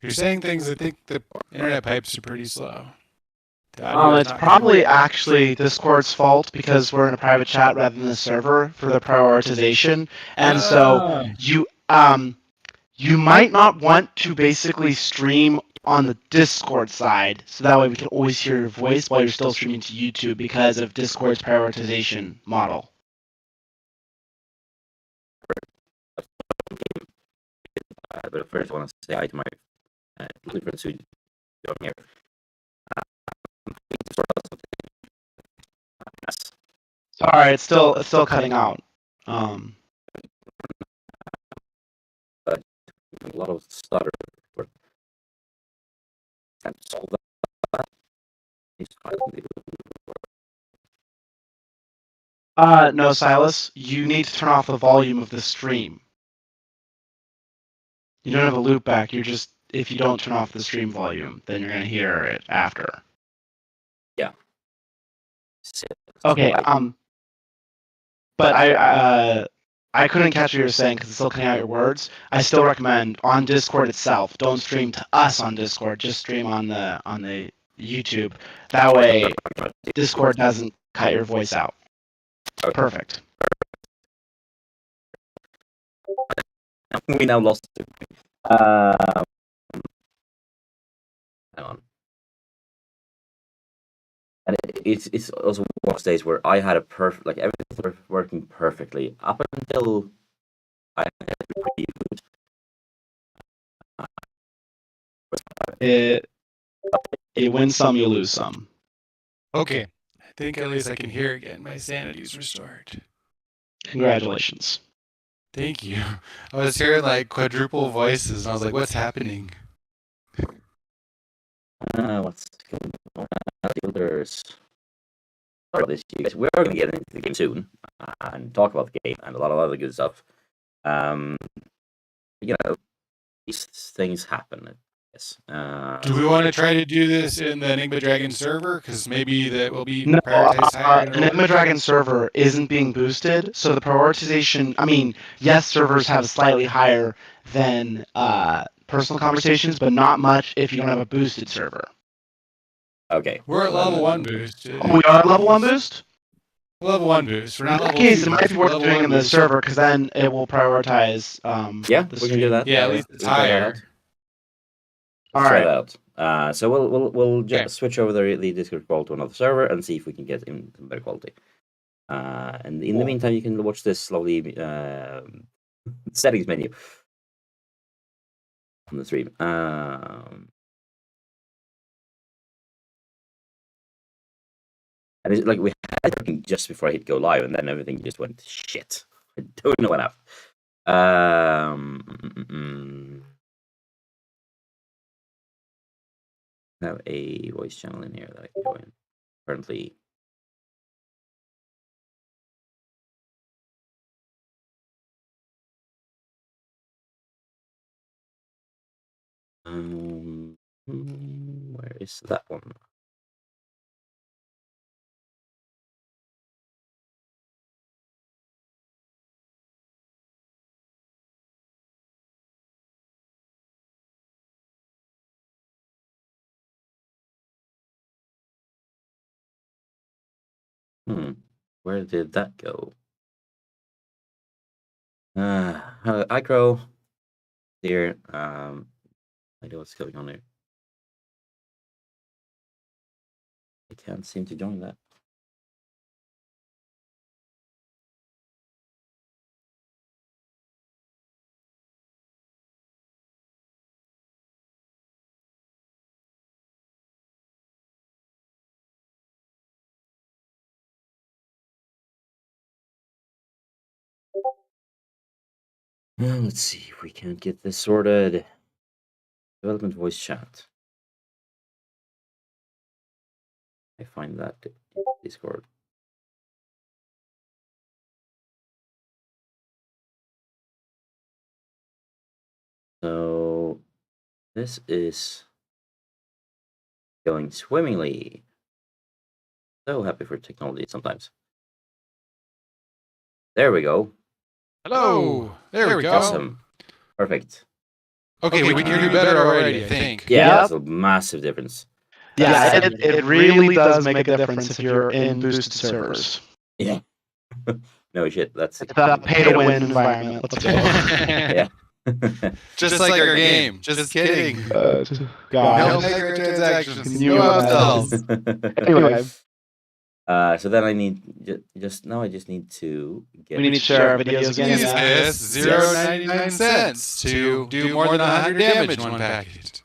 You're saying things. I think the internet pipes are pretty slow. The audio is It's not probably actually Discord's fault because we're in a private chat rather than the server for the prioritization, and so you might not want to basically stream on the Discord side, so that way we can always hear your voice while you're still streaming to YouTube because of Discord's prioritization model. But first, I want to say hi to my lovely friends who joined here. Sorry, it's still cutting out. A lot of stutter. And solve that. No, Silas, you need to turn off the volume of the stream. You don't have a loop back. You're just, if you don't turn off the stream volume, then you're gonna hear it after. Yeah. Okay. But I couldn't catch what you were saying because it's still cutting out your words. I still recommend on Discord itself. Don't stream to us on Discord. Just stream on the YouTube. That way, Discord doesn't cut your voice out. Perfect. We now lost it. Hang on. And it's also one of those days where I had a perfect, like everything was working perfectly up until I had to preview. You win some, you lose some. Okay. I think at least I can hear again. My sanity's restored. Congratulations. Thank you. I was hearing like quadruple voices, and I was like, "What's happening?" What's going on? Builders. Sorry about this, you guys. We're going to get into the game soon and talk about the game and a lot of other good stuff. You know, these things happen. Yes. Do we want to try to do this in the Enigma Dragon server? Because maybe that will be No, prioritized higher. Enigma Dragon server isn't being boosted, so the prioritization. I mean, yes, servers have slightly higher than personal conversations, but not much if you don't have a boosted server. Okay. We're at level 1 boost. Oh, we are at level 1 boost? Level 1 boost. We're not in that level case, 2 it might be worth doing in the server, because then it will prioritize yeah, the we can do that. Yeah, at least it's higher. Let's try that out. So we'll just switch over the Discord call to another server and see if we can get in better quality. And in the meantime, you can watch this lovely settings menu on the stream. And it's like we had it just before I hit go live, and then everything just went shit. I don't know what happened. I have a voice channel in here that I can join. Currently, where is that one? Where did that go? Hi, Crow. Here. I know what's going on here. I can't seem to join that. Let's see if we can get this sorted. Development voice chat. I find that Discord. So this is going swimmingly. So happy for technology sometimes. There we go. Hello. There we go. Awesome. Perfect. Okay, we can do better already, I think. Yeah, that's a massive difference. Yeah, it really does make a difference if you're in boosted servers. Yeah. No shit, that's It's a pay-to-win environment. Let's go. yeah. Just like our game. Just kidding. No God. microtransactions. You No imagine? upsells. Anyway, So then I need I just need to get. we need to share our videos again. Use Yeah. this 0.99 cents to do more than 100 damage in one package.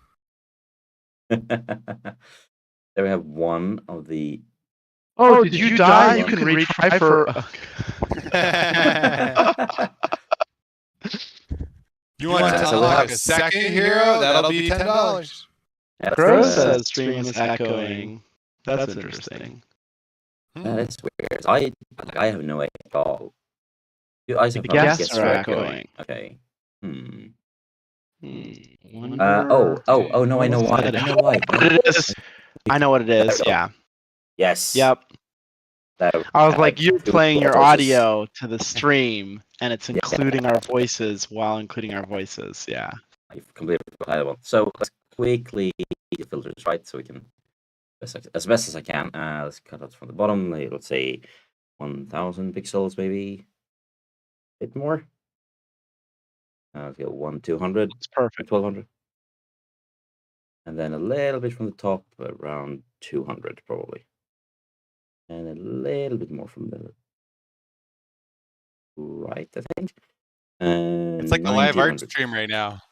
There we have one of the. Oh, did you die? You can retry for. You want to unlock a second hero? That'll be $10. Crow says stream is echoing. That's interesting. That's weird. I have no idea at all. The guests are echoing. Okay. Wonder- Oh no! I know why. I know what it is. Yeah. Yes. Yep. I was like, you're playing your voices. audio to the stream, and it's including our voices while including our voices. Yeah. I completely forgot that one. So let's quickly get the filters right, so we can as best as I can. Let's cut out from the bottom. Let's say 1,000 pixels, maybe a bit more. Let's go 1,200. It's perfect. 1,200. And then a little bit from the top, around 200 probably. And a little bit more from the right, I think. And It's like a live art 1,900. stream right now.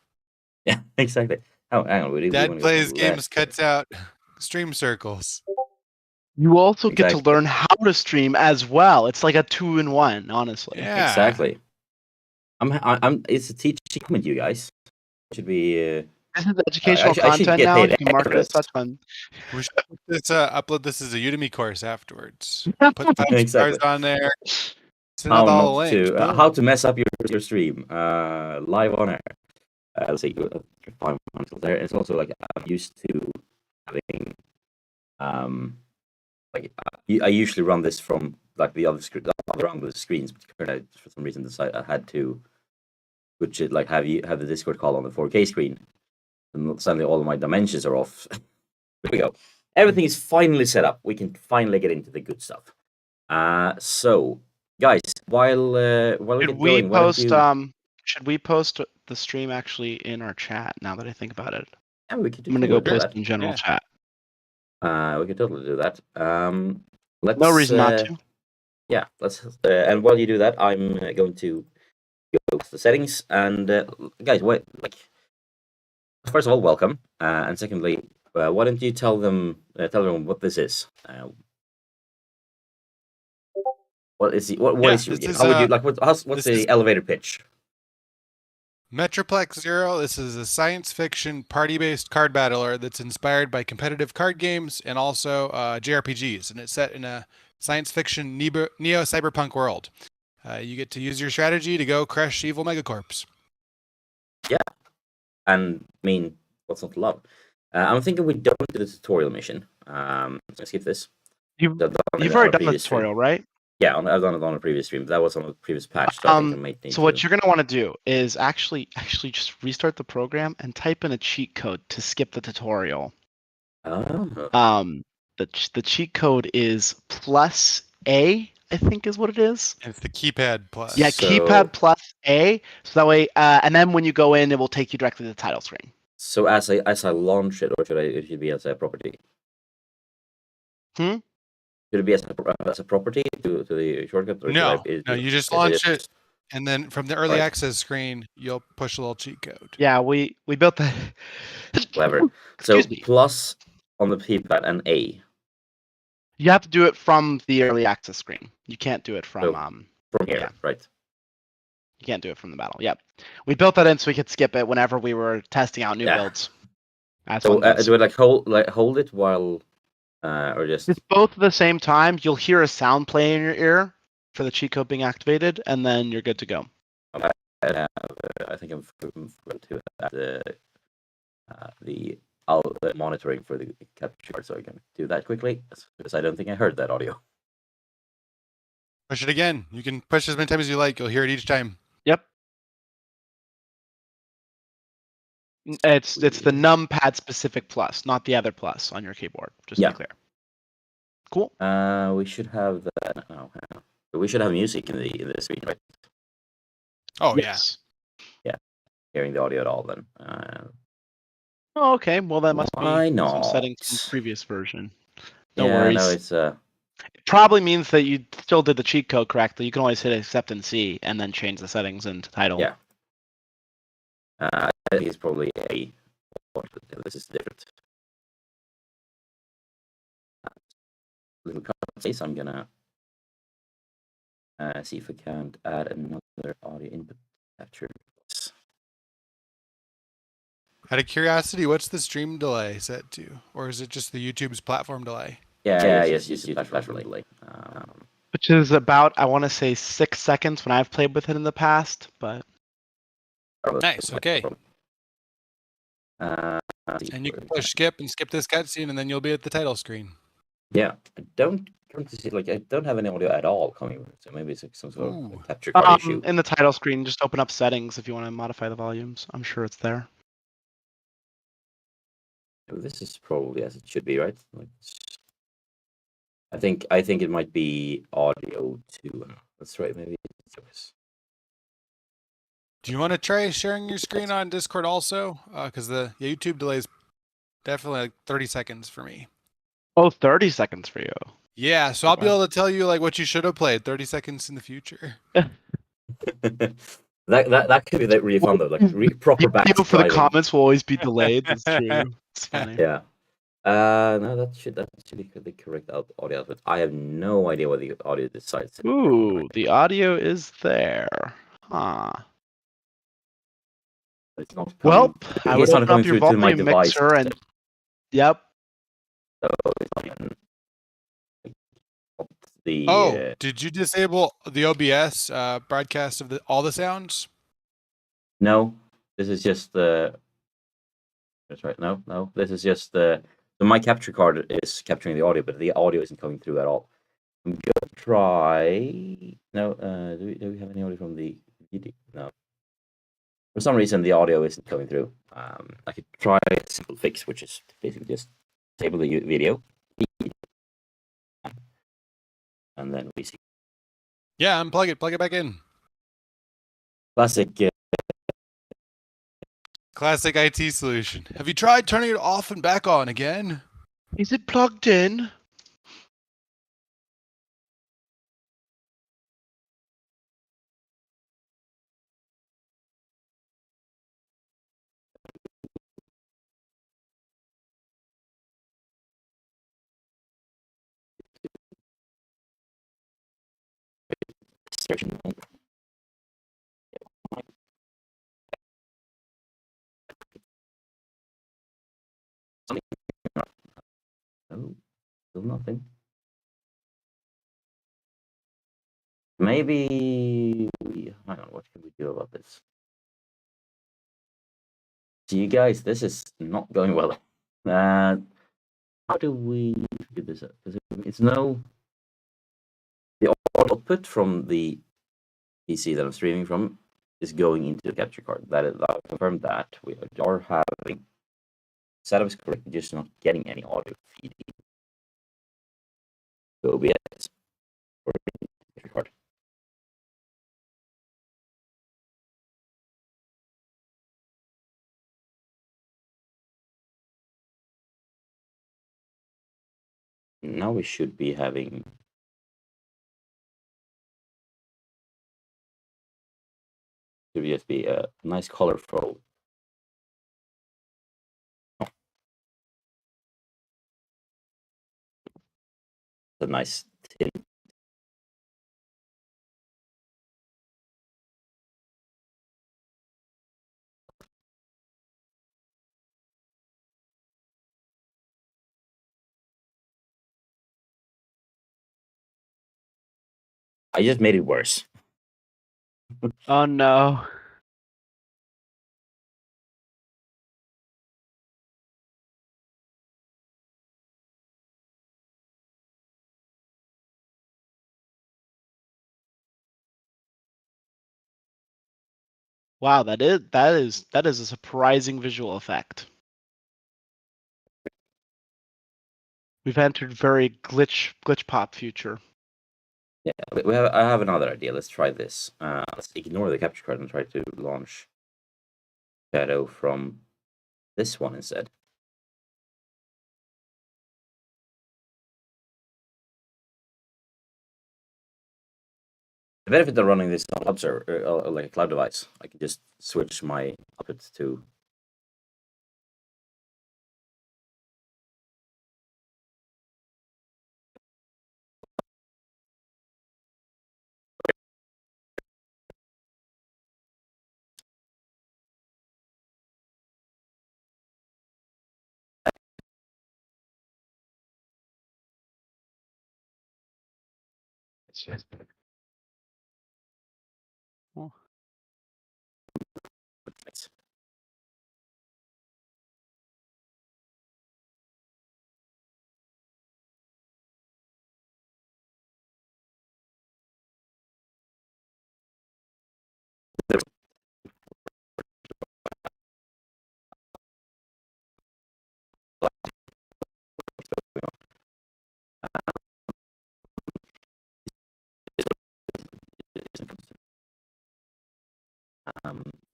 Yeah, exactly. Oh, hang on. Dad plays games, cuts out stream circles. You also get to Exactly. learn how to stream as well. It's like a 2-in-1, honestly. Yeah. Exactly. It's a teaching moment, you guys. Should be. This is educational I should content get now. paid You can mark it as extra. such fun. We should put this, upload this as a Udemy course afterwards. Put 5 Exactly. stars on there. Send out all the links. How to mess up your stream live on air. Let's see, 5 months there. It's also like I'm used to having I usually run this from like the other screens, but for some reason decided I had to switch it, like have the Discord call on the 4K screen, and suddenly all of my dimensions are off. There we go. Everything is finally set up. We can finally get into the good stuff. So guys, while we Should get we going, why don't post you- should we post the stream actually in our chat now that I think about it? Yeah, we could I'm gonna go do post that. in general chat. We could totally do that. Let's, No reason not to. Yeah, let's. And while you do that, I'm going to go to the settings. And guys, first of all, welcome. And secondly, why don't you tell everyone what this is? What is your game? How would you like? What's the elevator pitch? Metroplex Zero. This is a science fiction party-based card battler that's inspired by competitive card games and also JRPGs, and it's set in a science fiction neo-cyberpunk world. You get to use your strategy to go crush evil megacorps. Yeah, and I mean, what's not to love? I'm thinking we don't do the tutorial mission. Let's skip this. You've already done the tutorial, right? Yeah, I've done it on a previous stream. But that was on a previous patch. So I think I might need so what you're gonna want to do is actually just restart the program and type in a cheat code to skip the tutorial. Oh. The cheat code is +A, I think is what it is. And it's the keypad plus. Yeah, keypad +A. So that way, and then when you go in, it will take you directly to the title screen. So as I launch it, or it should be as a property? Should it be as a property to the shortcut? Or no, you just launch it, and then from the early access screen, you'll push a little cheat code. Yeah, we built that. Clever. So plus on the keypad and A. You have to do it from the early access screen. You can't do it from here, yeah. Right? You can't do it from the battle. Yep. We built that in so we could skip it whenever we were testing out new builds. So do it hold it while or just it's both at the same time. You'll hear a sound play in your ear for the cheat code being activated, and then you're good to go. I think I'm going to the monitoring for the capture, so I can do that quickly because I don't think I heard that audio. Push it again. You can push as many times as you like. You'll hear it each time. Yep. It's the numpad specific plus, not the other plus on your keyboard. Just to be clear. Cool. We should have we should have music in the screen, right? Oh yes. Yeah. Hearing the audio at all then. Oh, okay. Well, that must be some settings from not? the previous version. No Yeah, worries. no, it's It probably means that you still did the cheat code correctly. You can always hit accept and C and then change the settings into title. Yeah. I think it's probably a. This is different. Little cut. I'm gonna see if we can add another audio input capture. Out of curiosity, what's the stream delay set to? Or is it just the YouTube's platform delay? Yes, YouTube platform delay. Which is about, I want to say, 6 seconds when I've played with it in the past, but... Nice, okay. And you can push skip and skip this cutscene, and then you'll be at the title screen. Yeah, I don't have any audio at all coming, so maybe it's some sort of capture card issue. In the title screen, just open up settings if you want to modify the volumes. I'm sure it's there. This is probably as it should be, right? I think it might be audio too. That's right, maybe. Do you want to try sharing your screen on Discord also? Because the YouTube delay is definitely like 30 seconds for me. Oh, 30 seconds for you. Yeah, so I'll be able to tell you like what you should have played 30 seconds in the future. that could be really fun though, like proper back for the comments will always be delayed. That's true. It's funny. Yeah. No, that should be the correct audio output. I have no idea what the audio decides. Ooh, the audio is there. Huh. It's not well, I would open up your volume mixer and. Yep. So it's not even did you disable the OBS broadcast of all the sounds? No, this is just the. That's right. No, this is just the. So my capture card is capturing the audio, but the audio isn't coming through at all. I'm gonna try. No, do we have any audio from the video? No. For some reason, the audio isn't coming through. I could try a simple fix, which is basically just disable the video, and then we see. Yeah, unplug it. Plug it back in. Classic. Classic IT solution. Have you tried turning it off and back on again? Is it plugged in? Oh, still nothing. Maybe hang on. What can we do about this? So you guys, this is not going well. How do we figure this out? Because it's the output from the PC that I'm streaming from is going into the capture card. I've confirmed that we are having setup is correct, just not getting any audio feed. So OBS or capture card. Now we should be having. Should just be a nice colorful. A nice tint. I just made it worse. Oh no. Wow, that is a surprising visual effect. We've entered very glitch pop future. Yeah, I have another idea. Let's try this. Let's ignore the capture card and try to launch Shadow from this one instead. The benefit of running this on a cloud server, or like a cloud device, I can just switch my output to. Oh.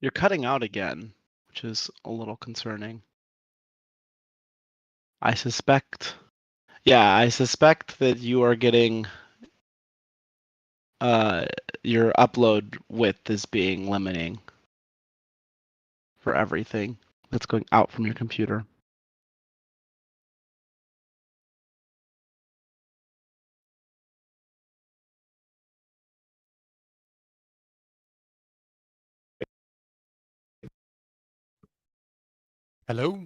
You're cutting out again, which is a little concerning. I suspect that you are getting your upload width is being limiting for everything that's going out from your computer. Hello?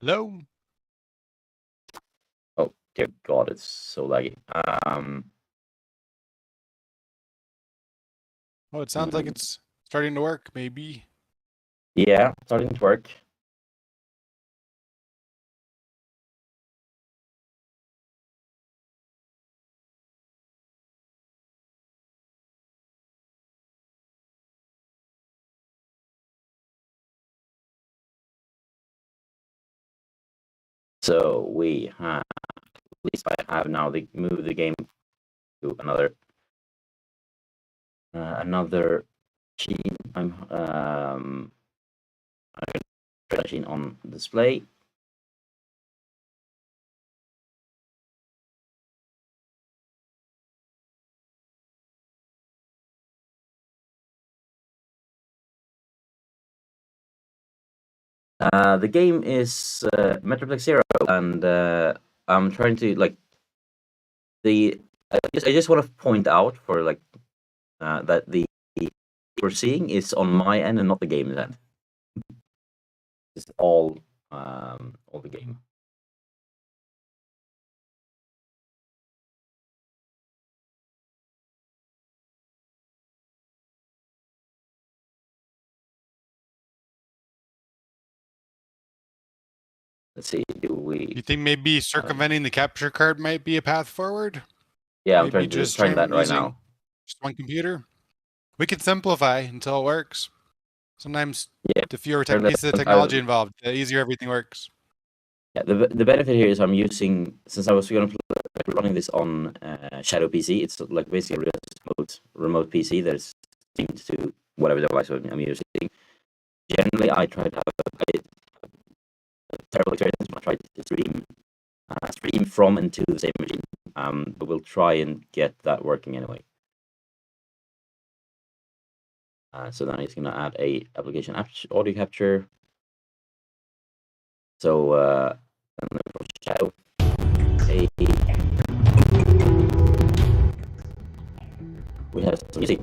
Hello? Oh dear God, it's so laggy. Oh, it sounds like it's starting to work, maybe. Yeah, starting to work. So we have, at least I have now moved the game to another machine. I'm machine on display. The game is Metroplex Zero, and I'm trying to like I just want to point out for like that the we're seeing is on my end and not the game's end. It's all the game. Let's see. You think maybe circumventing the capture card might be a path forward? Yeah, I'm Maybe trying that right now. Just one computer. We could simplify until it works. Sometimes the fewer pieces of technology involved, the easier everything works. Yeah, the benefit here is I'm using, since I was going to running this on Shadow PC, it's like basically a remote PC that's synced to whatever device I'm using. Generally, I try to have a terrible experience when I try to stream stream from and to the same machine. But we'll try and get that working anyway. So now he's going to add a application audio capture. So shadow. We have some music.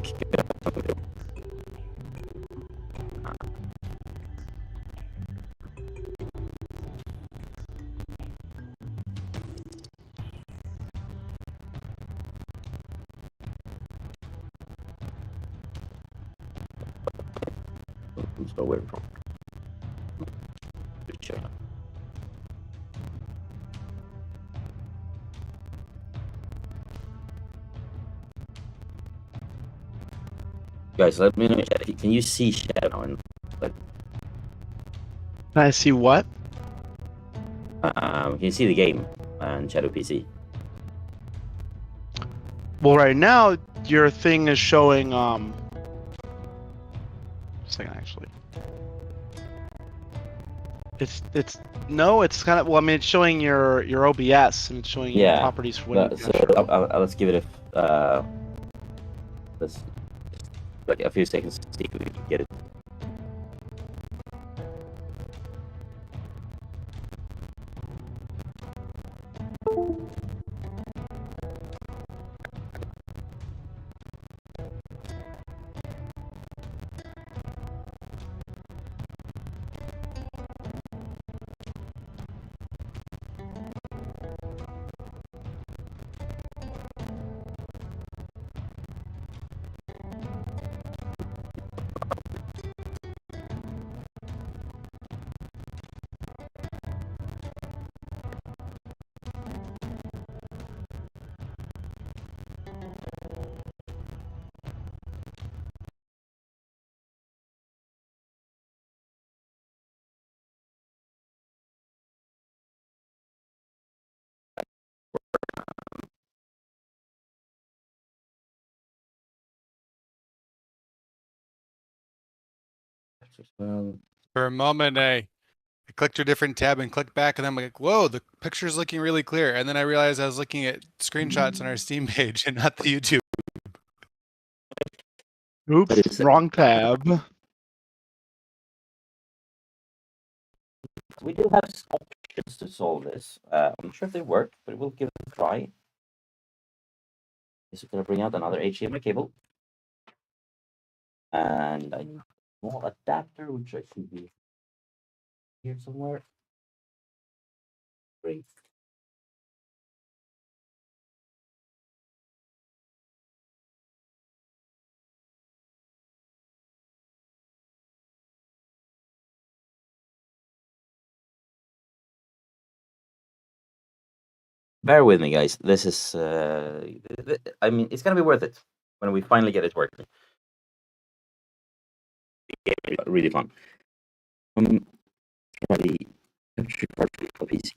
So where from? Guys, let me know. Can you see Shadow? And like, Can I see what? can you see the game and Shadow PC? Well, right now your thing is showing. Second, actually. It's kind of, well, I mean, it's showing your OBS and it's showing your properties for when let's give it a let's like a few seconds to see if we can get it. For a moment, I clicked to a different tab and clicked back, and I'm like, whoa, the picture's looking really clear. And then I realized I was looking at screenshots on our Steam page and not the YouTube. Oops, wrong tab. We do have options to solve this. I'm not sure if they work, but we'll give it a try. This is going to bring out another HDMI cable. And I need a small adapter, which I should be here somewhere. Great. Bear with me, guys. This is, I mean, it's going to be worth it when we finally get it working. Really fun. The capture card for PC.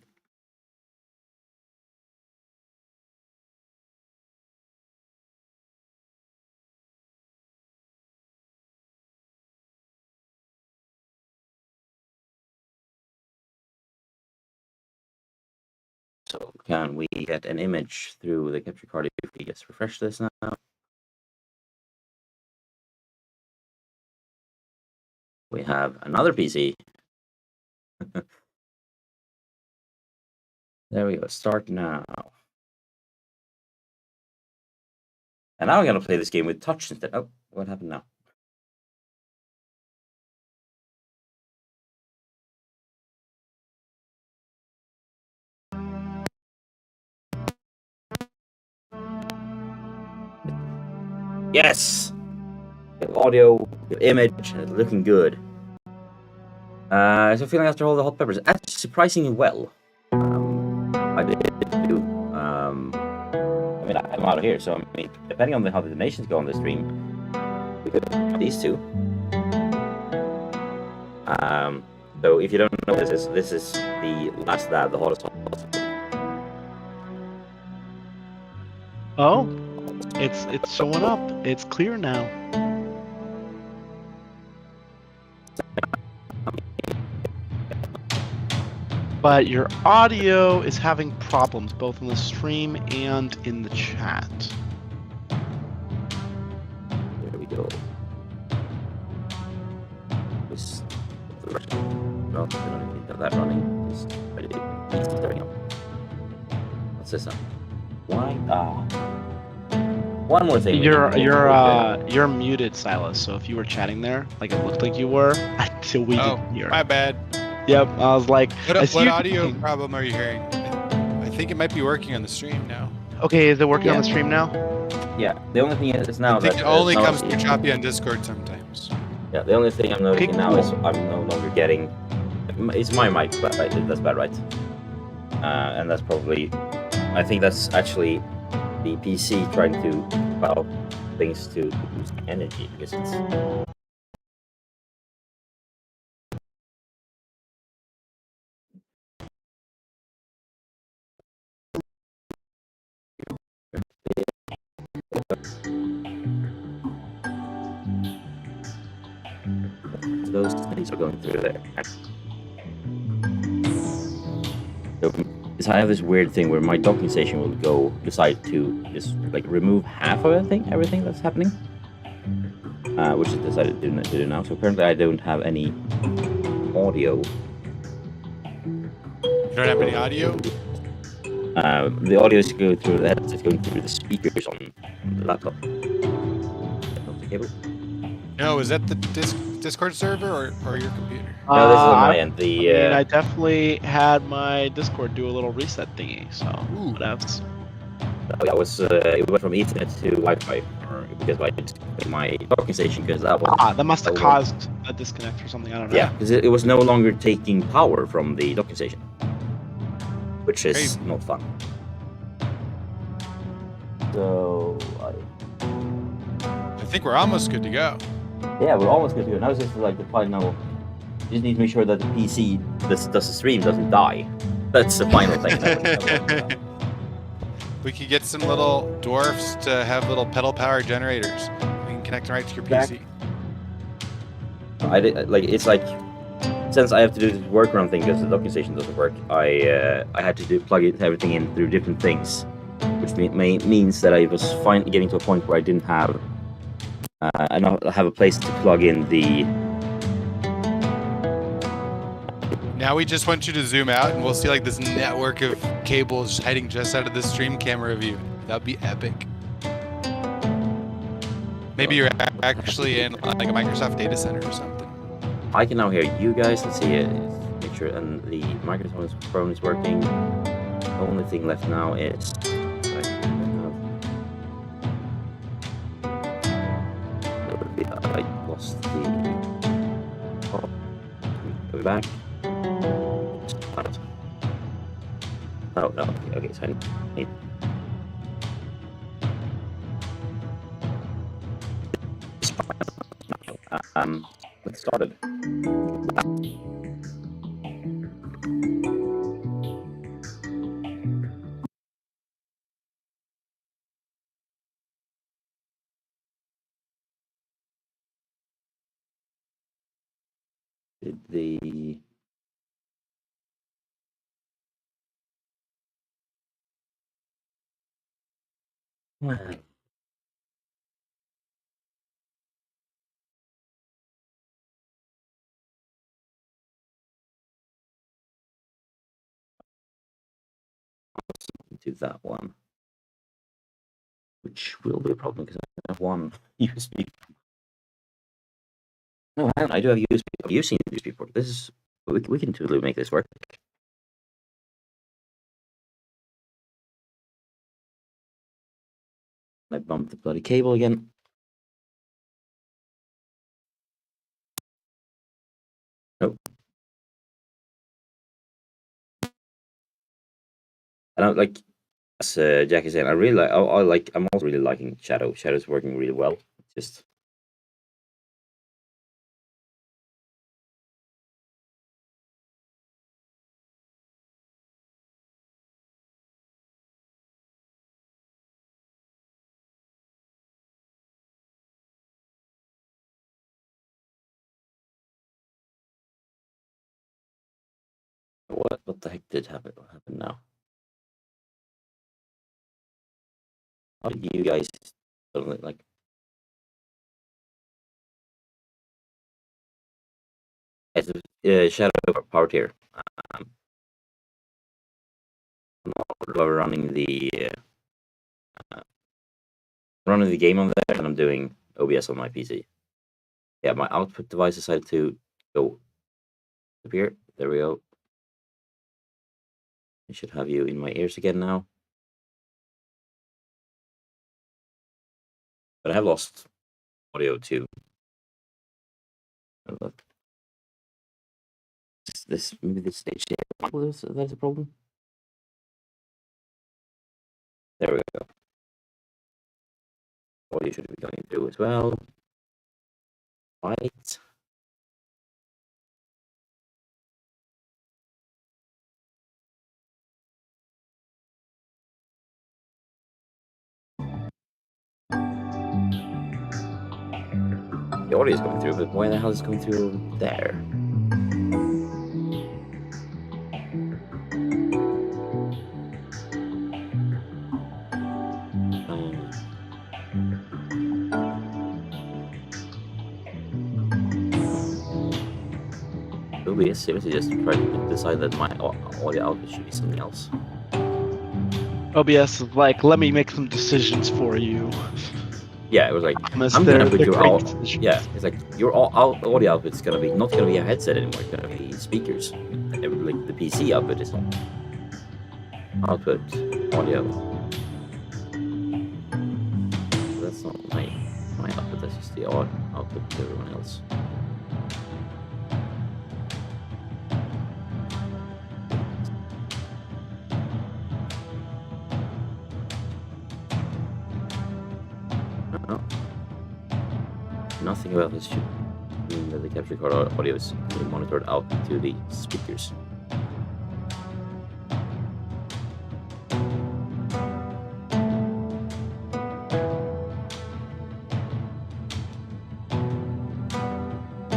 So can we get an image through the capture card if we just refresh this now? We have another PC. There we go. Start now. And now I'm going to play this game with touch instead. Oh, what happened now? Yes! Audio, image, looking good. So feeling after all the hot peppers, actually surprisingly well. I did do. I mean, I'm out of here, so I mean, depending on how the donations go on the stream, we could do these two. So if you don't know, this is the last lab, the hottest. Oh, it's showing up. It's clear now. but your audio is having problems both in the stream and in the chat. There we go. This, no, we don't need that running. Just ready to there we go. What's this up? Why? One more thing. You're muted, Silas. So if you were chatting there, like it looked like you were, until we didn't hear. My bad. Yep, I was like, what audio problem are you hearing? I think it might be working on the stream now. Okay, is it working on the stream now? Yeah, the only thing is now I think that it only comes through choppy on Discord sometimes. Yeah, the only thing I'm noticing now is I'm no longer getting. It's my mic, but that's bad, right? And that's probably. I think that's actually the PC trying to allow things to use energy because it's. Those things are going through there. So I have this weird thing where my docking station will decide to just like remove half of everything that's happening, which is decided to do now. So currently I don't have any audio. You don't have any audio? The audio is going through the headset, going through the speakers on the laptop. The cable. No, is that the Discord server or your computer? No, this is on my end. I definitely had my Discord do a little reset thingy, so that's. It went from Ethernet to Wi-Fi, because my docking station, because that was. That must have caused a disconnect or something. I don't know. Yeah, because it was no longer taking power from the docking station, which is not fun. So I think we're almost good to go. Yeah, we're almost good to go. Now it's just like the final. You just need to make sure that the PC does the stream doesn't die. That's the final thing. We could get some little dwarfs to have little pedal power generators. We can connect them right to your PC. It's like since I have to do this workaround thing because the docking station doesn't work, I had to plug everything in through different things, which means that I was getting to a point where I didn't have. I don't have a place to plug in the. Now we just want you to zoom out, and we'll see like this network of cables heading just out of the stream camera view. That'd be epic. Maybe you're actually in like a Microsoft data center or something. I can now hear you guys. Let's see it. Make sure, and the microphone is working. The only thing left now is. I lost the. Go back. Oh no. Okay, so I need. Let's start it. The to that one, which will be a problem because I have one USB. No, I do have USB. I've used the USB port. This is we can totally make this work. I bumped the bloody cable again. Nope. And I'm like, as Jack is saying, I really like. I'm also really liking Shadow. Shadow's working really well. Just. What the heck did happen now? How did you guys suddenly like? It's a shadow power tier. We're running the game on there, and I'm doing OBS on my PC. Yeah, my output device decided to go up here. There we go. I should have you in my ears again now. But I have lost audio too. Maybe this HDMI that's a problem. There we go. Audio should be going through as well. Right. The audio is going through, but why the hell is it going through there? OBS seriously just tried to decide that my audio output should be something else. OBS is like, let me make some decisions for you. Yeah, it was like, I'm gonna put your it's like your audio output's gonna be not gonna be a headset anymore. It's gonna be speakers. Like the PC output is not output audio. That's not my output. That's just the output to everyone else. Nothing about this should mean that the capture card audio is being monitored out to the speakers.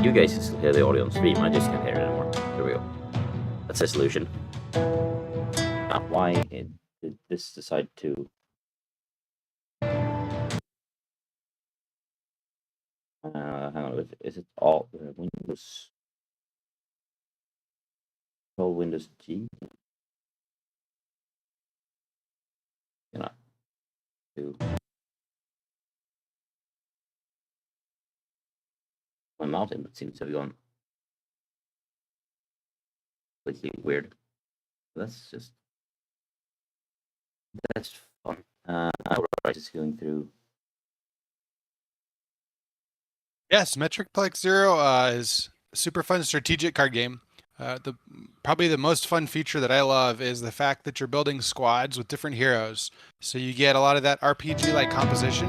You guys can still hear the audio on stream, I just can't hear it anymore. There we go. That's the solution. Why did this decide to... hang on, is it all Windows? All Windows G? You know, my mouse input seems to have gone completely weird. That's fun. Right, just going through. Yes, Metroplex Zero is a super fun strategic card game. Probably the most fun feature that I love is the fact that you're building squads with different heroes. So you get a lot of that RPG-like composition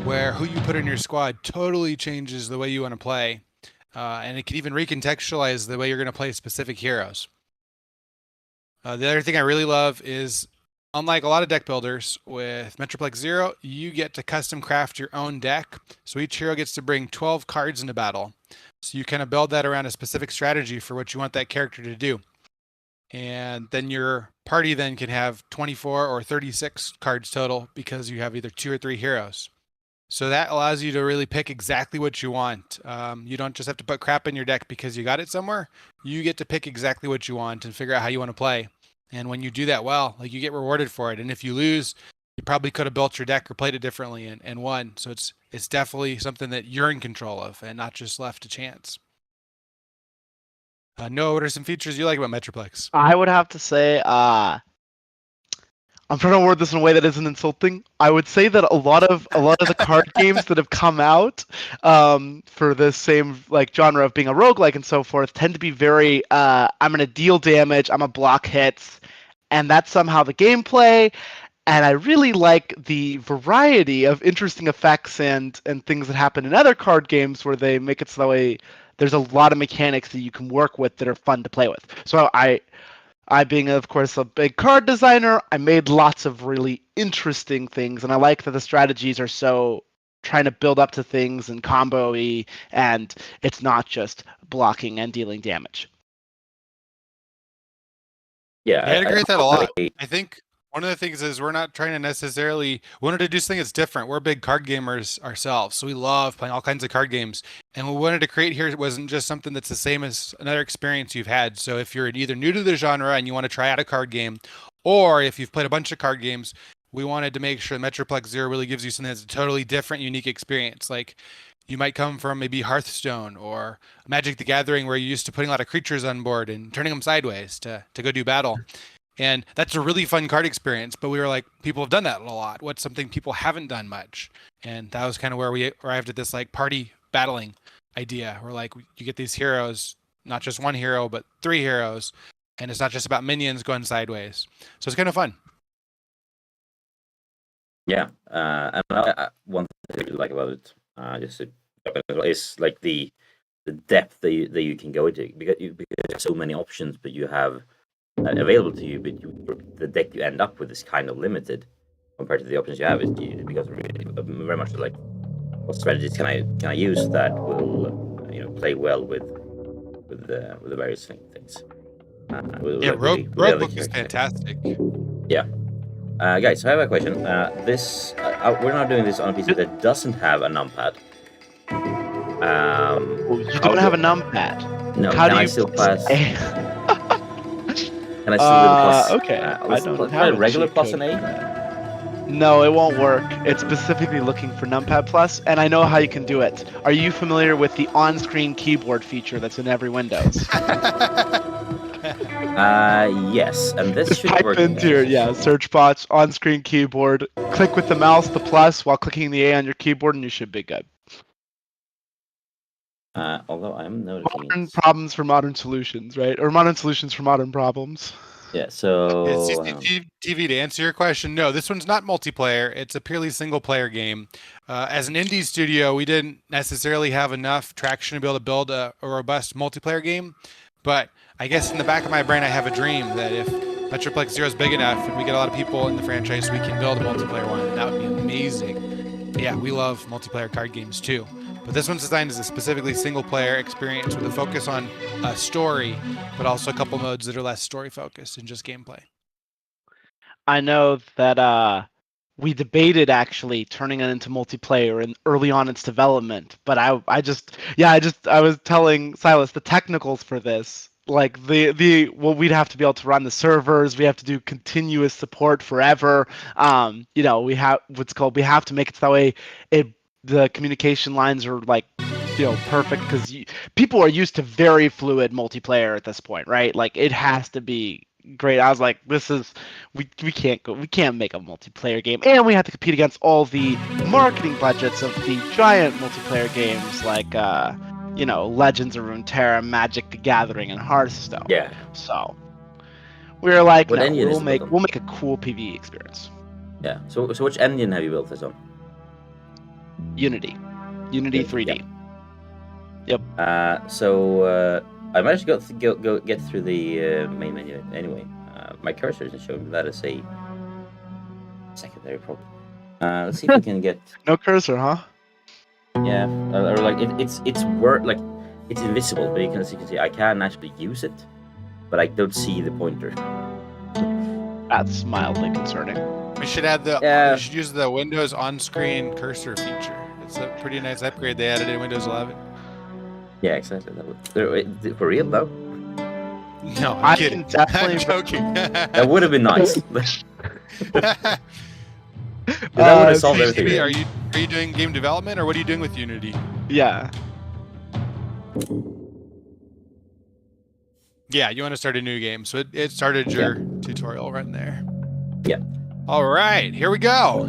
where who you put in your squad totally changes the way you want to play. And it can even recontextualize the way you're going to play specific heroes. The other thing I really love is, unlike a lot of deck builders, with Metroplex Zero, you get to custom craft your own deck. So each hero gets to bring 12 cards into battle. So you kind of build that around a specific strategy for what you want that character to do. And then your party then can have 24 or 36 cards total because you have either 2 or 3 heroes. So that allows you to really pick exactly what you want. You don't just have to put crap in your deck because you got it somewhere. You get to pick exactly what you want and figure out how you want to play. And when you do that well, like, you get rewarded for it. And if you lose, you probably could have built your deck or played it differently and won. So it's definitely something that you're in control of and not just left to chance. Noah, what are some features you like about Metroplex? I would have to say, I'm trying to word this in a way that isn't insulting. I would say that a lot of the card games that have come out for the same like genre of being a roguelike and so forth tend to be very I'm gonna deal damage, I'm gonna block hits, and that's somehow the gameplay. And I really like the variety of interesting effects and things that happen in other card games where they make it so that way there's a lot of mechanics that you can work with that are fun to play with. So I being, of course, a big card designer, I made lots of really interesting things, and I like that the strategies are so trying to build up to things and combo-y, and it's not just blocking and dealing damage. Yeah, I agree with that a lot. I- I think one of the things is we're not trying to necessarily we wanted to do something that's different. We're big card gamers ourselves, so we love playing all kinds of card games. And what we wanted to create here wasn't just something that's the same as another experience you've had. So if you're either new to the genre and you want to try out a card game, or if you've played a bunch of card games, we wanted to make sure Metroplex Zero really gives you something that's a totally different, unique experience. Like you might come from maybe Hearthstone or Magic the Gathering, where you're used to putting a lot of creatures on board and turning them sideways to go do battle. And that's a really fun card experience. But we were like, people have done that a lot. What's something people haven't done much? And that was kind of where we arrived at this like party battling idea. Where like you get these heroes, not just one hero, but 3 heroes. And it's not just about minions going sideways. So it's kind of fun. Yeah, and one thing I really like about it, just to, is like the depth that you can go into because there's so many options, but you have available to you, but the deck you end up with is kind of limited compared to the options you have. Is because very much like what strategies can I use that will play well with the various things. Rogue Book is fantastic. Yeah. Guys, I have a question. We're not doing this on a PC that doesn't have a numpad. You don't have a numpad. No. How can do I you still pass? play? Can I still do the plus? Okay. I don't have a regular cheat plus code an for A. that. No, it won't work. It's specifically looking for numpad plus, and I know how you can do it. Are you familiar with the on-screen keyboard feature that's in every Windows? Yes, and this should Type work. into your search box, on-screen keyboard, click with the mouse the plus while clicking the A on your keyboard, and you should be good. Although I'm noticing Modern problems for modern solutions, right? Or modern solutions for modern problems. Yeah, so TV, to answer your question, no, this one's not multiplayer. It's a purely single-player game. As an indie studio, we didn't necessarily have enough traction to be able to build a robust multiplayer game. But I guess in the back of my brain, I have a dream that if Metroplex Zero is big enough and we get a lot of people in the franchise, we can build a multiplayer one. And that would be amazing. But yeah, we love multiplayer card games too. But this one's designed as a specifically single-player experience with a focus on story, but also a couple modes that are less story-focused and just gameplay. I know that we debated actually turning it into multiplayer and early on its development, but I was telling Silas the technicals for this, like we'd have to be able to run the servers, we have to do continuous support forever. We have we have to make it so that way the communication lines are like perfect, because people are used to very fluid multiplayer at this point, right? Like it has to be great. I was like, we can't make a multiplayer game, and we have to compete against all the marketing budgets of the giant multiplayer games like Legends of Runeterra, Magic the Gathering, and Hearthstone. Yeah. So we were like, What no, engine is we'll it built on? make a cool PvE experience. Yeah. So which engine have you built this on? Unity 3D. Yep. I managed to go get through the main menu anyway. My cursor isn't showing that as a secondary problem. Let's see if we can get. No cursor, huh? Yeah, or like it's invisible, but as you can see, I can actually use it, but I don't see the pointer. That's mildly concerning. We should we should use the Windows on-screen cursor feature. It's a pretty nice upgrade they added in Windows 11. Yeah, exactly. For real though? No, I I'm kidding. can definitely. I'm joking. That would have been nice. That would have solved everything. Are you doing game development, or what are you doing with Unity? Yeah. Yeah, you want to start a new game, so it started your tutorial run there. Yeah. All right, here we go.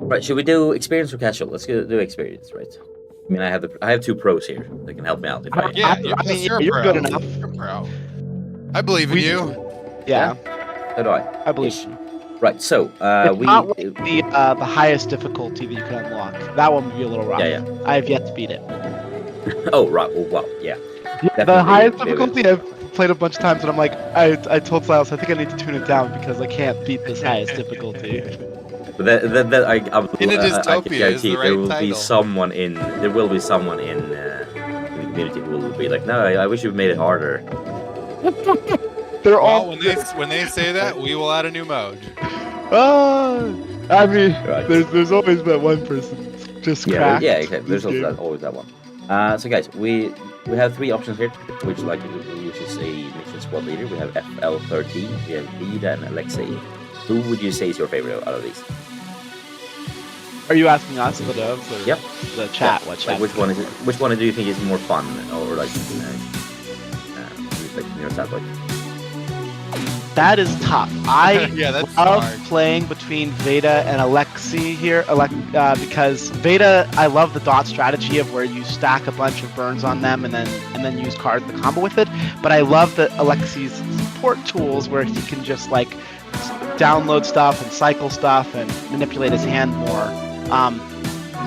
Right, should we do experience or casual? Let's do experience, right? I mean, I have 2 pros here that can help me out if I. Yeah, you're pro. good enough. You're a pro. I believe in you. Yeah. So do I. I believe you. Right, so It's not like the highest difficulty that you can unlock. That one would be a little rough. Yeah. I have yet to beat it. Oh, right. Oh, wow. Yeah. The highest difficulty I've played a bunch of times, and I'm like, I told Silas, I think I need to tune it down because I can't beat this highest difficulty. But I In a dystopia is the right there will title. be someone in the community who will be like, no, I wish you made it harder. They're Well, all. when they say that, we will add a new mode. I mean, Right. there's always that one person just cracked. Exactly. There's also always that one. So guys, we have 3 options here, which is a mission squad leader. We have FL13, we have Vida and Alexei. Who would you say is your favorite out of these? Are you asking us, the devs, or Yep. the chat? Yeah. What chat? Which one is it? Which one do you think is more fun, or like your standpoint? That is tough. I Yeah, that's love hard. playing between Veda and Alexei here, because Veda, I love the dot strategy of where you stack a bunch of burns on them and then use cards to combo with it. But I love the Alexei's support tools where he can just like download stuff and cycle stuff and manipulate his hand more.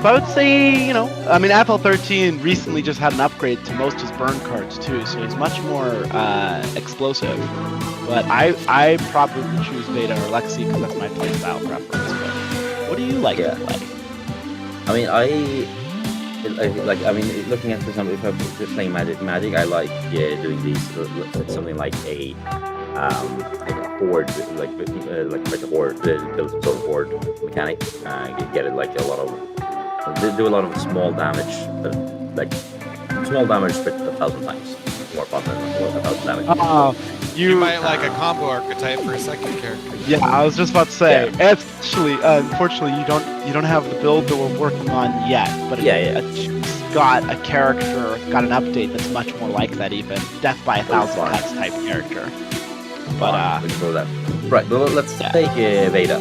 So I would say, I mean, FL13 recently just had an upgrade to most of his burn cards too, so he's much more explosive. But I probably would choose Veda or Alexei because that's my playstyle preference. But what do you like to play? I mean, looking at, for example, if I'm playing Magic, I like doing these something like a horde, like a horde, build some sort of horde mechanic. Get it like do a lot of small damage, like small damage spread 1,000 times. More fun than 1,000 damage. You might like a combo archetype for a second character. Yeah, I was just about to say. Yeah. Unfortunately, you don't have the build that we're working on yet. But it's got a character, got an update that's much more like that. Even Death by 1,000 Cuts type character. But we can go that. Right, well, let's take Veda.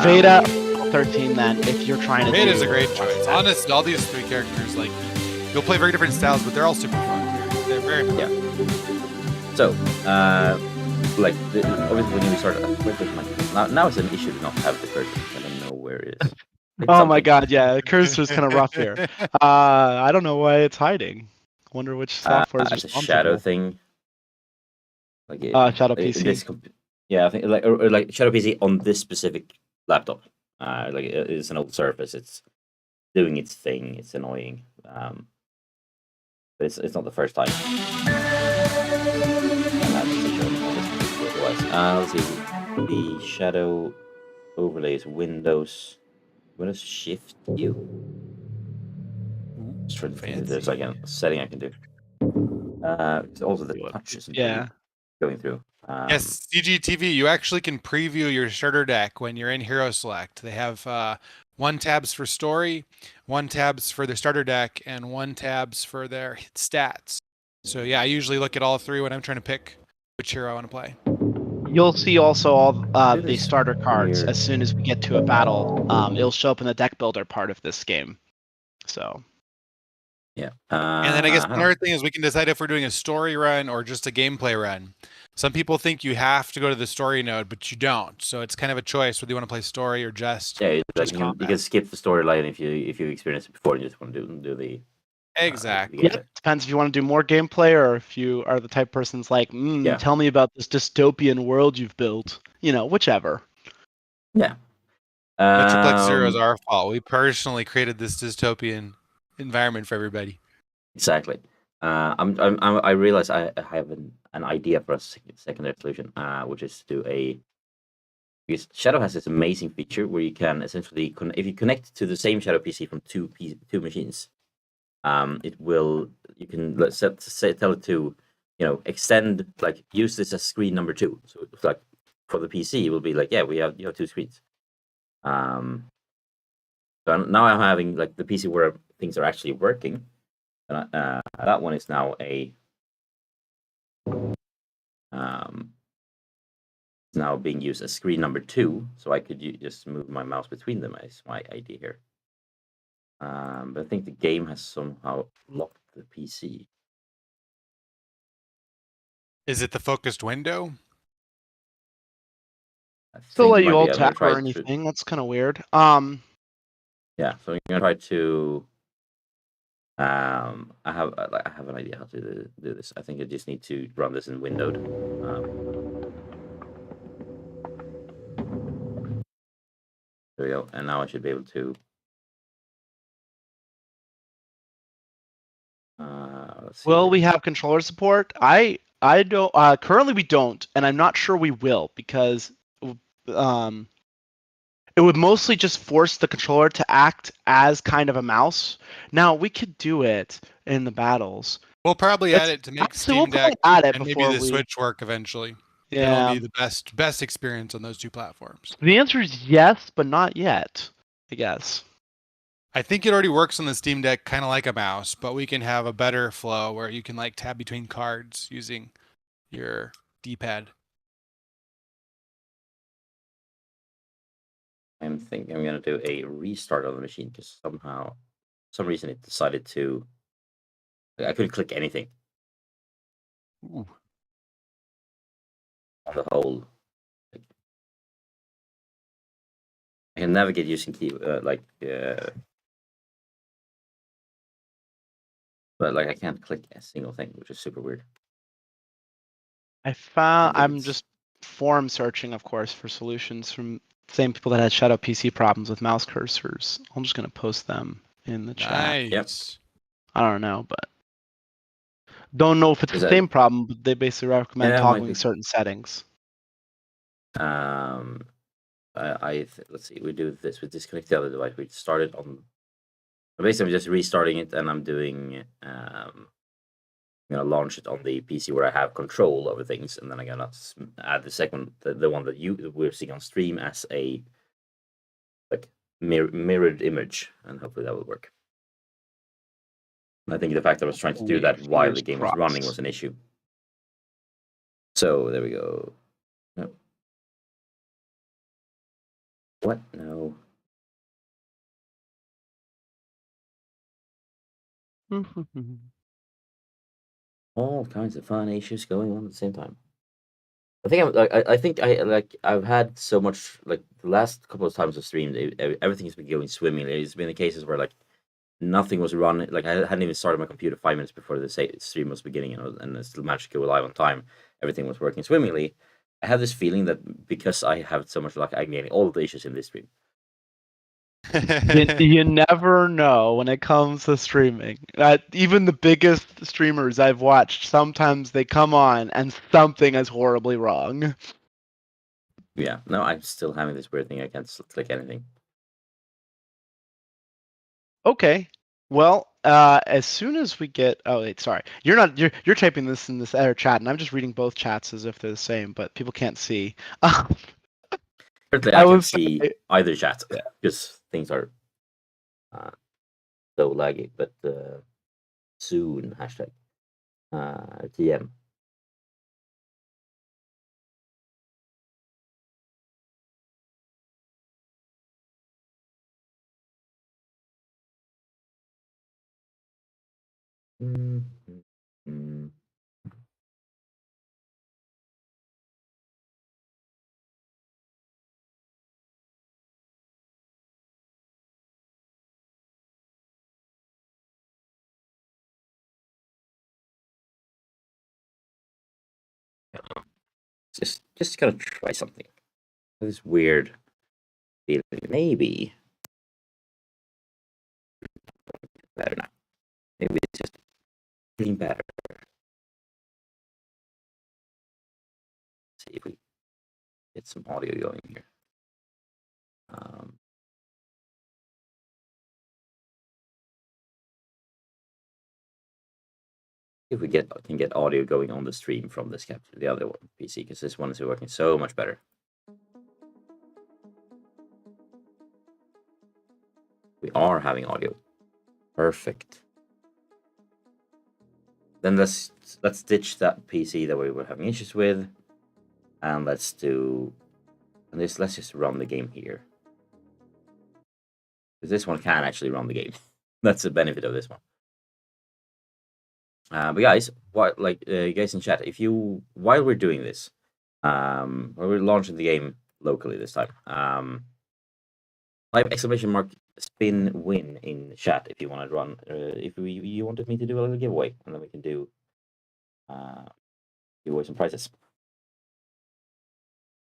Veda 13 then, if you're trying to. Veda's a great choice. Honestly, all these 3 characters, like, you'll play very different styles, but they're all super fun. They're very fun. Yeah. So, obviously when you start, now it's an issue to not have the cursor. I don't know where it is. Oh my god, yeah, the cursor's kind of rough here. I don't know why it's hiding. Wonder which software is responsible. It's a shadow thing. Like Shadow PC. I think like Shadow PC on this specific laptop. It's an old Surface. It's doing its thing. It's annoying. But it's not the first time. Let's see. The shadow overlays Windows Shift U. Just trying to think if there's like a setting I can do. Also the touch isn't going through. Yes, CGTV, you actually can preview your starter deck when you're in Hero Select. They have 1 tabs for story, 1 tabs for their starter deck, and 1 tabs for their stats. So yeah, I usually look at all 3 when I'm trying to pick which hero I want to play. You'll see also all the starter cards as soon as we get to a battle. It'll show up in the deck builder part of this game. So. Yeah. And then I guess another thing is we can decide if we're doing a story run or just a gameplay run. Some people think you have to go to the story node, but you don't. So it's kind of a choice whether you want to play story or just you can skip the storyline if you experience it before and you just want to do the exactly. Yeah, depends if you want to do more gameplay or if you are the type of person's like, tell me about this dystopian world you've built. Whichever. Yeah. Metroplex Zero is our fault. We personally created this dystopian environment for everybody. Exactly. I realize I have an idea for a secondary solution, which is to do because Shadow has this amazing feature where you can essentially if you connect to the same Shadow PC from two machines, you can tell it to extend, like, use this as screen number 2. So it's like for the PC it will be like, you have 2 screens. So now I'm having like the PC where things are actually working. And that one is now now being used as screen number 2, so I could just move my mouse between them. Is my idea here. But I think the game has somehow locked the PC. Is it the focused window? Still let you alt tab or anything. That's kind of weird. Yeah, so I'm gonna try to. I have an idea how to do this. I think I just need to run this in windowed. There we go, and now I should be able to. Will we have controller support? I I don't. Currently, we don't, and I'm not sure we will because it would mostly just force the controller to act as kind of a mouse. Now we could do it in the battles. We'll probably add it to make Actually, we'll Steam Deck probably add it and maybe before the we. Switch work eventually. Yeah. It'll be the best experience on those two platforms. The answer is yes, but not yet, I guess. I think it already works on the Steam Deck kind of like a mouse, but we can have a better flow where you can like tab between cards using your D-pad. I'm thinking I'm gonna do a restart of the machine because somehow, for some reason, it decided to. I couldn't click anything. Ooh. On the whole. I can navigate using key but like I can't click a single thing, which is super weird. I'm just forum searching, of course, for solutions from same people that had Shadow PC problems with mouse cursors. I'm just gonna post them in the chat. Nice. Yep. I don't know, but don't know if it's the same problem, but they basically recommend toggling certain settings. Let's see. We do this. We disconnect the other device. We started on. Basically, I'm just restarting it, and I'm doing. I'm gonna launch it on the PC where I have control over things, and then I'm gonna add the second, the one that we're seeing on stream as a like mirrored image, and hopefully that will work. I think the fact that I was trying to do that while the game was running was an issue. So there we go. No. What? No. All kinds of fun issues going on at the same time. I've had so much, like the last couple of times I've streamed, everything has been going swimmingly. It's been the cases where like nothing was running. Like I hadn't even started my computer 5 minutes before the stream was beginning, and I still managed to go live on time. Everything was working swimmingly. I have this feeling that because I have so much luck, I'm getting all of the issues in this stream. You never know when it comes to streaming. Even the biggest streamers I've watched, sometimes they come on and something is horribly wrong. Yeah, no, I'm still having this weird thing. I can't click anything. Okay. Well, as soon as we get, oh wait, sorry, you're typing this in this other chat, and I'm just reading both chats as if they're the same, but people can't see. Currently, I can see either chat because things are so laggy. But soon hashtag TM. Mm-hmm. Just gotta try something. This weird feeling. Maybe better now. Maybe it's just feeling better. Let's see if we get some audio going here. If we can get audio going on the stream from this capture, the other one PC, because this one is working so much better. We are having audio. Perfect. Then let's ditch that PC that we were having issues with, and let's just run the game here. Because this one can actually run the game. That's the benefit of this one. But guys, guys in chat, while we're doing this, while we're launching the game locally this time, type !SpinWin in chat if you want to run. If you wanted me to do a little giveaway, and then we can do giveaway some prizes.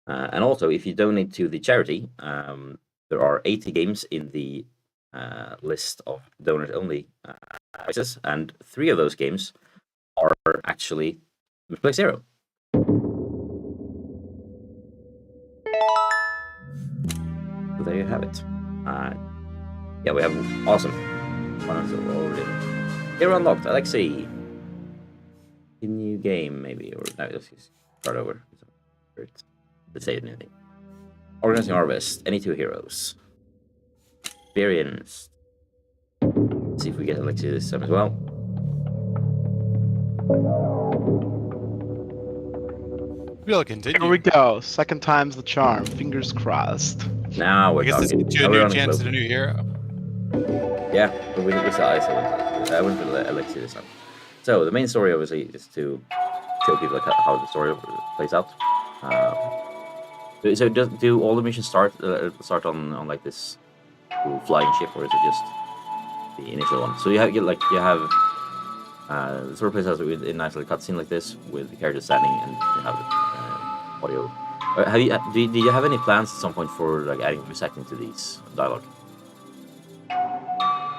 And also, if you donate to the charity, there are 80 games in the list of donors only prizes, and 3 of those games are actually Metroplex Zero. So there you have it. Yeah, we have awesome ones already. Hero unlocked. Alexei. A new game, maybe, or no, let's just start over. Let's say anything. Organizing Harvest. Any 2 heroes. Experience. Let's see if we get Alexei this time as well. We'll continue. Here we go. Second time's the charm. Fingers crossed. Now we're I guess this talking. gives you a Now we're new on the chance slope. at a new hero. Yeah, but we I went to Alexei this time. So the main story obviously is to show people like how the story plays out. So do all the missions start on like this cool flying ship, or is it just the initial one? So you have the story plays out with a nice little cutscene like this with the characters standing, and you have audio. Did you have any plans at some point for like adding voice acting to these dialogue?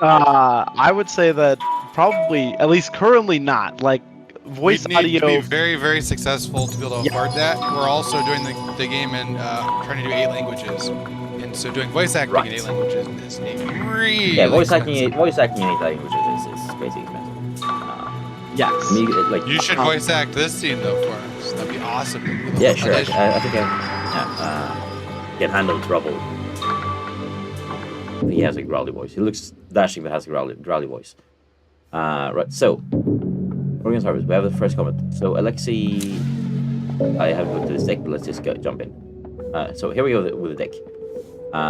I would say that probably, at least currently, not. Like, voice We need to audio. be very, very successful to be able to afford that. We're also doing the game in trying to do 8 languages, and so doing voice acting in 8 languages is really Voice acting in 8 languages is basically expensive. Yes. Like You should voice act this scene though for us. That'd be awesome. yeah, sure. I think I can handle trouble. He has a growly voice. He looks dashing but has a growly voice. Right, so Organized Harvest, we have the first comment. So Alexei, I haven't looked at this deck, but let's just jump in. So here we go with the deck.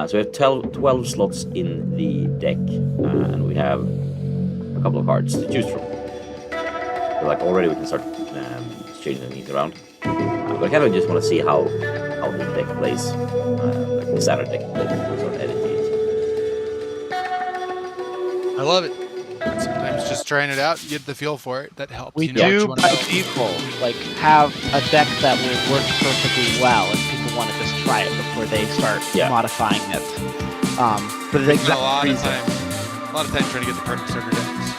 So we have 12 slots in the deck, and we have a couple of cards to choose from. So like already we can start changing these around. But I kind of just want to see how the deck plays, like the standard deck plays, sort of edit these. I love it. Sometimes just trying it out, you get the feel for it. That helps. We you know what do you want by to know. default like have a deck that will work perfectly well, and people want to just try it before they start modifying it. For the Spend a lot exact of reason. time trying to get the perfect starter decks.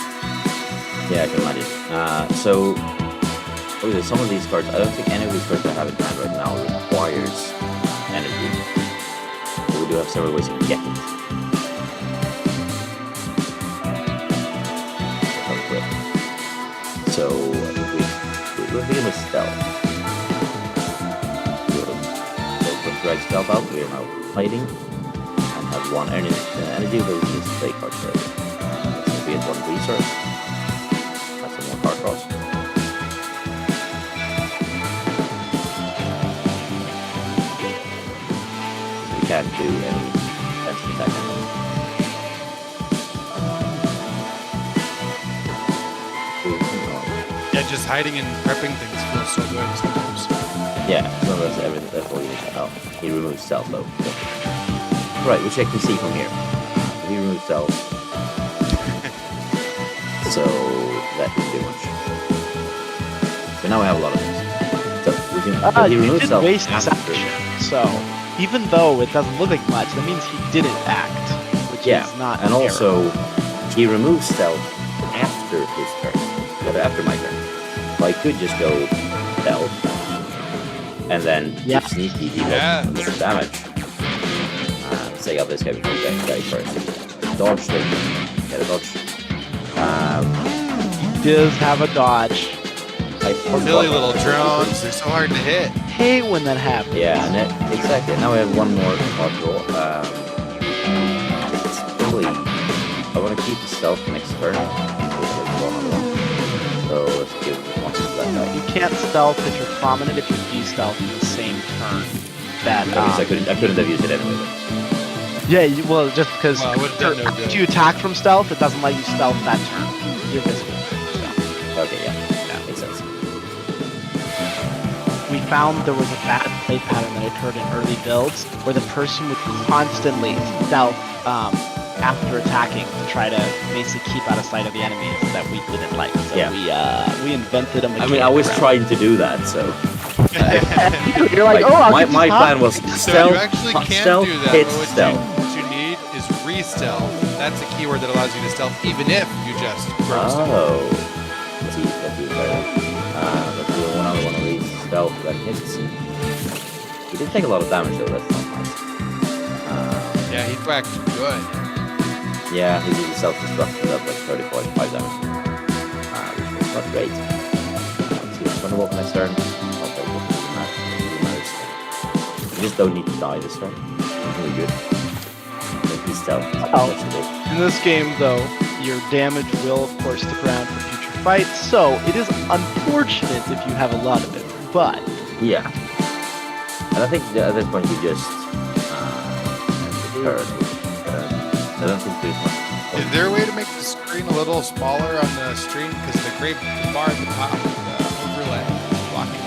Yeah, I can imagine. So, okay, some of these cards, I don't think any of these cards I have in hand right now requires energy. But we do have several ways to get it. So, we'll begin with stealth. We'll drag stealth out. We are now fighting and have 1 energy, but we can just play cards for it. So we get 1 resource. That's some more card draws. We can't do any defensive attack. Yeah, just hiding and prepping things feels so good sometimes. Yeah, so that's everything. That's all you need. Oh, he removes stealth though. So. Right, which I can see from here. He removes stealth. So that didn't do much. But now we have a lot of things. So we can. He You removes did stealth waste his after. action, so even though it doesn't look like much, that means he didn't act, which is not and fair. also he removes stealth after his turn, but after my turn. So I could just go stealth and then keep sneaky deal a little damage. Say out this guy before that guy first. Dodge thing. Get a dodge. He does have a dodge. Silly little drones, they're so hard to hit. Hate when that happens. Yeah, exactly. Now we have 1 more card draw. It's probably. I want to keep the stealth next turn. So let's give 1 to that guy. You can't stealth if you're prominent if you de-stealth in the same turn. That I couldn't have used it anyway. yeah, well, just because Well, it would've done no good. if you attack from stealth, it doesn't let you stealth that turn. You're visible. Okay, yeah, makes sense. We found there was a bad play pattern that occurred in early builds where the person would constantly stealth after attacking to try to basically keep out of sight of the enemies that we didn't like. So we invented a mechanic. I mean, I was around trying to do that, so. You're like, oh, I'll my plan was So stealth, you actually can stealth, do that, hit but stealth. what you need is re-stealth. That's a keyword that allows you to stealth even if you just burst. Oh. Let's see, Let's do another one of these stealth that hits. He did take a lot of damage though, that's not nice. Yeah, he whacked good. Yeah, he did self-destruction up like 35 damage. Which was not great. Let's see what's going to work next turn. You just don't need to die this turn. It's really good. He's stealth. In this game, though, your damage will, of course, stick around for future fights, so it is unfortunate if you have a lot of it, but... Yeah. And I think at this point you just... turn. I don't think there's much... Is there a way to make the screen a little smaller on the stream? Because the gray bar at the top of the overlay is blocking it.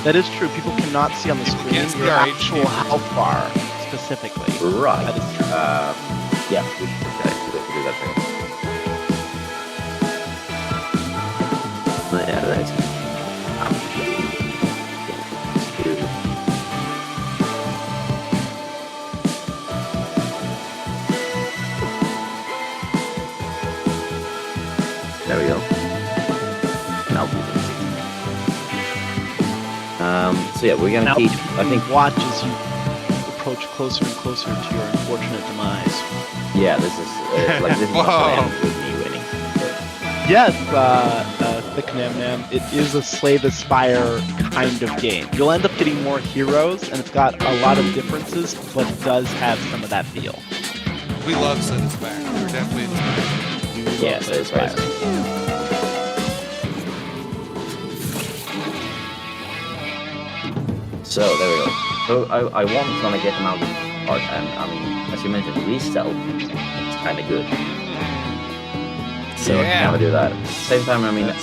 That is true. People cannot see on the screen your actual health bar specifically. Right. That is true. Yeah, we should do that thing. Yeah, that's there we go. Now so yeah, we're gonna keep. I think watch as you approach closer and closer to your unfortunate demise. Yeah, this is like this is not gonna end with me winning. Yes, Thick Nam Nam, it is a Slay the Spire kind of game. You'll end up getting more heroes, and it's got a lot of differences, but it does have some of that feel. We love Slay the Spire. We're definitely inspired. Yeah, Slay the Spire. So there we go. So I want to get him out of the part, and I mean, as you mentioned, re-stealth is kind of good. So I can never do that. At the same time, I mean, if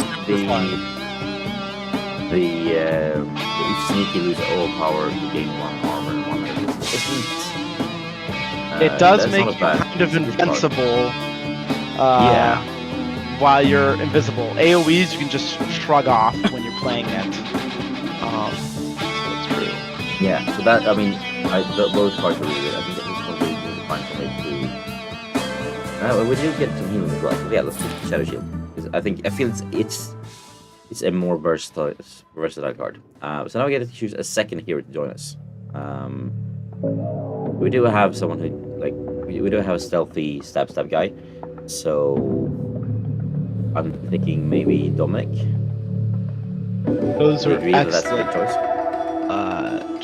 sneaky lose all power to gain 1 armor and 1 isn't. It does make you kind of invincible. Yeah. While you're invisible, AOE's you can just shrug off when you're playing it. Yeah, so that, I mean, those parts are really good. I think that this one's really good to find somebody to... we do get some healing as well, so yeah, let's do Shadow Shield. I feel it's a more versatile card. So now we get to choose a second hero to join us. We do have someone who, like, we do have a stealthy stab guy, so I'm thinking maybe Dominic. Those are excellent. That's a good choice.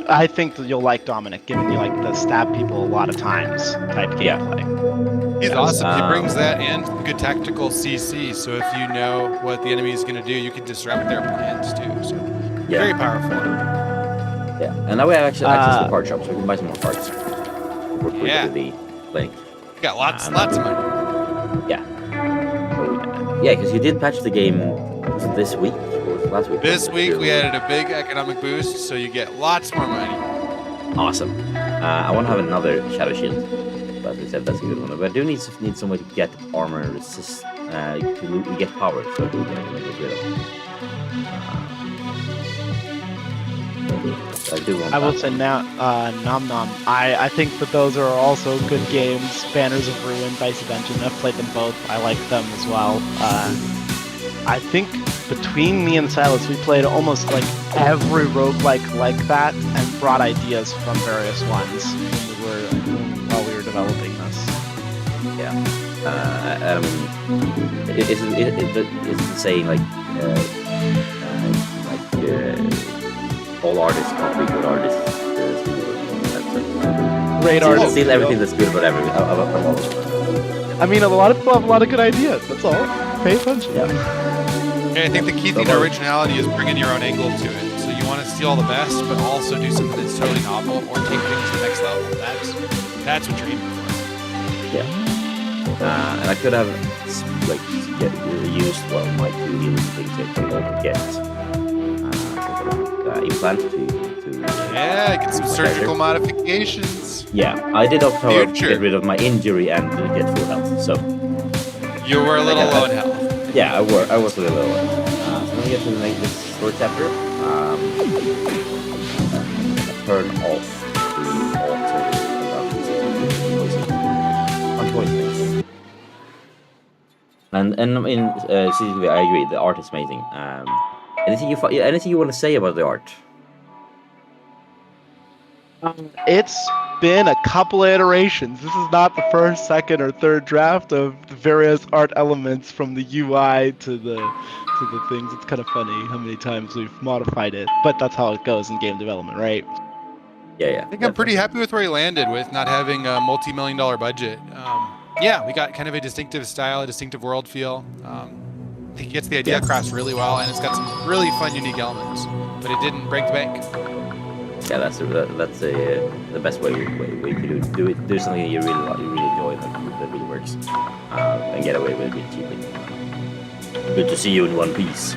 I think that you'll like Dominic, given you like to stab people a lot of times type gameplay. He's awesome. He brings that and good tactical CC. So if you know what the enemy is going to do, you can disrupt their plans too. So very powerful. Yeah, and now we have access to the part shop, so we can buy some more parts. Yeah. The link. Got lots of money. Yeah. So, yeah, because you did patch the game this week. Last week. This week we added a big economic boost, so you get lots more money. Awesome. I want to have another Shadow Shield, but we said that's a good one. But I do need somebody to get armor and resist. To get power, so we're going to get rid of. I will say now, Nom Nom. I think that those are also good games. Banners of Ruin, Dice Engine. I've played them both. I like them as well. I think between me and Silas, we played almost like every roguelike like that and brought ideas from various ones while we were developing this. Yeah. It's the saying like all artists can't be good artists. Great artists. Steal everything that's good about everything. I mean, a lot of people have a lot of good ideas. That's all. Pay attention. Yeah. I think the key thing to originality is bringing your own angle to it. So you want to steal the best, but also do something that's totally novel or take things to the next level. That's what you're aiming for. Yeah. And I could have used my 2 healing things to get implant to get some surgical modifications. Yeah, I did opt to get rid of my injury and get full health. So you were a little low in health. Yeah, I was a little low. So now we get to make this short chapter. Turn off the auto voice things. And I mean, seriously, I agree. The art is amazing. Anything you want to say about the art? It's been a couple of iterations. This is not the first, second, or third draft of the various art elements from the UI to the things. It's kind of funny how many times we've modified it, but that's how it goes in game development, right? Yeah. I think I'm pretty happy with where he landed with not having a multi-million-dollar budget. Yeah, we got kind of a distinctive style, a distinctive world feel. I think he gets the idea across really well, and it's got some really fun, unique elements. But it didn't break the bank. Yeah, that's the best way to do something you really enjoy that really works, and get away with it cheaply. Good to see you in one piece.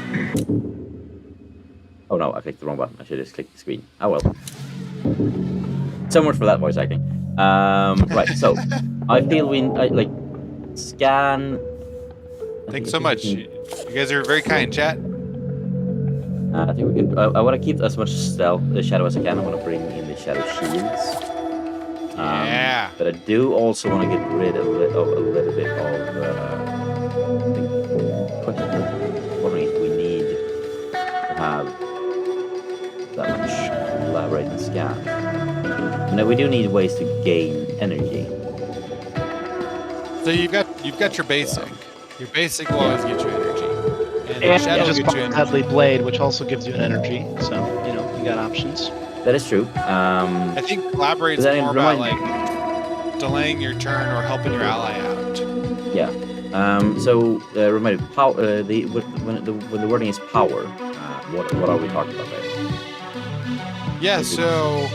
Oh no, I clicked the wrong button. I should just click the screen. Oh well. So much for that voice acting. Right, so I feel like scan. Thanks so much. You guys are very kind, chat. I think we can. I want to keep as much shadow as I can. I want to bring in the shadow shields. Yeah. But I do also want to get rid of a little bit of. Wondering if we need to have that much elaborate and scan. Now we do need ways to gain energy. So you've got your basic. Your basic will always get you energy. And shadow just will get you energy. Deadly Blade, which also gives you an energy. So you got options. That is true. I think collaborate's more about like delaying your turn or helping your ally out. Yeah. So remind me, when the wording is power, what are we talking about there? Yeah, so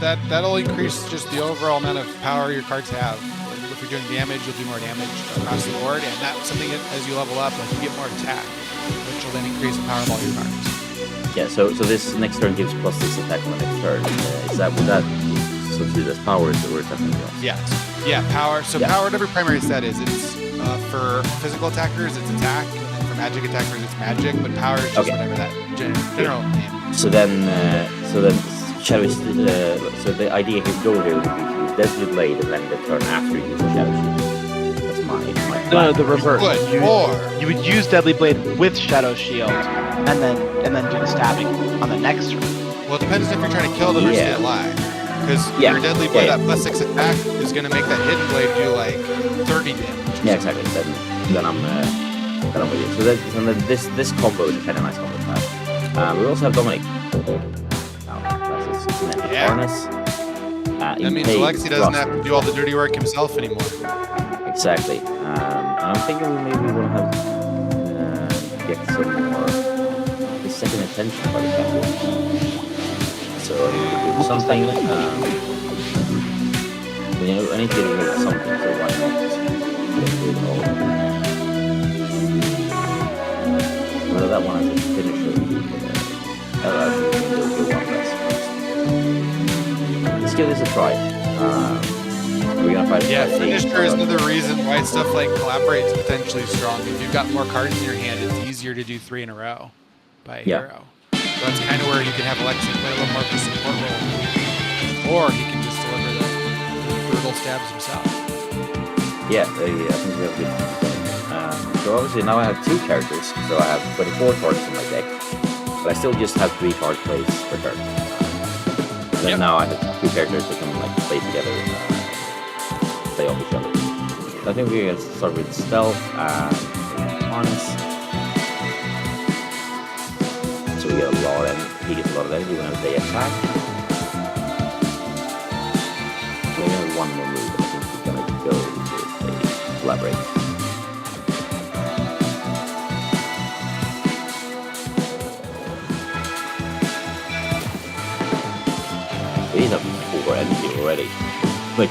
that'll increase just the overall amount of power your cards have. If you're doing damage, you'll do more damage across the board, and that's something that as you level up, like you get more attack, which will then increase the power of all your cards. Yeah. So this next turn gives +6 attack on the next turn. Would that substitute as power, or is that something else? Yes. Yeah, power. So power, whatever primary set is, it's for physical attackers, it's attack, and then for magic attackers, it's magic. But power is just whatever that general name. So then shadow is so the idea here, goal here would be to use Deadly Blade and then the turn after you use Shadow Shield. That's my plan. No, the reverse. Good. You would use Deadly Blade with Shadow Shield, and then do the stabbing on the next turn. Well, it depends if you're trying to kill them or stay alive. Because your Deadly Blade at +6 attack is going to make that Hidden Blade do like 30 damage. Yeah, exactly. Then I'm with you. So then this combo is a kind of nice combo to have. We also have Dominic. Harness. That means Alexi doesn't have to do all the dirty work himself anymore. Exactly. I'm thinking maybe we want to have get some more the second attention by the champion. So I need to do something. I need to get rid of something. So why not get rid of all of them? Well, that one has a finisher. We'll one less. Let's give this a try. We're gonna fight. Yeah, finisher is another reason why stuff like collaborate is potentially strong. If you've got more cards in your hand, it's easier to do 3 in a row by a hero. So that's kind of where you can have Alexi play a little more of a support role, or he can just deliver the brutal stabs himself. Yeah, I think we have good. So obviously now I have 2 characters, so I have 24 cards in my deck, but I still just have 3 card plays per turn. And then now I have 2 characters that can like play together, play off each other. So I think we're gonna start with stealth and harness. So we get a lot of he gets a lot of energy when they attack. We only have 1 more move, and I think we're gonna go with a collaborate. He's up 4 energy already. Wait,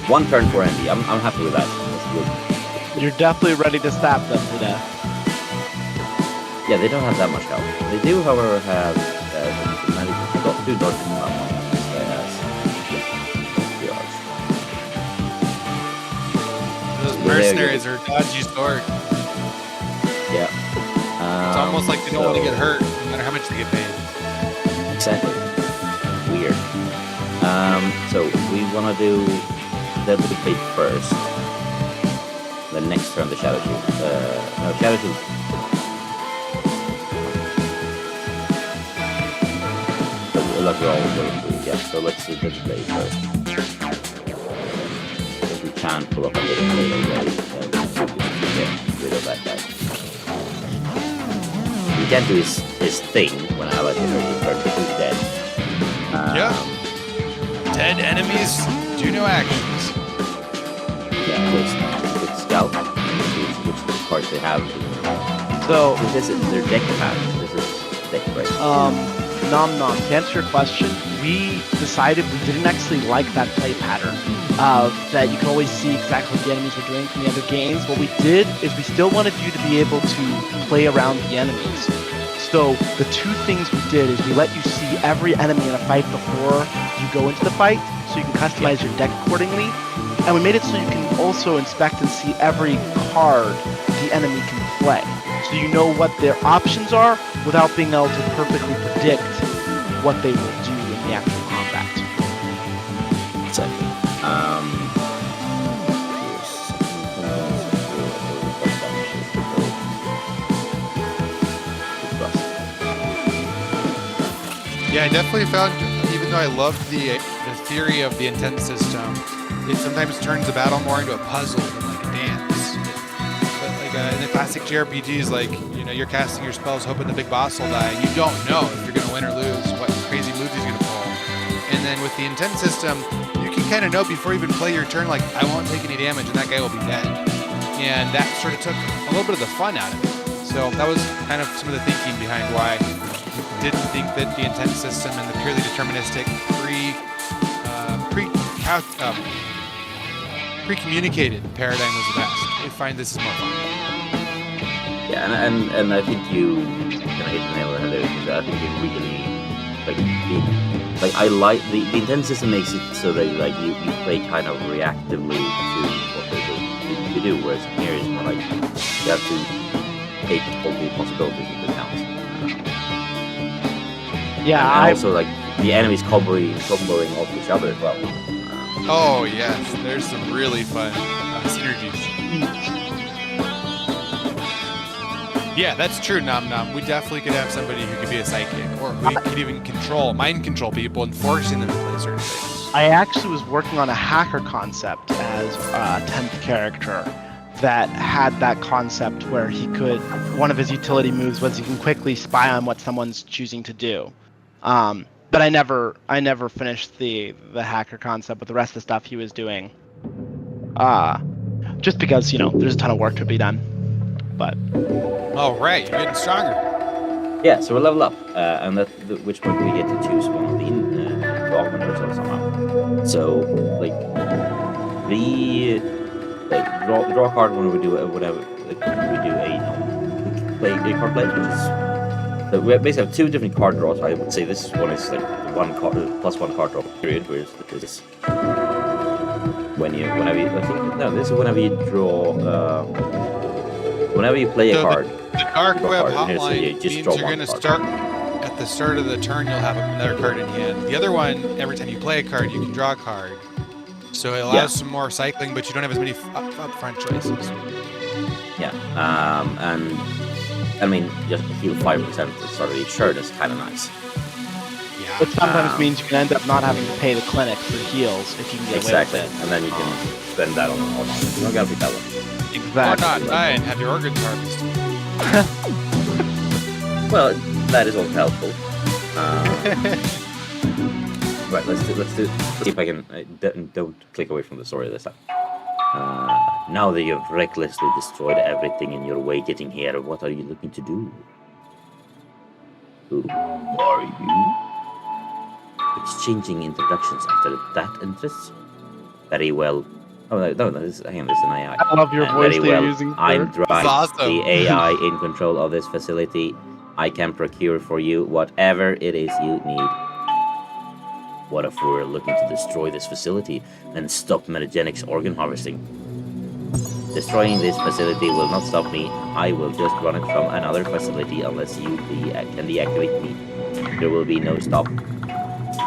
1 turn for energy. I'm happy with that. That's good. You're definitely ready to stab them to death. Yeah, they don't have that much health. They do, however, have magic. 2 dodges from that one. Those mercenaries are dodgy sword. Yeah. It's almost like they don't want to get hurt, no matter how much they get paid. Exactly. Weird. So we want to do Deadly Blade first. Then next turn the Shadow Shield. No, Shadow Shield. Like we're all going through. Yeah, so let's play first. If we can pull up a little way, get rid of that guy. He can't do his thing when I like it turn because he's dead. Dead enemies do no actions. Yeah, with Scout, which cards they have. So this is their deck pattern. This is deck, right? Nom, to answer your question, we decided we didn't actually like that play pattern that you can always see exactly what the enemies were doing from the other games. What we did is we still wanted you to be able to play around the enemies. So the two things we did is we let you see every enemy in a fight before you go into the fight, so you can customize your deck accordingly. And we made it so you can also inspect and see every card the enemy can play. So you know what their options are without being able to perfectly predict what they will do in the actual combat. Exactly. Yeah, I definitely found, even though I loved the theory of the intent system, it sometimes turns the battle more into a puzzle than like a dance. But like in the classic JRPGs, like, you know, you're casting your spells hoping the big boss will die, and you don't know if you're going to win or lose, what crazy moves he's going to pull. And then with the intent system, you can kind of know before you even play your turn, like, I won't take any damage and that guy will be dead. And that sort of took a little bit of the fun out of it. So that was kind of some of the thinking behind why I didn't think that the intent system and the purely deterministic pre-communicated paradigm was the best. I find this is more fun. Yeah, and I think you kind of hit the nail on the head there, because I think it really I like the intent system makes it so that like you play kind of reactively to what they're going to do, whereas here is more like you have to take all the possibilities into account. Yeah, and also like the enemies comboing off each other as well. Oh yes, there's some really fun synergies. Yeah, that's true, Nom Nom. We definitely could have somebody who could be a psychic, or we could even mind control people and forcing them to play certain things. I actually was working on a hacker concept as a 10th character that had that concept where he could, one of his utility moves was he can quickly spy on what someone's choosing to do. But I never finished the hacker concept with the rest of the stuff he was doing. Just because, you know, there's a ton of work to be done. But oh right, you're getting stronger. Yeah, so we'll level up, and at which point we get to choose one of the augment ourselves somehow. So like draw a card when we do whatever we do play a card play, which is. So we basically have two different card draws. I would say this one is like +1 card draw period, whereas this is whenever you draw, whenever you play a card. The Dark Web Hotline so means you're going to start at the start of the turn. You'll have another card in hand. The other one, every time you play a card, you can draw a card. So it allows some more cycling, but you don't have as many upfront choices. Yeah, and I mean, just heal 5% at the start of each turn is kind of nice. Yeah. It sometimes means you can end up not having to pay the clinic for heals if you can get away with it. And then you can spend that on you don't gotta pick that one. Exactly. Or not die and have your organs harvested. Well, that is also helpful. Right, let's see if I can don't click away from the story this time. Now that you've recklessly destroyed everything in your way getting here, what are you looking to do? Who are you? Exchanging introductions after that interest? Very well. Oh no, this is an AI. I love your voice that you're using. I'm Drive, awesome. the AI in control of this facility. I can procure for you whatever it is you need. What if we were looking to destroy this facility and stop Metagenics organ harvesting? Destroying this facility will not stop me. I will just run it from another facility unless you can deactivate me. There will be no stop.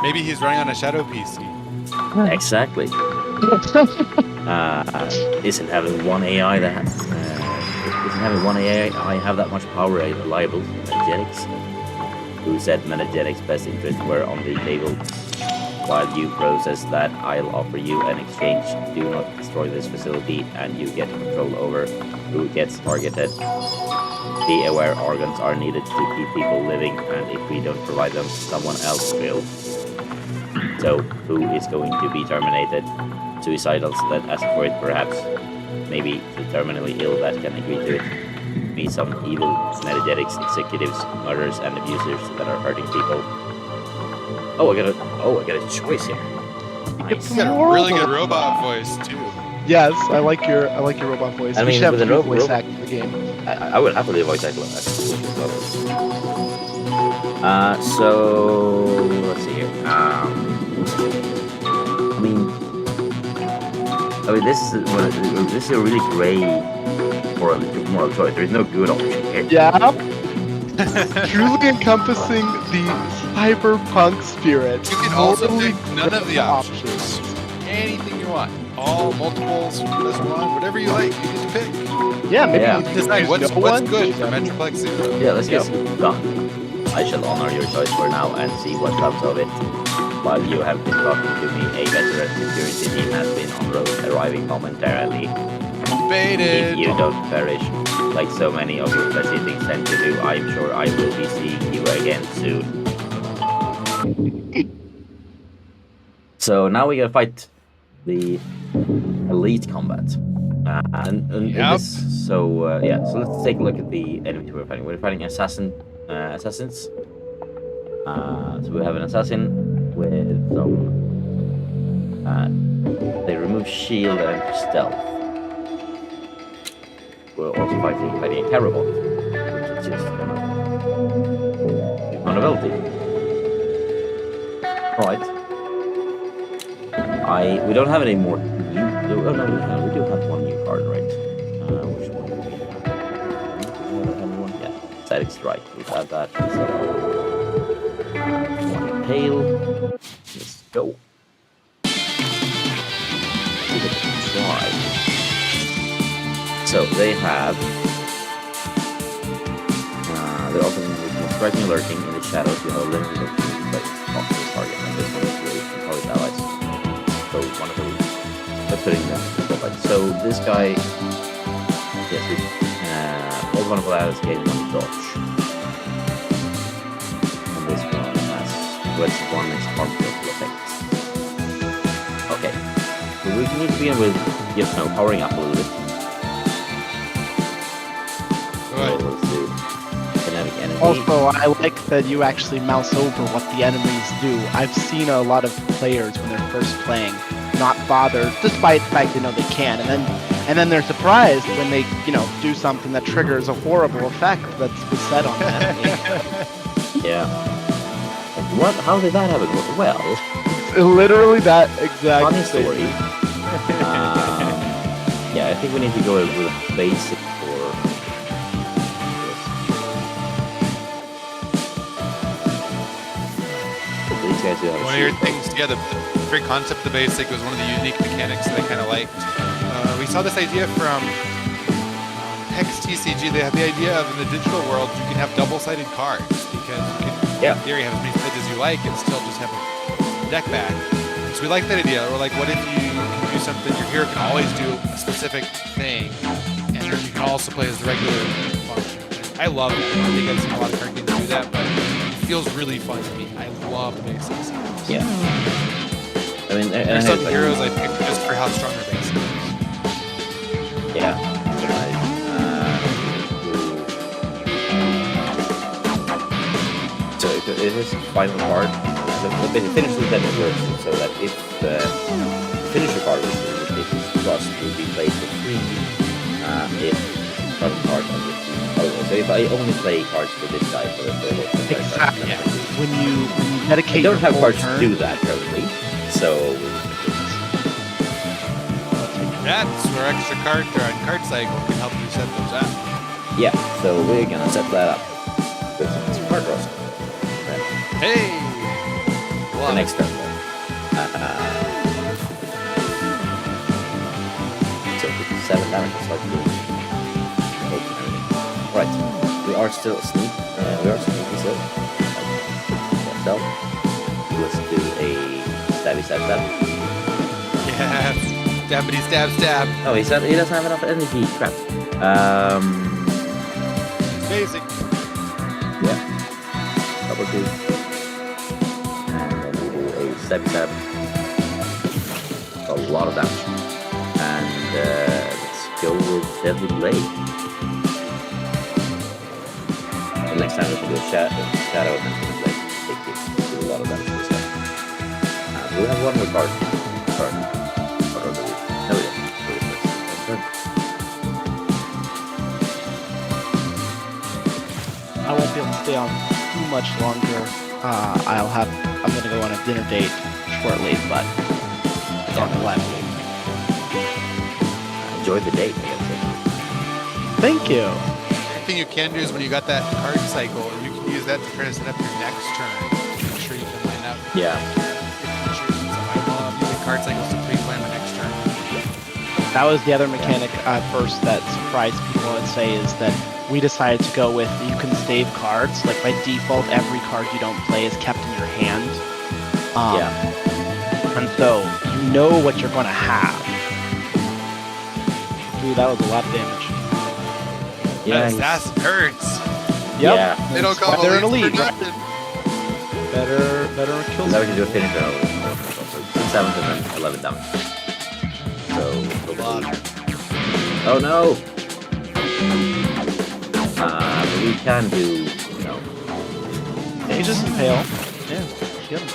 Maybe he's running on a shadow PC. Exactly. Isn't having one AI that have that much power reliable to Metagenics, who said Metagenics' best interests were on the table. While you process that, I'll offer you an exchange. Do not destroy this facility, and you get control over who gets targeted. Be aware organs are needed to keep people living, and if we don't provide them, someone else will. So, who is going to be terminated? Suicidals that ask for it, perhaps. Maybe the terminally ill that can agree to it. Be some evil Metagenics executives, murderers, and abusers that are hurting people. Oh, I got a choice here. Nice. You got a really good robot voice too. Yes, I like your robot voice. I We mean, should have with a an new ro- voice ro- act in the game. I would happily voice act that. So let's see here. I mean, this is a really gray moral choice. There is no good option here. Yeah. Truly encompassing the cyberpunk spirit. You can also Totally pick none of the options. Anything you want. All multiples from this one, whatever you like, you get to pick. Yeah, maybe Yeah. you can Decide use what's no one. good for Metroplex Zero. Yeah, let's get done. I shall honor your choice for now and see what comes of it. While you have been talking to me, a veteran security team has been en route, arriving momentarily. Baited. If you don't perish, like so many of your fleshy things tend to do, I'm sure I will be seeing you again soon. So now we gotta fight the elite combat. So let's take a look at the enemies we're fighting. We're fighting assassins. So we have an assassin with some. They remove shield and stealth. We're also fighting a Carabot, which is just vulnerability. Right. We don't have any more new. Oh no, we do have one new card, right? Which one do we have? Yeah, Static Strike. We have that. So, one tail. Let's go. Give it a try. So they have. They're often striking alerting in the shadows. You have a limited opportunity to possible target, and this one is really from target allies. So one of those. They're putting them in the spotlight. So this guy, yes, all one of the allies gain one dodge, and this one has one is harmful effects. Okay, so we need to begin with powering up a little bit. Right. Let's do kinetic energy. Also, I like that you actually mouse over what the enemies do. I've seen a lot of players when they're first playing not bother, despite the fact they know they can, and then they're surprised when they do something that triggers a horrible effect that's beset on the enemy. Yeah. What? How did that happen? Well, Literally that exact funny story. Yeah, I think we need to go with a basic for this. These guys do have One of your things, yeah, the very concept of the basic was one of the unique mechanics that I kind of liked. We saw this idea from Hex TCG. They have the idea of in the digital world you can have double-sided cards because you can, in theory, have as many sides as you like and still just have a deck back. So we like that idea. We're like, what if you can do something? Your hero can always do a specific thing, and then you can also play as the regular function. I love it. I think I've seen a lot of card games do that, but it feels really fun to me. I love the basics. Yeah. I mean, there's some heroes I pick just for how strong their base is. Yeah. So it is final card. Finish the demo first, so that if the finisher card is plus will be played for free. If final card on this. So if I only play cards for this guy for the exactly. Yeah. When you dedicate, I don't have cards to do that currently. So that's where extra card draw and card cycle can help you set those up. Yeah, so we're gonna set that up with some card draws. Hey! The next turn. 7 damage. It's like right. We are still asleep. We are sneaky still. So let's do a stabby stab stab. Yes. Stabbity stab stab. Oh, he said he doesn't have enough energy. Crap. Basic. Yeah. Double 2. And then we do a stabby stab. A lot of damage. And let's go with Deadly Blade. The next time we can do a shadow and then like take it do a lot of damage to this guy. We have one more card. No, we don't. I won't be able to stay on too much longer. I'm gonna go on a dinner date shortly, but it's on the left. Enjoy the date, I guess. Thank you. Anything you can do is when you got that card cycle, you can use that to try to set up your next turn. Make sure you can line up. Yeah. Using card cycles to pre-plan the next turn. That was the other mechanic at first that surprised people, I'd say, is that we decided to go with you can save cards. Like by default, every card you don't play is kept in your hand. Yeah. And so you know what you're going to have. Ooh, that was a lot of damage. Yeah. That hurts. Yep. Yeah. They don't call Better an elites elite. for nothing. Better kill. Now we can do a finisher over 7 and then 11 damage. So, oh no! We can do, Aegis and Pale. Yeah, get him.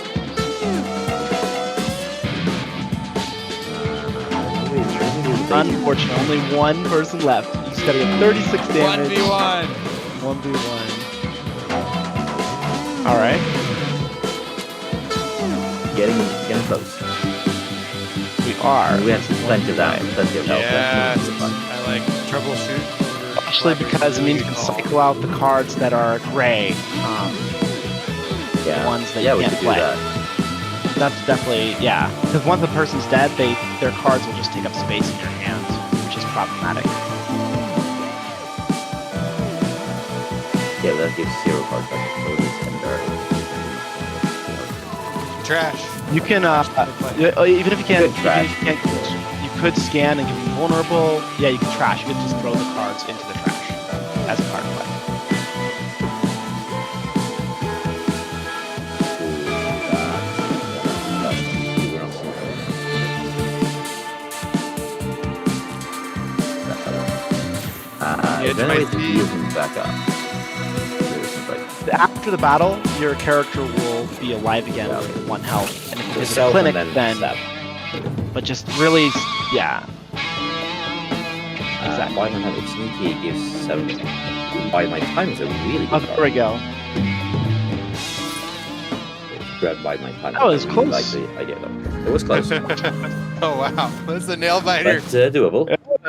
Unfortunately, only one person left. You just gotta get 36 damage. 1v1. 1v1. Alright. Getting close. We are. We have plenty of damage, plenty of health. Yes. I like troubleshoot. Especially because it means you can cycle out the cards that are gray. Yeah. The ones that yeah, you we can't could play. do that. That's definitely, yeah. Because once the person's dead, their cards will just take up space in your hand, which is problematic. Yeah, that gives 0 cards back. Trash. You can, even if you can't, Good trash. you could scan and give them vulnerable. Yeah, you can trash. You can just throw the cards into the trash as a card play. Then we have to heal him back up. After the battle, your character will be alive again with 1 health. And if you visit a clinic, then but just really, yeah. Exactly. Buy my time, it's sneaky, it gives 7. Buy my time is a really good There we go. Grab by my time. That was I really close. like the idea though. It was close. Oh wow, that's a nail biter. But doable. I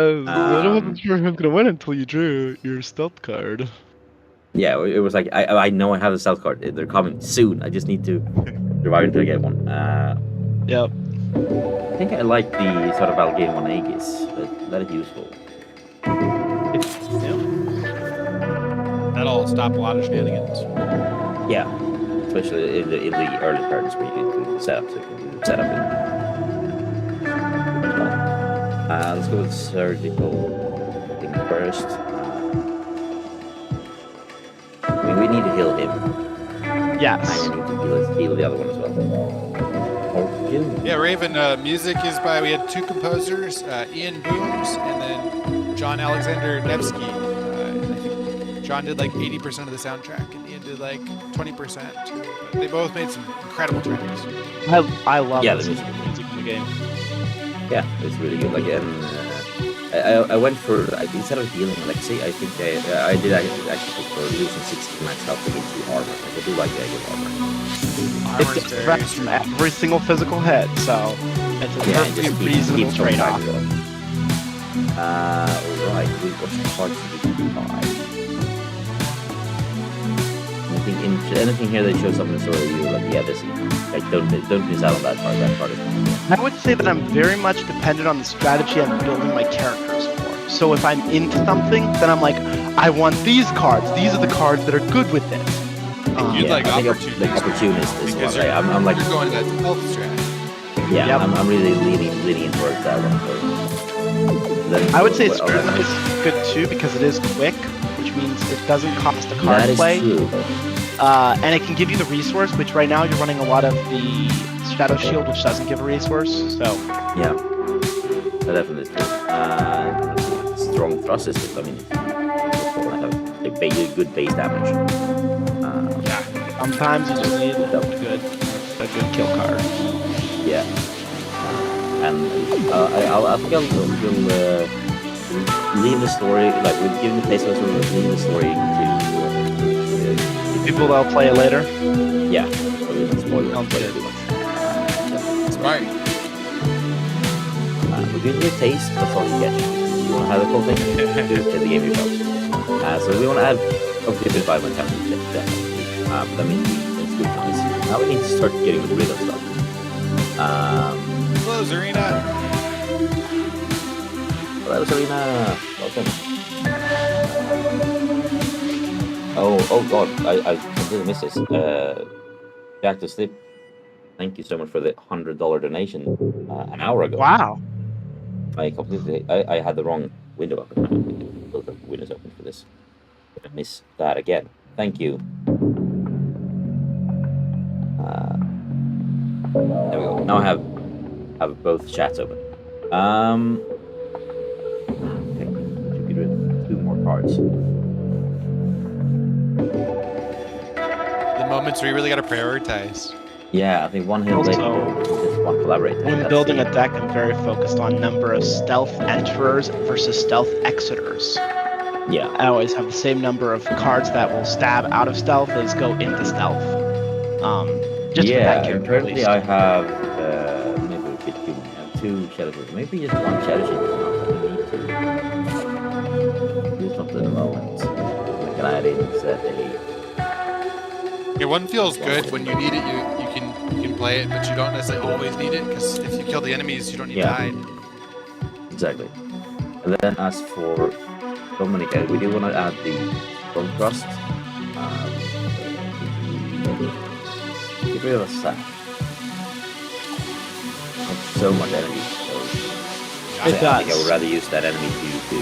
wasn't sure who's gonna win until you drew your stealth card. Yeah, it was like I know I have a stealth card. They're coming soon. I just need to survive until I get one. Yep. I think I like the sort of I'll gain 1 Aegis, but that is useful. That'll stop a lot of shenanigans. Yeah, especially in the early turns where you can do the setup, so you can do the setup. Let's go with surgical thing first. I mean, we need to heal him. Yes. And we need to heal the other one as well. Or kill him. Yeah, Raven. Music is by we had 2 composers, Ian Booms and then John Alexander Nevsky. I think John did like 80% of the soundtrack, and Ian did like 20%. But they both made some incredible tracks. I love Yeah, this the music in the game. Yeah, it's really good. Like, and I went for instead of healing Alexei, I think I did actually for losing 16 max health to get 2 armor. Like, I do like the idea of armor. Armor's It's very direct from every single physical hit, so it's a perfectly reasonable trade-off. Right, we've got parts to buy. Anything here that shows up in the story, you're like, yeah, this is like don't miss out on that part. That part is. I would say that I'm very much dependent on the strategy I'm building my characters for. So if I'm into something, then I'm like, I want these cards. These are the cards that are good with it. You'd like I think opportunist. opportunist is Because what I'm like. You're going that stealth strat. Yeah, Yep. I'm really leaning towards that one. Then I would say what else? Spirit is good too because it is quick, which means it doesn't cost a card That is play. true. And it can give you the resource, which right now you're running a lot of the Shadow Shield, which doesn't give a resource. So Yeah, that definitely is true. Strong thrust system. I mean, it's like a good base damage. sometimes you just need a good kill card. Yeah. And I think we'll leave the story, like we've given the placeholder, so we'll leave the story to People that'll play it later. yeah, so we don't spoil it too much. Smart. We'll give you a taste, that's all you get. You want to have the full thing? Do the game yourself. So we want to add obviously the 5 definitely. That means it's good nice. Now we need to start getting rid of stuff. Close arena. Hello, Serena. Welcome. Oh God, I completely missed this. Jack to Sleep, thank you so much for the $100 donation an hour ago. Wow. I had the wrong window open. Both the windows open for this. I miss that again. Thank you. There we go. Now I have both chats open. Okay, should get rid of 2 more cards. The moments where you really got to prioritize. Yeah, I think one hill later, just one collaborate. When building a deck, I'm very focused on number of stealth enterers versus stealth exiters. Yeah. I always have the same number of cards that will stab out of stealth as go into stealth. Just for that character, currently at least. I have maybe a bit too many. I have 2 shadow shields. Maybe just 1 shadow shield is enough. I need to do something at the moment. I can add in set Yeah, one feels good when you need it. You can play it, but you don't necessarily always need it because if you kill the enemies, you don't need to hide. Exactly. And then as for Dominic, we do want to add the Strong Thrust. Get rid of a sack. Not so much enemy. So I think I would rather use that enemy to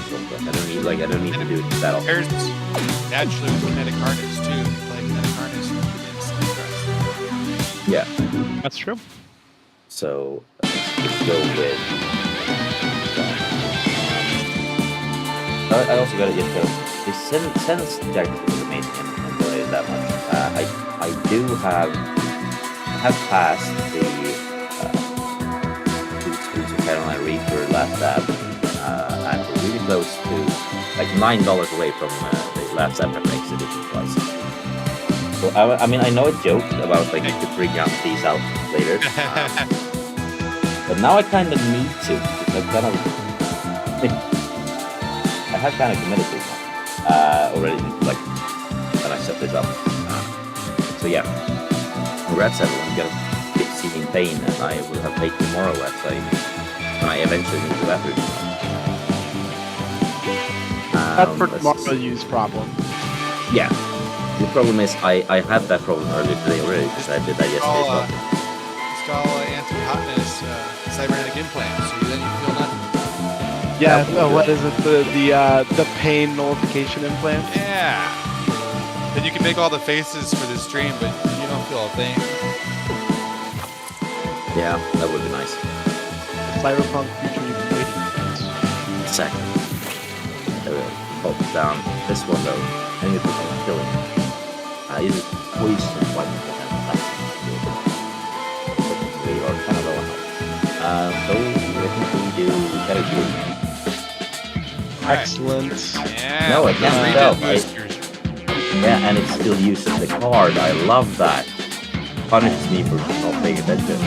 Strong Thrust. I don't need to do it in battle. There's naturally with kinetic harness too. You play kinetic harness instant thrust. Yeah. That's true. So let's go with. I also got to get the sense jacket is amazing and enjoy it that much. I have passed the Carolina Reaper last stab, and we're really close to like $9 away from the last stab Metroplex edition price. So I mean I know a joke about like you could bring these out later, but now I kind of need to because I have kind of committed to it already, like when I set this up. So yeah, congrats everyone. You got a big seething pain, and I will have paid tomorrow when I eventually move to battery. That's for tomorrow use problem. Yeah, the problem is I had that problem earlier today already because I did that yesterday. Install anti-hotness cybernetic implant, so then you feel nothing. Yeah, what is it? The pain nullification implant? Yeah. Then you can make all the faces for the stream, but you don't feel a thing. Yeah, that would be nice. Cyberpunk future you've been waiting for. Exactly. There we go. Hold it down. This one though, I think it's going to kill him. He's poison white we are kind of low on health. So I think we do better do. Excellent. Yeah. No, it can't help. Boosters. Yeah, and it still uses the card. I love that. Punishes me for not paying attention.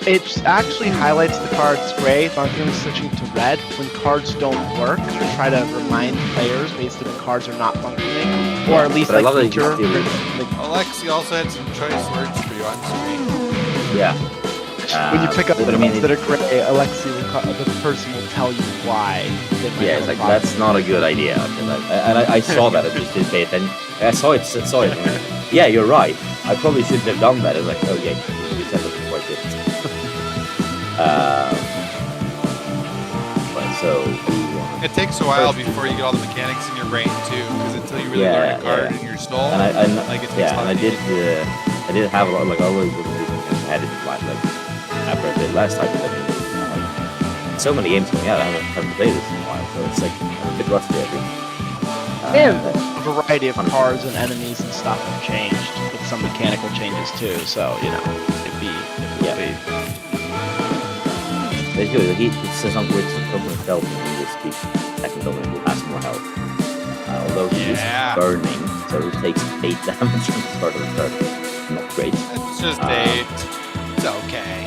It actually highlights the cards gray if I'm doing switching to red when cards don't work to try to remind players basically that cards are not functioning, or at least but I like love that you feature. can Alexi also had some choice words for you on screen. Yeah. When you pick up but I mean, ones that are gray, Alexi the person will tell you why. Yeah, it's like that's not a good idea. And I saw that. I just didn't pay attention. I saw it. Yeah, you're right. I probably shouldn't have done that. It's like, oh yeah, you said it before I did. But so. It takes a while before you get all the mechanics in your brain too, because until you really learn a card in your soul, and like it takes a lot. And I did have a lot. Like I always had it like after I did last time. So many games coming out, I haven't played this in a while, so it's like a bit rusty, I think. And a variety of cards and enemies and stuff have changed with some mechanical changes too. So it'd be. It's good. He says something with some health, and he just keeps attacking them and he has more health. Although he is burning, so he takes 8 damage from the start of the turn. Not great. It's just 8. It's okay.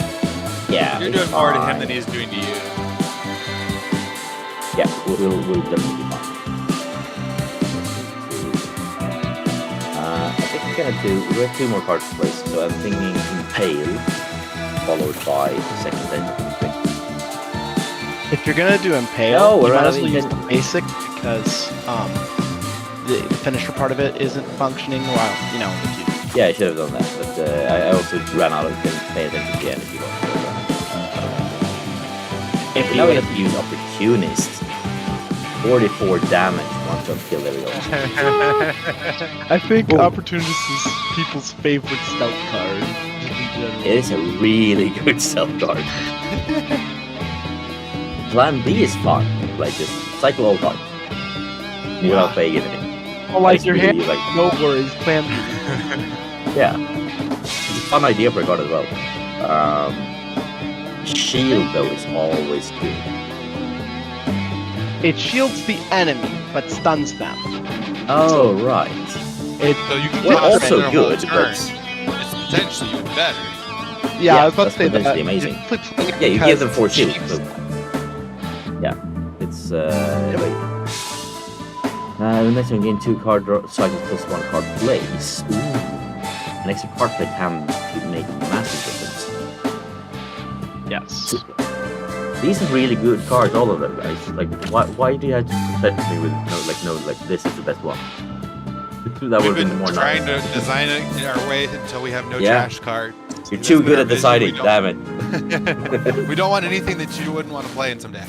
Yeah. You're doing more to him than he's doing to you. Yeah, we'll definitely be fine. I think we have 2 more cards to place, so I'm thinking Impale, followed by the second engine. If you're gonna do Impale, you might as well use the basic because the finisher part of it isn't functioning well. If you. Yeah, I should have done that, but I also ran out of pay attention to the end if you want. If now we have to use Opportunist. 44 damage once I've killed everyone. I think Opportunist is people's favorite stealth card. It is a really good stealth card. Plan B is fun. Like just cycle all cards. Without paying anything. Oh, like your hand? No worries, Plan B. Yeah. It's a fun idea for a card as well. Shield though is always good. It shields the enemy, but stuns them. Oh, right. So you can also good, but it's potentially even better. Yeah, I was about to say that. Amazing. Yeah, you give them 4 shields. So. Yeah, it's the next one gain 2 card draw cycles plus 1 card plays. Ooh. An extra card play can make a massive difference. Yes. These are really good cards, all of them, guys. Like, why do you have to present me with this is the best one? That We've been trying to design it in our way until we have no trash card. You're too good at deciding, damn it. We don't want anything that you wouldn't want to play in some deck.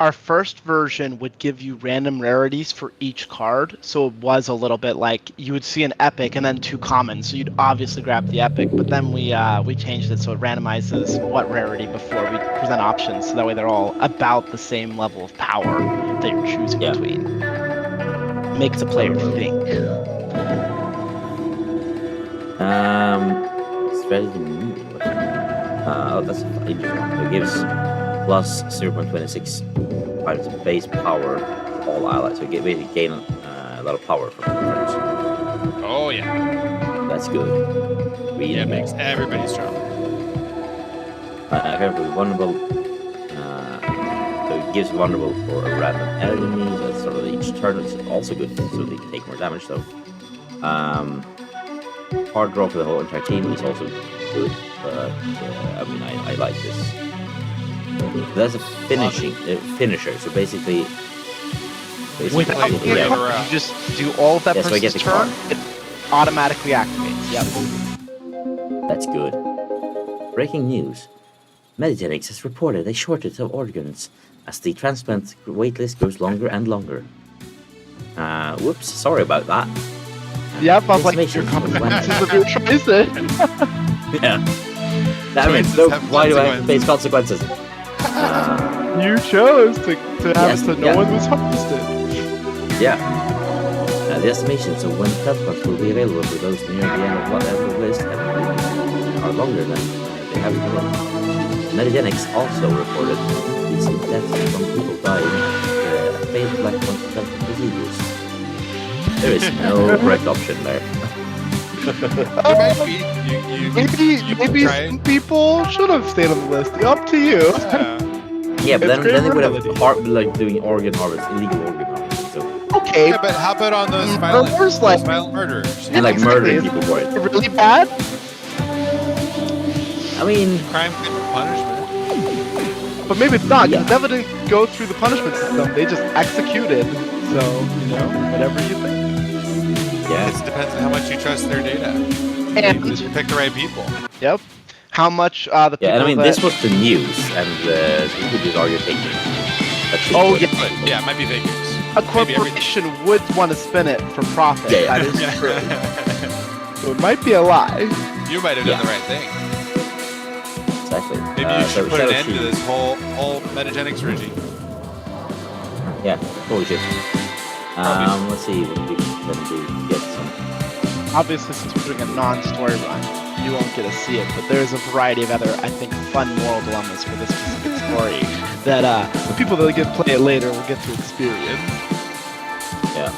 Our first version would give you random rarities for each card, so it was a little bit like you would see an epic and then 2 commons, so you'd obviously grab the epic, but then we changed it so it randomizes what rarity before we present options, so that way they're all about the same level of power that you're choosing between. Makes a player think. Strategy. That's a interesting one. It gives plus 0.26 times base power all allies. So you basically gain a lot of power from the friends. Oh yeah. That's good. Really it makes everybody strong. Apparently vulnerable. So it gives vulnerable for a random enemy. So that's sort of each turn, which is also good, so they can take more damage though. Hard draw for the whole entire team is also good, but I mean I like this. That's a finisher. So basically without you just do all of that person's turn, it automatically activates. Yep. That's good. Breaking news. Metroplex has reported a shortage of organs as the transplant waitlist goes longer and longer. Whoops, sorry about that. Yep, I was like, your consequences of your choices. Yeah. Damn it, no, why do I have to face consequences? You chose to have it so no one was harvested. Yeah. The estimation, so when transplants will be available for those near the end of whatever list are longer than they have been. Metagenics also reported recent deaths from people dying at failed black transplant procedures. There is no correct option there. Maybe some people should have stayed on the list. Up to you. Yeah, but then they would have doing organ harvest, illegal organ harvesting. So. Okay. Yeah, but how about on those violent murderers? And murdering people for it. Really bad? I mean, Crime punishment. But maybe it's not, because Yeah. it never didn't go through the punishment system. They just executed. So, whatever you think. yeah. It depends on how much you trust their data. And You pick the right people. yep, how much the people Yeah, and I mean, that... this was the news, and you could just argue fake news. That's just Oh, what- yeah. But yeah, it might be fake news. A corporation would want to spin it for profit. Yeah. That is true. So it might be a lie. You might have done the right thing. Exactly. Maybe you should put an end to Shadow this whole metagenics regime. Yeah, holy shit. Let's see what we can do to get some. Obviously, since we're doing a non-story run, you won't get to see it, but there's a variety of other, I think, fun moral dilemmas for this specific story that the people that get to play it later will get to experience. Yeah.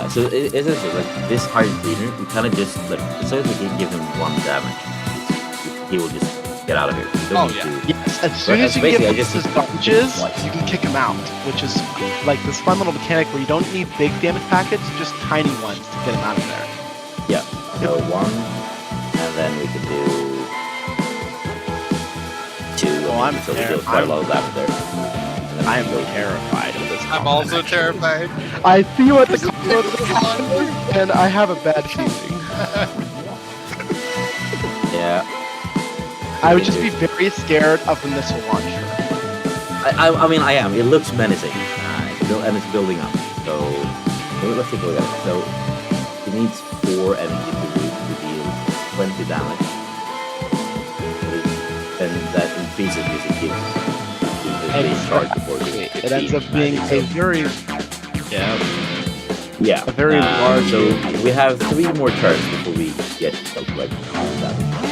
So essentially, like this hired cleaner, we kind of just like as long as we can give him 1 damage, he will just get out of here. We don't need to. Yes, as soon as you basically, get I him just his need to dodges, twice. you can kick him out, which is like this fun little mechanic where you don't need big damage packets, just tiny ones to get him out of there. Yeah. So 1, and then we can do 2. Oh, I'm so we do quite a lot of damage there. I am terrified of this. I'm also terrified. I see what the combo is, and I have a bad feeling. Yeah. I would just be very scared of the missile launcher. I mean, I am. It looks menacing, and it's building up. So let's take a look at it. So it needs 4 energy to deal 20 damage. And that increases as it gives the base charge before It ends up being a very yeah, a very large. So we have 3 more turns before we get like damage.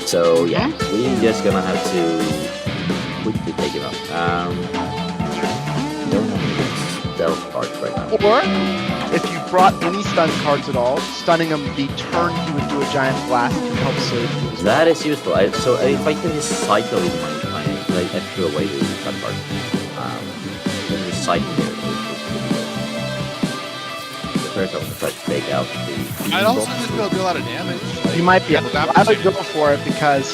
So yeah, we're just gonna have to quickly take him out. Don't have any stealth cards right now. Or if you brought any stun cards at all, stunning him the turn he would do a giant blast can help save you. as well. That is useful. So if I can just cycle in my extra away the stun card, then just cycle there. First, I'm gonna try to take out the. I'd also just be able to do a lot of damage. You might be able to. I would go opportunity. for it because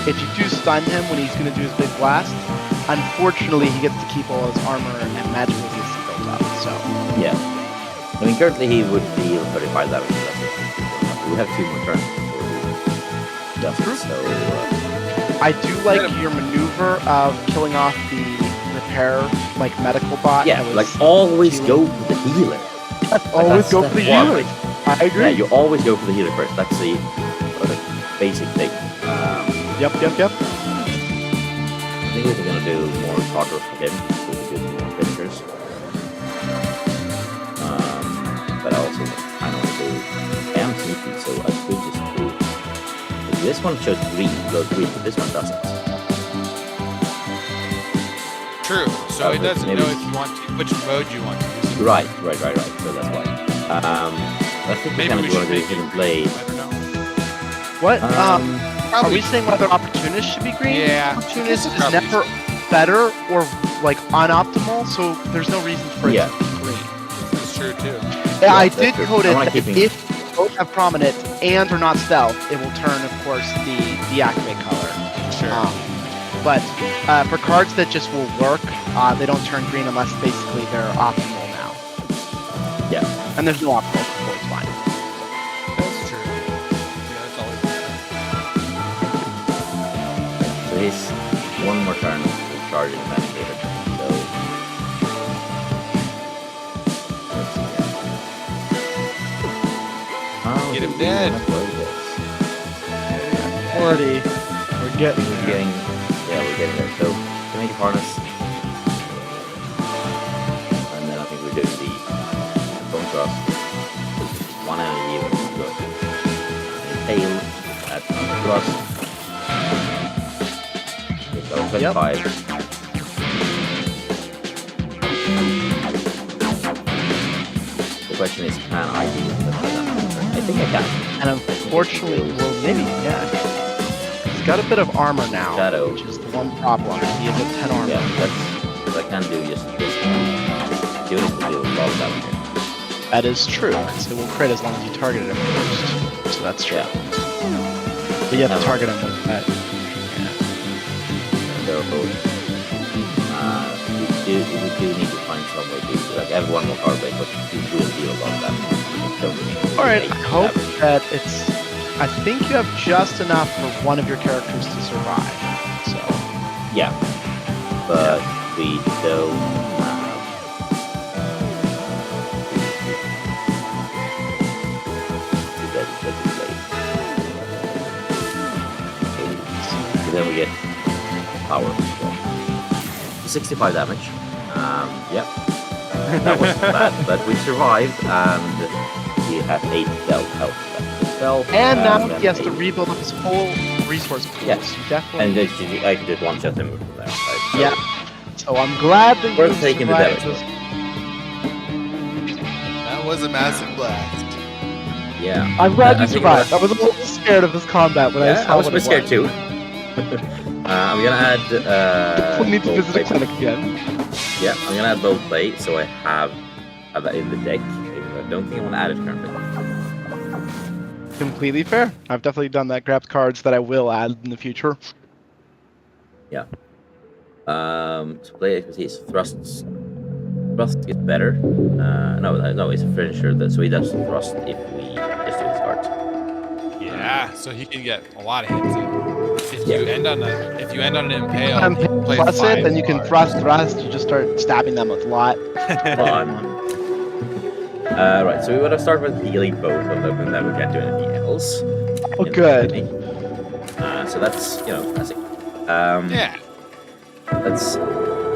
if you do stun him when he's going to do his big blast, unfortunately he gets to keep all his armor and magic resistance built up. So Yeah. I mean, currently he would deal 35 damage. We have 2 more turns before he does it. So I do like your maneuver of killing off the repair, like medical bot. yeah, that was like always healing. go for the healer. Always That's go the for the one. healer. I agree. Yeah, you always go for the healer first. That's the basic thing. Yep. I think we're gonna do more progress for him. So we do more finishers. But I also kind of want to do. I am sneaky, so I could just do. This one shows green, glow green, but this one doesn't. True. So it doesn't maybe- know if you want to, which mode you want to use it. Right. So that's why. I think Maybe kind we of should want to do make hidden it. blade. I don't know. What? Are Probably. we saying whether opportunist should be green? Yeah. Opportunist is Probably. never better or like unoptimal, so there's no reason for it Yeah. to be green. This is true too. Yeah, I that's did true. code I it wanna that keep if it- both have prominent and are not stealth, it will turn, of course, the deactivate color. Sure. But for cards that just will work, they don't turn green unless basically they're optimal now. Yeah. And there's no optimal, so it's fine. That's true. Yeah, that's always So he's 1 more turn to charge and then later. So let's see. How Get do him we dead. wanna play this? 40. We're getting We're there. getting, yeah, we're getting there. So to make a harness, and then I think we're doing the bone thrust. 1 energy when we go. Tail at thrust. So 25. The question is, can I do it? I think I can. And unfortunately, well, maybe, yeah. He's got a bit of armor now, Shadow. which is the one problem. He has a 10 armor. Yeah, that's what I can do. Just this one. Unit will deal a lot of damage here. That is true. So it will crit as long as you targeted him first. So that's true. Yeah. But you have to target them with that. So, we do need to find some way to like have one more card break, but you will deal a lot of damage. Alright, I hope that it's... I think you have just enough for one of your characters to survive, so... Yeah, but we don't have... So then we get power. 65 damage. Yep. That wasn't bad, but we survived and he had 8 health. And now he has to rebuild up his whole resource pool. Yes. So definitely. And I could just one-shot him from there. Right? So Yeah. So I'm glad that you worth taking the damage. That was a massive blast. Yeah. I'm glad I you think survived. I was a little scared of this combat when I saw I was a what bit it scared too. I'm gonna add. We need to bolt visit a plate. clinic again. Yeah, I'm gonna add bolt plate, so I have that in the deck. I don't think I want to add it currently. Completely fair. I've definitely done that. Grabbed cards that I will add in the future. Yeah. To play expertise, thrusts. Thrust gets better. No, it's a finisher. So he does thrust if we just do his card. Yeah, so he can get a lot of hits in. If you end on an impale, And you can play plus 5 it, then you can cards. thrust. You just start stabbing them with a lot. Fun. Right, so we want to start with healing both of them, and then we can't do anything else. Oh, good. So that's classic. Yeah. Let's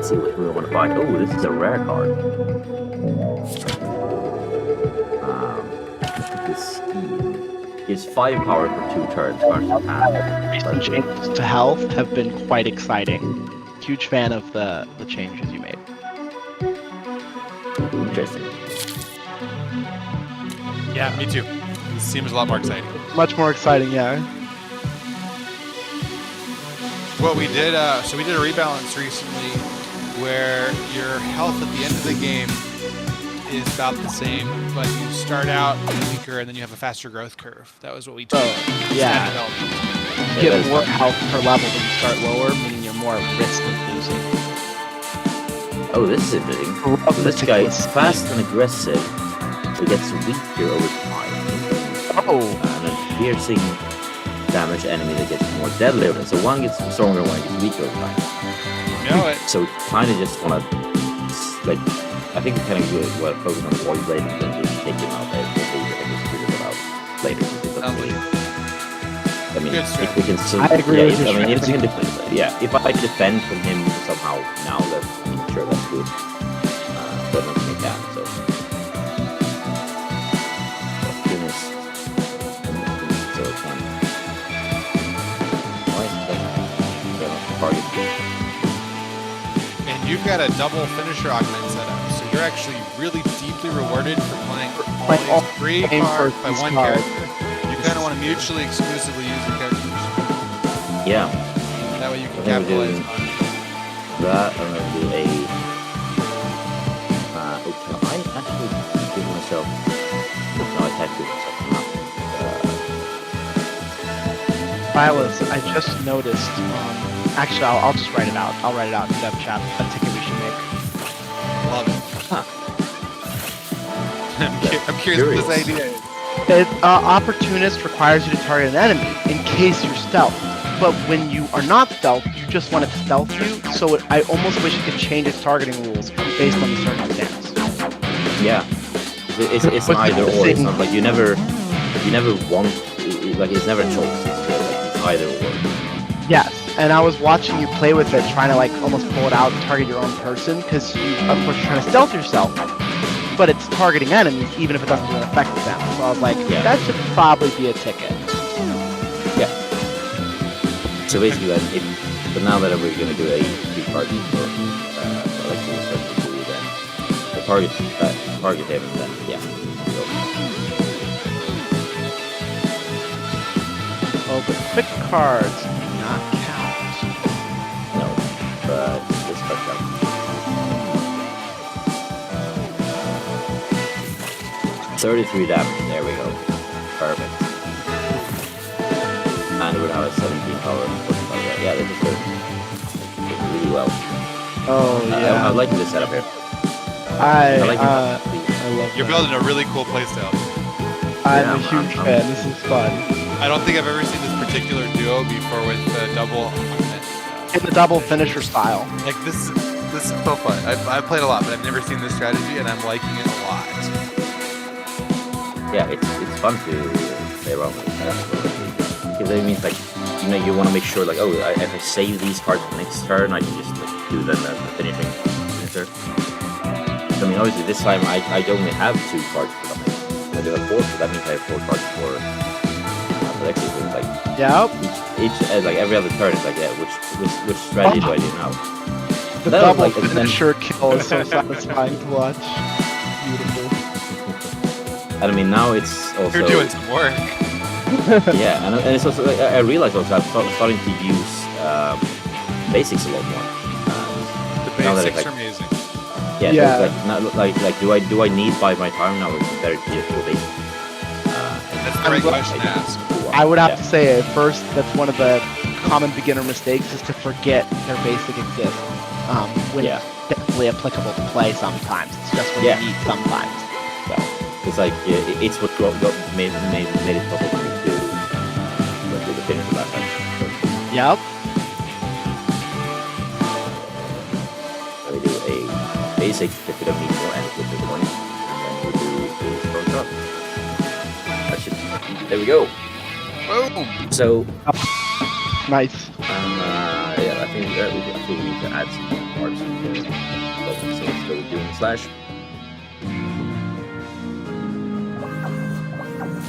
see what we want to find. Oh, this is a rare card. This gives 5 power for 2 turns. Cards in hand. Recent changes to health have been quite exciting. Huge fan of the changes you made. Interesting. Yeah, me too. This seems a lot more exciting. Much more exciting, yeah. What we did, so we did a rebalance recently where your health at the end of the game is about the same, but you start out weaker and then you have a faster growth curve. That was what we took. Yeah. Yeah, You that's get more fine. health per level when you start lower, meaning you're more at risk of losing. Oh, this is interesting. Oh, So this guy is fast and aggressive. He gets weaker over time. Oh, And a piercing damage enemy that gets more deadly. So one gets stronger, one gets weaker over time. You know it. So we kind of just want to, like, I think we kind of want to focus on void blade and then just take him out there and just figure it out later. I mean, Good if we can still, I agree with if, your I mean, if we can strategy. if I can defend from him somehow now, then I'm sure that's good. But I don't think I can, so. Goodness. So it can. Target. And you've got a double finisher augment set up, so you're actually really deeply rewarded for playing all these 3 aim cards for by these 1 cards. character. You kind of want to mutually exclusively use your characters. Yeah. That way you can I think we're capitalize doing on that. I'm gonna do a. Can I actually give myself? No, I can't give myself. Silas, I just noticed. Actually, I'll just write it out. I'll write it out in dev chat. A ticket we should make. Love it. Huh. I'm curious what this idea is. Opportunist requires you to target an enemy in case you're stealth. But when you are not stealth, you just want it to stealth you. So I almost wish it could change its targeting rules based on the circumstance. Yeah. It's an either or. It's not like you never want. Like it's never a choice. It's either or. Yes, and I was watching you play with it, trying to like almost pull it out and target your own person, because you, of course, you're trying to stealth yourself, but it's targeting enemies even if it doesn't really affect them. So I was like, that should probably be a ticket. Yeah. So basically, but now that we're gonna do a 3-card for election strategy, then the target him, then yeah. Oh, the quick cards do not count. No, but this card counts. $33 damage. There we go. Perfect. And and it would have a 17 power. Yeah, this is good. Really well. Oh yeah. I'm liking this setup here. I like love You're that. building a really cool playstyle. I'm a huge fan. This is fun. I don't think I've ever seen this particular duo before with double In the double finisher style. Like this is so fun. I've played a lot, but I've never seen this strategy, and I'm liking it a lot. Yeah, it's fun to play around with that. Because it means like, you know, you want to make sure like, oh, if I save these cards for next turn, I can just like, do the finishing finisher. So, I mean, obviously this time I only have 2 cards for something. I do have 4, so that means I have 4 cards for Alexis. It's like each like every other turn is like, yeah, which strategy do I do now? The double finisher kill is so satisfying to watch. Beautiful. And I mean, now it's also... You're doing some work. Yeah, and it's also... I realize also I'm starting to use basics a lot more. The basics are amazing. Yeah. Like do I need by my time now? It's better to just do basics. That's the right question to ask. I would have to say at first that's one of the common beginner mistakes is to forget their basic exists. When it's definitely applicable to play sometimes. It's just what you need sometimes. So it's like it's what made it possible to do the finish last time. Yep. So we do a basic if we don't need more energy at this point, and then we do a strong shot. That should. There we go. Boom. So. Nice. Yeah, I think we need to add some more parts into it. So let's go with doing the slash.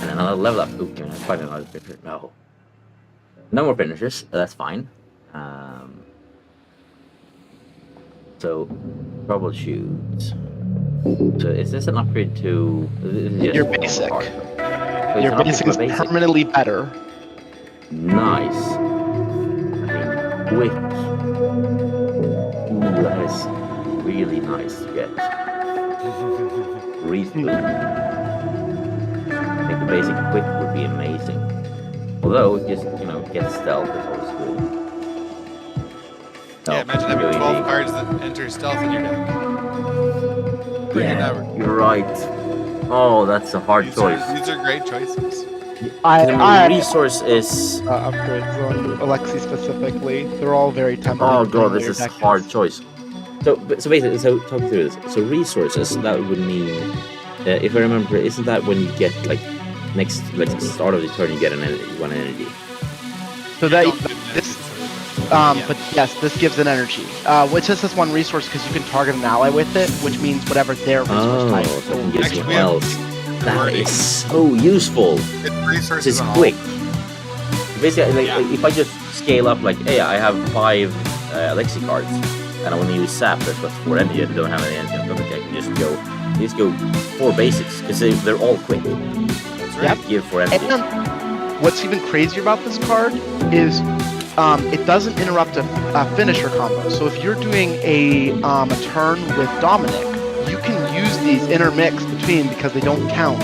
And another level up. Ooh, can I find another finisher? No. No more finishers. That's fine. So, troubleshoot. So is this an upgrade to... Your basic. Your basic is permanently better. Nice. Quick. Ooh, that is really nice to get. Reboot. I think the basic quick would be amazing. Although, just, you know, get stealth is always good. Yeah, imagine having 12 cards that enter stealth in your deck. Yeah, you're right. Oh, that's a hard choice. These are great choices. Resource is upgrades on Alexi specifically. They're all very tempting. Oh god, this is a hard choice. So basically, talk through this. So resources, that would mean, if I remember, isn't that when you get like start of the turn you get one energy? So that this, but yes, this gives an energy. Which is this one resource because you can target an ally with it, which means whatever their resource type. So you can get someone else. That is so useful. It's quick. Basically, like, if I just scale up, like, hey, I have 5 Alexi cards, and I want to use Sap, that's 4 energy, I don't have any energy, I can just go 4 basics, because they're all quick. Yep. Give 4 energy. And what's even crazier about this card is it doesn't interrupt a finisher combo. So if you're doing a turn with Dominic, you can use these intermix between because they don't count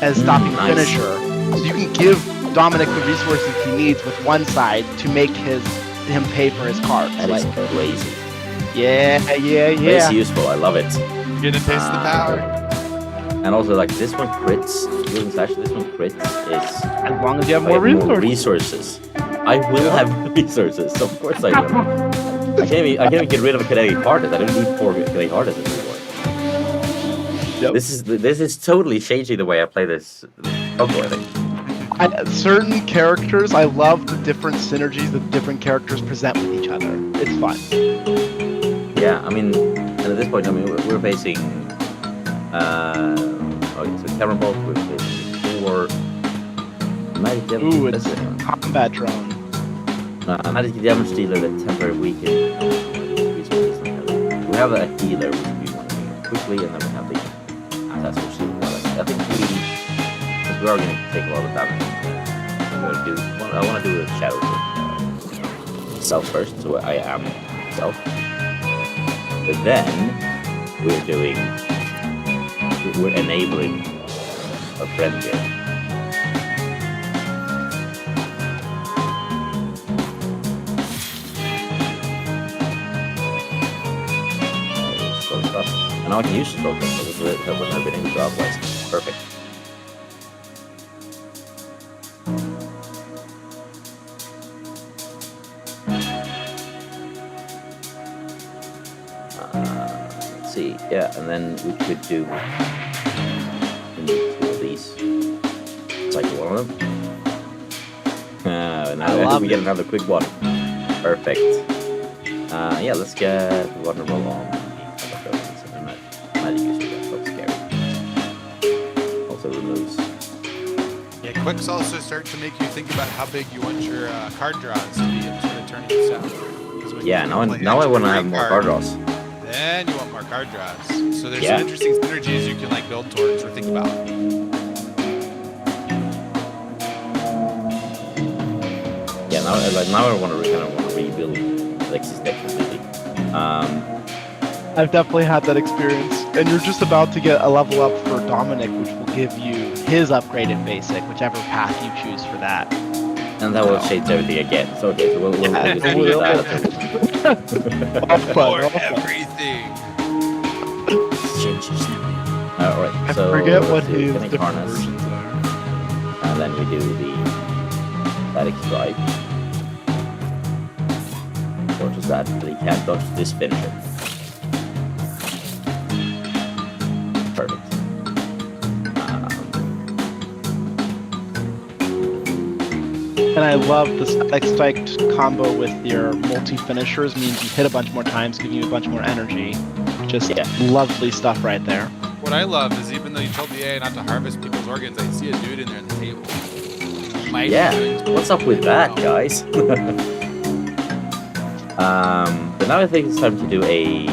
as stopping the finisher. So you can give Dominic the resources he needs with one side to make him pay for his cards. That is crazy. Yeah. It's useful. I love it. You're gonna taste the power. And also, like, this one crits. This one crits is as long as you have more resources. I will have resources. So of course I will. I can't even get rid of a kinetic artist. I don't need 4 kinetic artists anymore. Yep. This is totally changing the way I play this combo, I think. Certain characters, I love the different synergies that different characters present with each other. It's fun. Yeah, I mean, and at this point, I mean, we're facing so Camera Bolt, we're facing 4 Magic Damage. Ooh, it's a combat drone. Magic Damage dealer that temporary weaken. We have a healer which we want to do quickly, and then we have the assassin which I think we are going to take a lot of damage. I want to do a shadow self first, so I am self. But then we're enabling a friend here. now I can use the stroke test. That wouldn't have been able to otherwise. Perfect. Let's see. Yeah, and then we could do two of these. Cycle one of them. Now we get another quick one. Perfect. Yeah, let's get vulnerable on the magic user. That's scary. Also removes. Yeah, quicks also start to make you think about how big you want your card draws to be instead of turning this out. Yeah, now I want to have more card draws. Then you want more card draws. So there's some interesting synergies you can like build towards or think about. Yeah, now I want to kind of rebuild Alexis deck completely. I've definitely had that experience, and you're just about to get a level up for Dominic, which will give you his upgraded basic, whiwhichever path you choose for that. And that will change everything again. So okay, so we'll do that. For everything. Alright, I so forget what his different harness are. And then we do the static strike. Dodges that, but he can't dodge this finisher. Perfect. And I love the static strike combo with your multi-finishers, means you hit a bunch more times, giving you a bunch more energy. Just lovely stuff right there. What I love is even though you told the AI not to harvest people's organs, I see a dude in there on the table. What's up with that, guys? But now I think it's time to do a...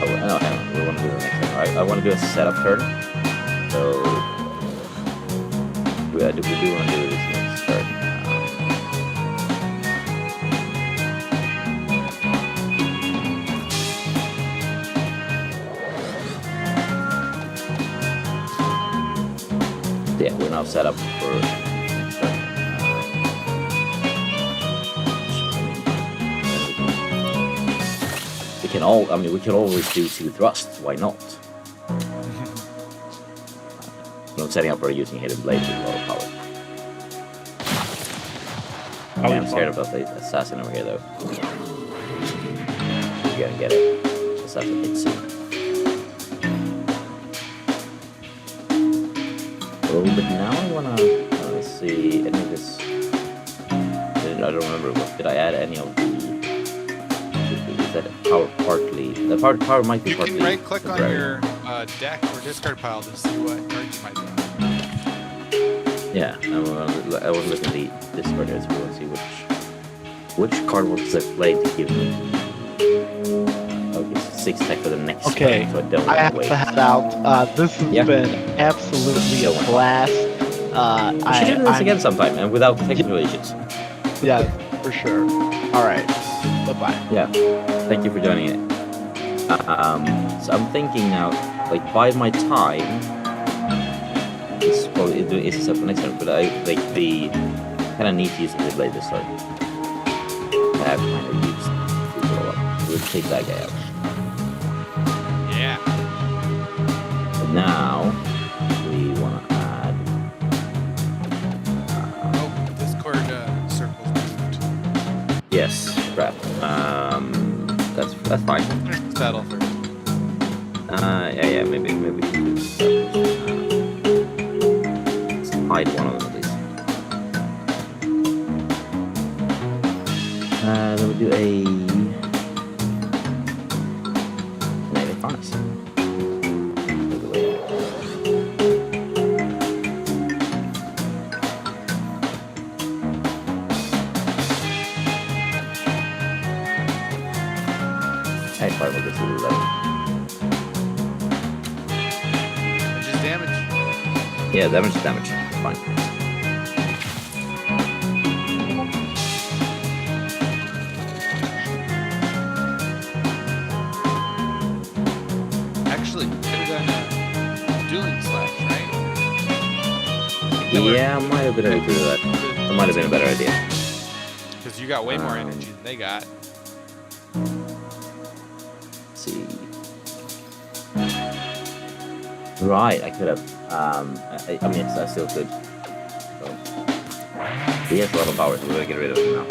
Oh, no, hang on. We want to do the next one. I want to do a setup turn. So... we do want to do this next turn. Yeah, we're now set up for next turn. We can always do 2 thrusts, why not? Setting up for using hidden blades with a lot of power. I'm scared about the assassin over here though. You're gonna get it. Assassin hits soon. Oh, but now I wanna see any of this. I don't remember did I add any of the. Is that power partly? The power might be partly. You can right click on your deck or discard pile to see what cards you might be on. Yeah, I want to look at the discard here so we want to see which card was played to give me. Okay, 6 tech for the next Okay, turn, so I have to head out. This has been absolutely a blast. We should do this again sometime, and without technical issues. Yeah, for sure. Alright, bye-bye. Yeah, thank you for joining it. So I'm thinking now, like, by my time, it's probably it's set for next turn, but I kind of need to use the blade this time. I have kind of used it. We'll take that guy out. Yeah. But now we want to add. Discord circles moved. Yes, crap. That's fine. Battle first. Yeah, maybe we can do this. Let's hide one of them at least. Then we do a native harness. I probably will just leave it alone. Which is damage. Yeah, damage is damage. Fine. Actually, could have done a dueling slash, right? Yeah, I might have been able to do that. That might have been a better idea. Because you got way more energy than they got. Let's see. Right, I could have. I mean, I still could. So. He has a lot of power, so we're gonna get rid of him now.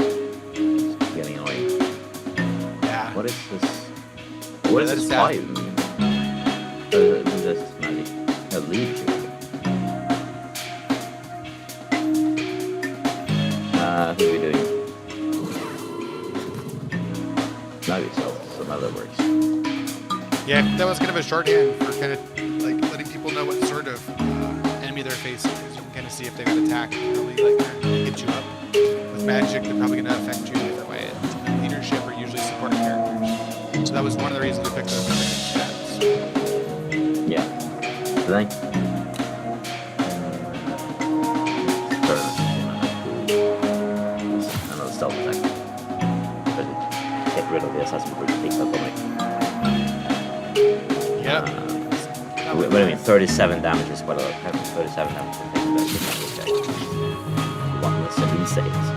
It's getting annoying. Yeah. What is this? What is this 5 mean? This is magic. Leadership. What are we doing? Now yourself, so now that works. Yeah, that was kind of a shorthand for kind of like letting people know what sort of enemy they're facing. Because you can kind of see if they got attacked, really like hit you up. With magic, they're probably going to affect you in a different way. And leadership are usually support characters. So that was one of the reasons we picked those stats. Yeah. So then, another stealth attack. Get rid of the assassin before you take that on me. Yep. What do you mean? 37 damage is what I have. 37 damage. Okay. One less 7 saves.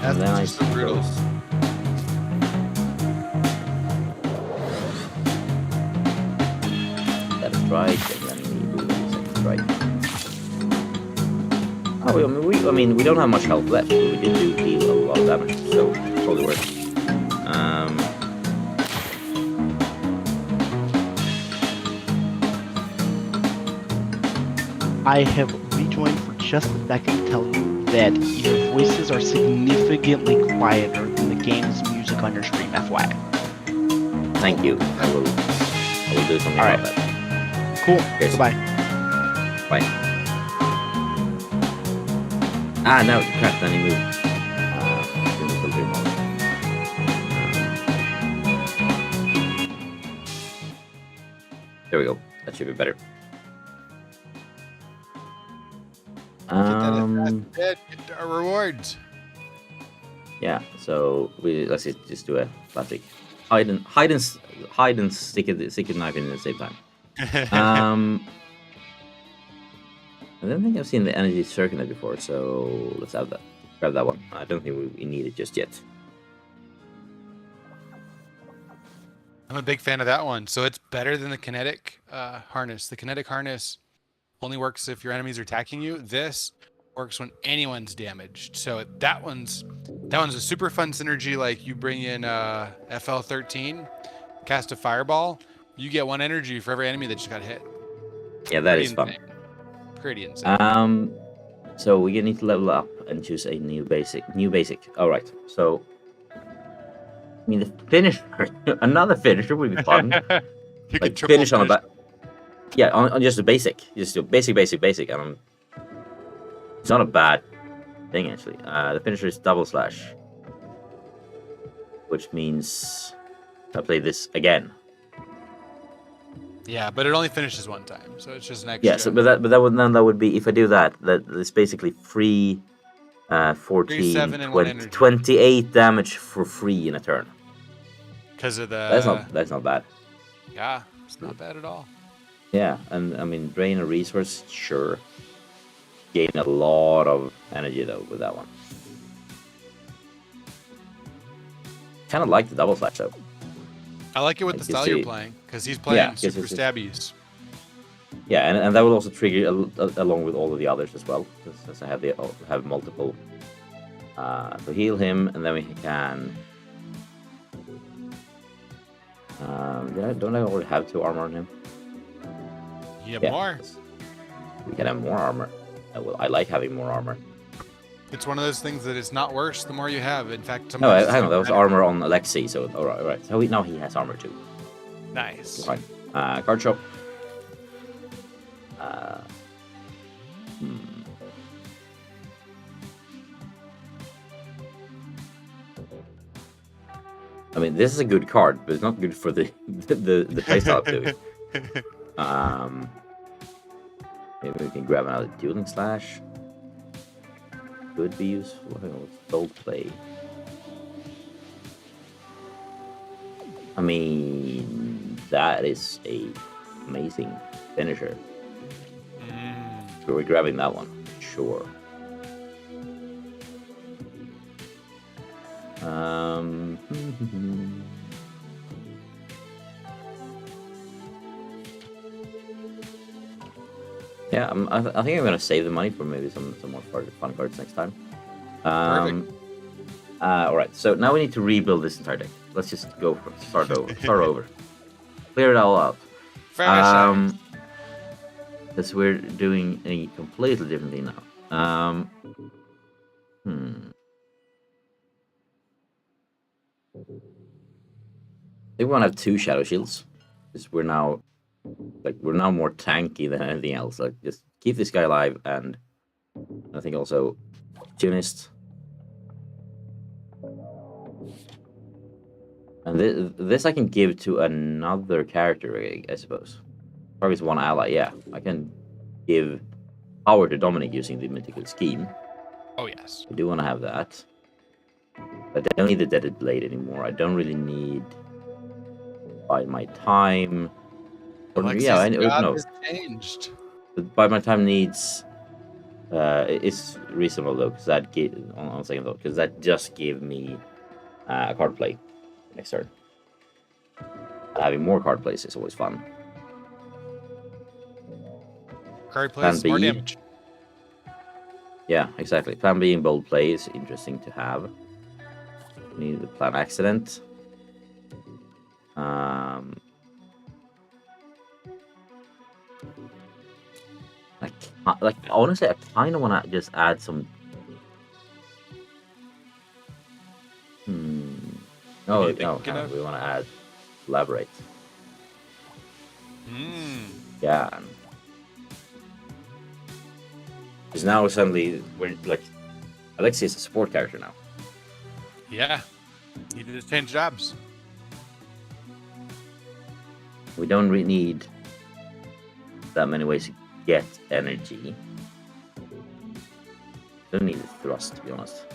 That's then just so brutal. That is right, and then we do the second strike. Oh, I mean, we don't have much health left, but we did deal a lot of damage, so probably worth it. I have rejoined for just a second to tell you that your voices are significantly quieter than the game's music on your stream, FYI. Thank you. I will do something about that. Cool. Okay, Goodbye. Bye. Ah, no, crap, then he moved. There we go. That should be better. Get our rewards. Yeah, so let's just do a classic hide and stick it knife in at the same time. I don't think I've seen the energy circuit before, so let's have that. Grab that one. I don't think we need it just yet. I'm a big fan of that one. So it's better than the kinetic harness. The kinetic harness only works if your enemies are attacking you. This works when anyone's damaged. So that one's a super fun synergy. Like you bring in FL13, cast a fireball, you get 1 energy for every enemy that just got hit. Yeah, that is fun. Pretty insane. So we need to level up and choose a new basic. All right. So, I mean, the finisher, another finisher would be fun. You like finish on a back. Yeah, on just a basic, just a basic. And it's not a bad thing actually. The finisher is double slash, which means I play this again. Yeah, but it only finishes 1 time, so it's just an extra. Yeah, so, but that would be if I do that. That's basically free. 14, 28 damage for free in a turn. Because of the. That's not bad. Yeah, it's not bad at all. Yeah, and I mean drain a resource, sure. Gain a lot of energy though with that one. Kind of like the double slash though. I like it with the style you're playing, because he's playing super stabbies. Yeah, and that will also trigger along with all of the others as well, since I have multiple. So heal him, and then we can. Don't I already have 2 armor on him? You have more. We can have more armor. I like having more armor. It's one of those things that it's not worse the more you have. In fact, no, I know that was armor on Alexei, so all right. So now he has armor too. Nice. Fine. Card shop. I mean, this is a good card, but it's not good for the playstyle activity. Maybe we can grab another dueling slash. Could be useful. Bold play. I mean, that is a amazing finisher. So we're grabbing that one, sure. Yeah, I think I'm gonna save the money for maybe some more fun cards next time. Perfect. All right, so now we need to rebuild this entire deck. Let's just go start over, clear it all out. Fresh Because we're doing a completely different thing now. I think we want to have 2 Shadow Shields, because we're now more tanky than anything else. Like, just keep this guy alive, and I think also Tunist. And this I can give to another character, I suppose. Targets 1 ally, yeah. I can give power to Dominic using the mythical scheme. Oh, yes. I do want to have that. But I don't need the Deaded Blade anymore. I don't really need Buy My Time. Alexi's I job no. has changed. But Buy My Time needs... it's reasonable though, because that on second thought, because that just gave me a card play next turn. Having more card plays is always fun. Card plays more damage. Yeah, exactly. Plan B in bold play is interesting to have. We need the plan accident. Like honestly, I kind of want to just add some. No, we want to add elaborate. Yeah. Because now suddenly we're like, Alexi is a support character now. Yeah. You just change jobs. We don't really need that many ways to get energy. Don't need the thrust, to be honest.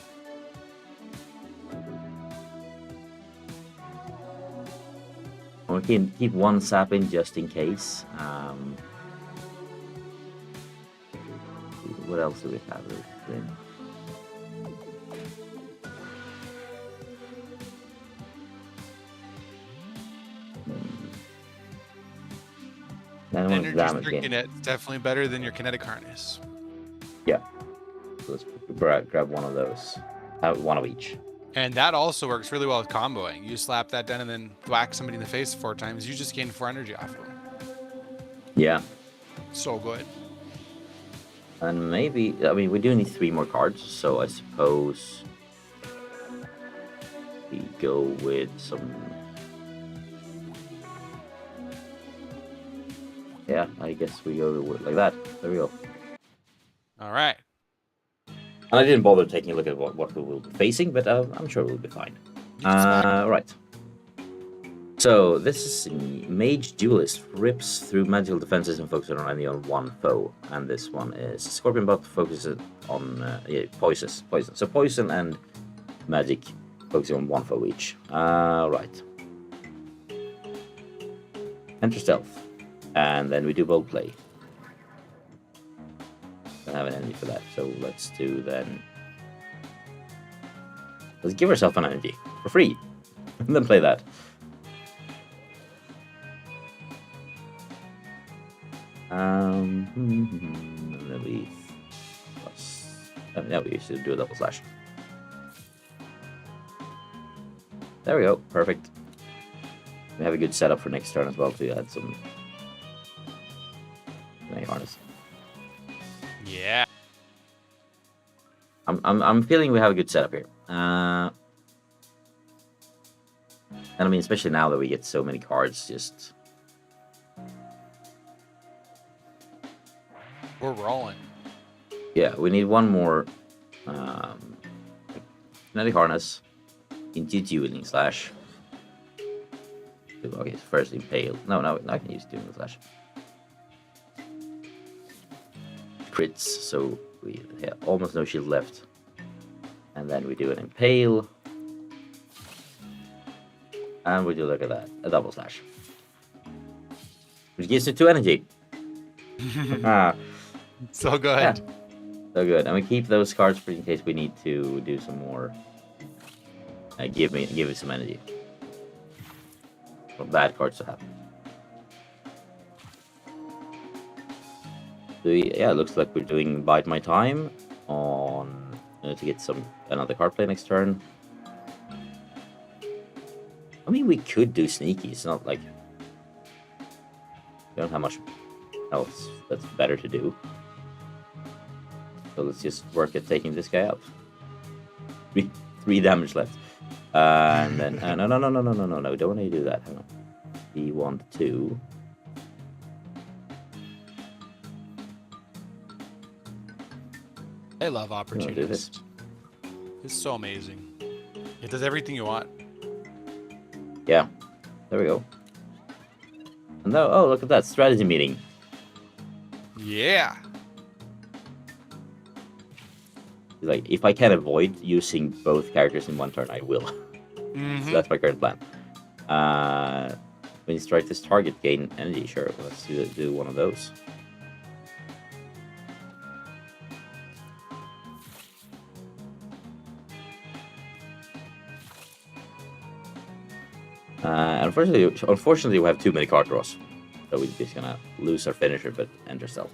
We can keep 1 sap in just in case. What else do we have? Energy stricken it's definitely better than your kinetic harness. Yeah. So let's grab one of those. One of each. And that also works really well with comboing. You slap that down and then whack somebody in the face 4 times. You just gain 4 energy off of them. Yeah. So good. And maybe, I mean, we do need 3 more cards, so I suppose we go with some... Yeah, I guess we go with like that. There we go. All right. And I didn't bother taking a look at what we will be facing, but I'm sure we'll be fine. Right. So this is Mage Duelist, rips through magical defenses and focuses only on 1 foe. And this one is Scorpion Butt, focuses on poison. So poison and magic, focusing on 1 foe each. Right. Enter stealth, and then we do bold play. Don't have an energy for that, so let's do then. Let's give ourselves an energy for free, and then play that. And then we plus. Yeah, we should do a double slash. There we go, perfect. We have a good setup for next turn as well to add some harness. Yeah. I'm feeling we have a good setup here. And I mean, especially now that we get so many cards, just we're rolling. Yeah, we need 1 more kinetic harness into dueling slash. Okay, first impale. No, I can use dueling slash. Crits, so we have almost no shield left. And then we do an impale. And we do look at that, a double slash. Which gives it 2 energy. So good. Yeah. So good. And we keep those cards for in case we need to do some more. Give it some energy. For bad cards to have. Yeah, it looks like we're doing Bide My Time on to get another card play next turn. I mean, we could do Sneaky. It's not like we don't have much else that's better to do. So let's just work at taking this guy out. Three damage left. And then no, we don't want to do that. Hang on. We want to. I love Opportunist. It's so amazing. It does everything you want. Yeah. There we go. And now, oh, look at that strategy meeting. Yeah. Like, if I can avoid using both characters in one turn, I will. So that's my current plan. When you strike this target, gain energy. Sure, let's do one of those. Unfortunately, we have too many card draws, so we're just gonna lose our finisher, but enter stealth.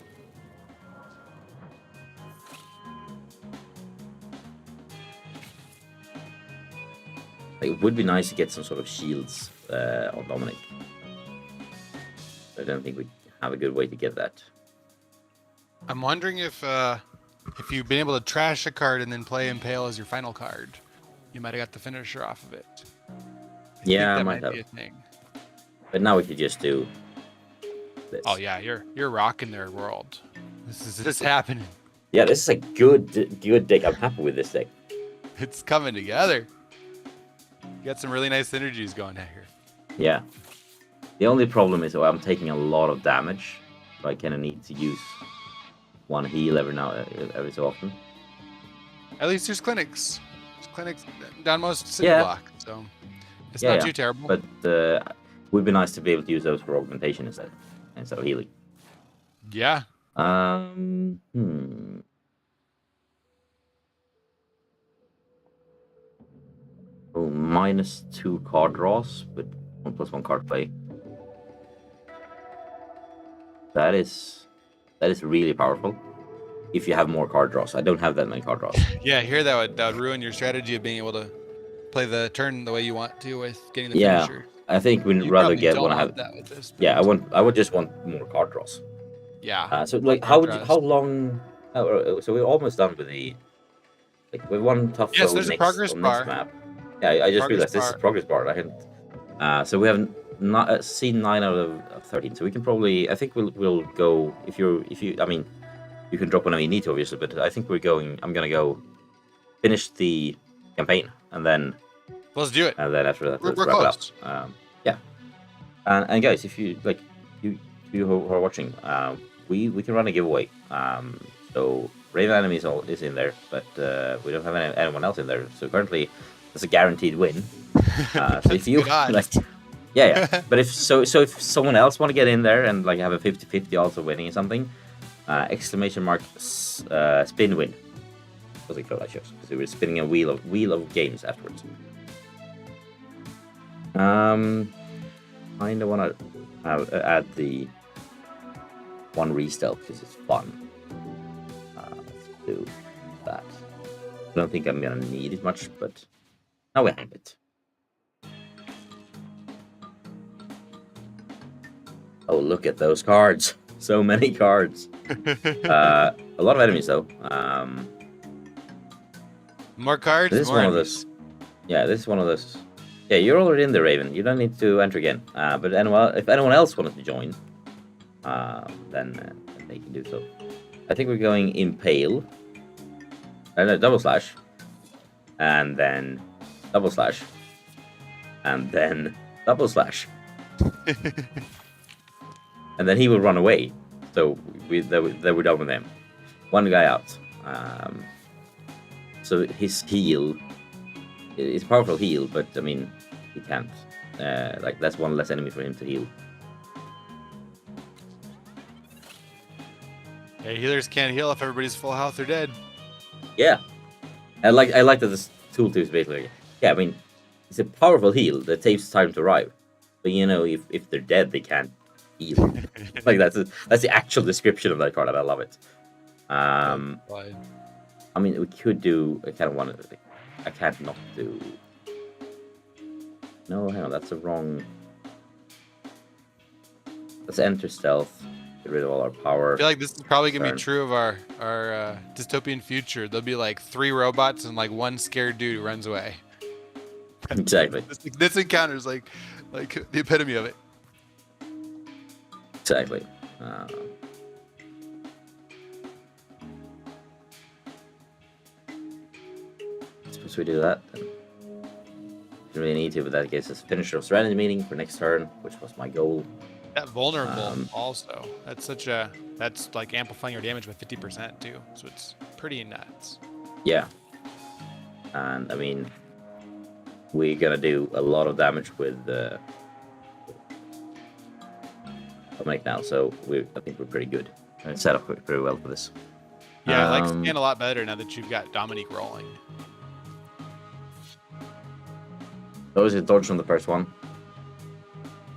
It would be nice to get some sort of shields on Dominic. I don't think we have a good way to get that. I'm wondering if you've been able to trash a card and then play Impale as your final card, you might have got the finisher off of it. I think that might be a thing. But now we could just do this. Oh yeah, you're rocking their world. This is happening. Yeah, this is a good deck. I'm happy with this deck. It's coming together. You got some really nice synergies going here. Yeah. The only problem is I'm taking a lot of damage, so I kind of need to use one heal every so often. At least there's clinics. There's clinics down most city block, so it's not too terrible. But it would be nice to be able to use those for augmentation instead of healing. Yeah. Oh, -2 card draws, but 1+1 card play. That is really powerful. If you have more card draws, I don't have that many card draws. Yeah, here that would ruin your strategy of being able to play the turn the way you want to with getting the finisher. I think we'd rather get one. I would just want more card draws. Yeah. So like, how long? So we're almost done with the. Like, with one tough. Yes, there's a progress bar. Map. Yeah, I just realized this is a progress bar. I hadn't. So we have not seen 9 out of 13. So we can probably. I think we'll go if you. I mean, you can drop whenever you need to, obviously. But I think we're going. I'm gonna go finish the campaign and then. Let's do it. And then after that, let's we're wrap close. it up. Yeah. And guys, if you like, you who are watching, we can run a giveaway. So Raven Enemies is in there, but we don't have anyone else in there. So currently, it's a guaranteed win. So if you like, yeah. But if someone else want to get in there and like have a 50-50 also winning something, ! SpinWin. What's it called? I chose because we were spinning a wheel of games afterwards. Kind of want to add the one restealth because it's fun. Let's do that. I don't think I'm gonna need it much, but now we have it. Oh, look at those cards! So many cards. A lot of enemies though. More cards. This is one of those. Yeah, this is one of those. Yeah, you're already in the Raven. You don't need to enter again. But if anyone else wanted to join, then they can do so. I think we're going Impale. No, double slash. And then double slash. And then double slash. And then he will run away. So we're done with him. One guy out. So his heal. It's a powerful heal, but I mean, he can't. Like, that's one less enemy for him to heal. Yeah, healers can't heal if everybody's full health or dead. Yeah, I like that this tool too is basically. Yeah, I mean, it's a powerful heal that takes time to arrive. But you know, if they're dead, they can't Evil. Like that's the actual description of that card, and I love it. I mean, we could do. I kind of want to. I can't not do. No, hang on, that's the wrong. Let's enter stealth. Get rid of all our power. I feel like this is probably gonna be true of our dystopian future. There'll be like 3 robots and like 1 scared dude who runs away. Exactly. This encounter is like the epitome of it. Exactly. Suppose we do that. Then. Didn't really need to, but that gives us finisher of strategy meeting for next turn, which was my goal. That vulnerable also. That's like amplifying your damage by 50% too. So it's pretty nuts. Yeah. And I mean, we're gonna do a lot of damage with Dominic now, so I think we're pretty good. And set up pretty well for this. Yeah, I like Scan a lot better now that you've got Dominique rolling. That was a dodge on the first one.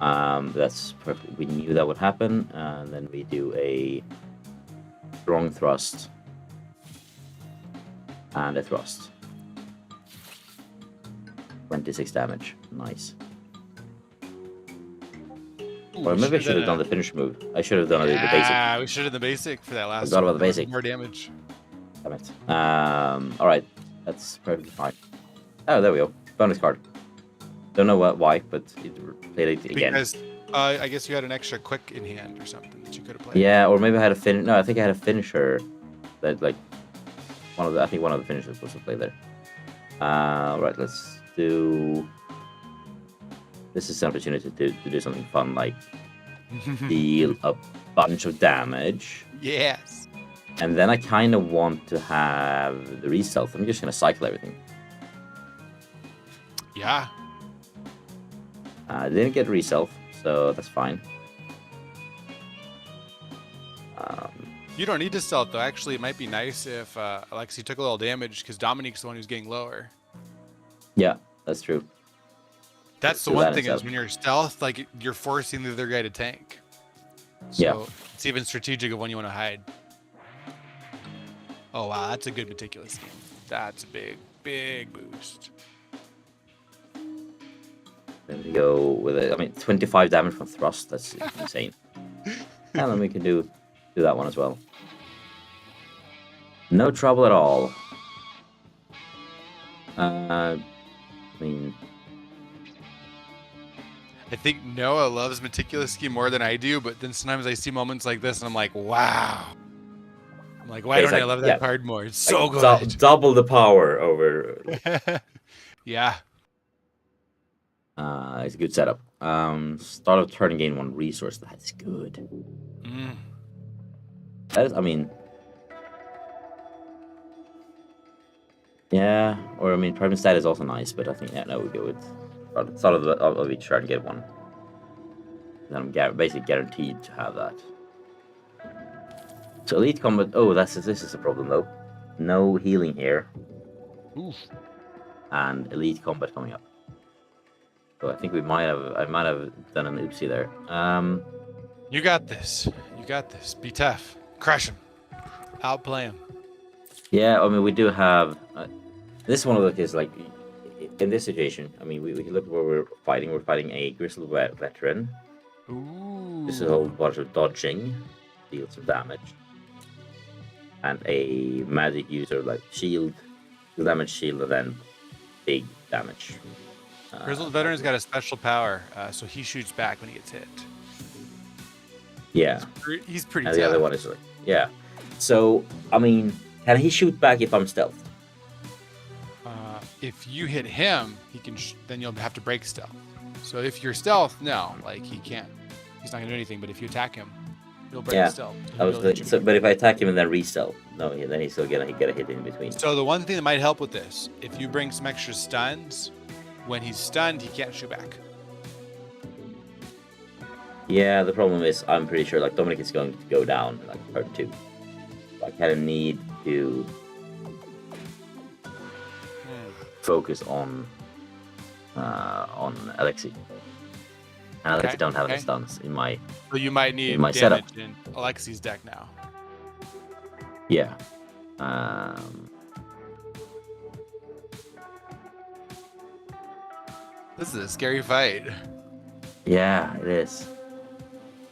That's perfect. We knew that would happen, and then we do a strong thrust and a thrust. 26 damage. Nice. Or maybe I should have done the finish move. I should have done the basic. Yeah, we should have done the basic for that last one. Forgot about the basic. More damage. Damn it. Alright. That's perfectly fine. Oh, there we go. Bonus card. Don't know why, but it played it again. Because I guess you had an extra quick in hand or something that you could have played. Yeah, or maybe I had a finish. No, I think I had a finisher. That like I think one of the finishers was to play there. Right, let's do. This is an opportunity to do something fun, like deal a bunch of damage. Yes. And then I kind of want to have the re-stealth. I'm just gonna cycle everything. Yeah. I didn't get re-stealth, so that's fine. You don't need to stealth though. Actually, it might be nice if Alexi took a little damage because Dominique's the one who's getting lower. Yeah, that's true. That's the one thing is when you're stealth, like you're forcing the other guy to tank. So yeah. It's even strategic of when you want to hide. Oh wow, that's a good meticulous game. That's a big boost. Then we go with it. I mean, 25 damage from thrust. That's insane. And then we can do that one as well. No trouble at all. I mean, I think Noah loves meticulous scheme more than I do, but then sometimes I see moments like this and I'm like, wow. I'm like, why don't I love that card more? It's so good. Double the power over. Yeah. It's a good setup. Start of turn, gain 1 resource. That's good. That is, I mean, yeah. Or I mean, prime stat is also nice, but I think no, we go with start of each turn, get 1. Then I'm basically guaranteed to have that. So elite combat. Oh, this is a problem though. No healing here. Oof. And elite combat coming up. So I think I might have done an oopsie there. You got this. You got this. Be tough. Crush him. Outplay him. Yeah, I mean we do have. This is one of the cases like in this situation. I mean we can look at where we're fighting. We're fighting a grizzled veteran. Ooh. This is a whole bunch of dodging, deals some damage, and a magic user like shield, damage shield, and then big damage. Grizzled Veteran's got a special power, so he shoots back when he gets hit. Yeah. He's pretty And tough. the other one is like, yeah. So, I mean, can he shoot back if I'm stealth? If you hit him, he can. Then you'll have to break stealth. So if you're stealth, no, like he can't. He's not gonna do anything. But if you attack him, he'll break stealth. But if I attack him and then re-stealth, no, then he's still gonna get a hit in between. So the one thing that might help with this, if you bring some extra stuns, when he's stunned, he can't shoot back. Yeah, the problem is I'm pretty sure like Dominic is going to go down in like turn 2. So I kind of need to focus on Alexi. I don't have any stuns in my. So you might need my damage setup. in Alexi's deck now. Yeah. This is a scary fight. Yeah, it is.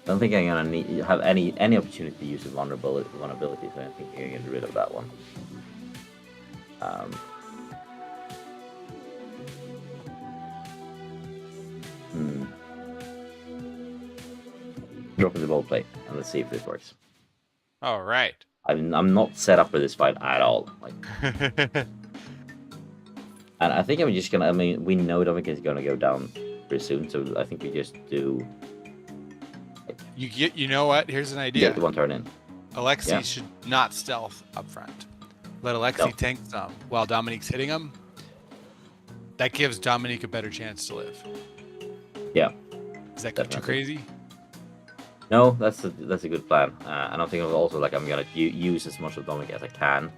I don't think I'm gonna have any opportunity to use a vulnerability, so I think I'm gonna get rid of that one. Drop in the ball play and let's see if this works. All right. I'm not set up for this fight at all. Like, and I think I'm just gonna. I mean, we know Dominic is gonna go down pretty soon, so I think we just do. You know what? Here's an idea. Get the one turn in. Alexi should not stealth up front. Let Alexi tank some while Dominique's hitting him. That gives Dominique a better chance to live. Yeah. Is that too crazy? No, that's a good plan. And I think also like I'm gonna use as much of Dominic as I can,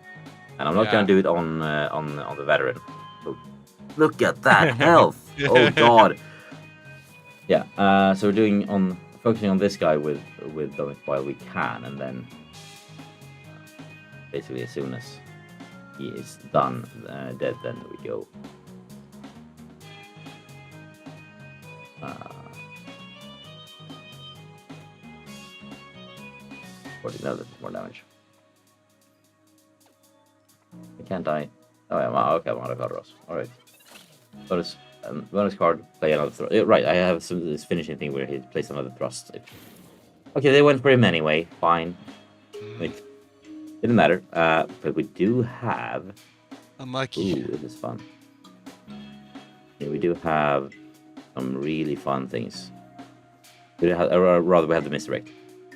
and I'm not gonna do it on the veteran. So, look at that health! Oh god. Yeah. So we're doing focusing on this guy with Dominic while we can, and then basically as soon as he is done dead, then we go. More damage. I can't die. Oh yeah, okay, I'm out of Ross. Alright. Bonus card, play another thrust. Right, I have this finishing thing where he plays another thrust. Okay, they went for him anyway. Fine. It didn't matter. But we do have. Unlucky. Ooh, this is fun. Yeah, we do have some really fun things. Or rather, we have the misdirect.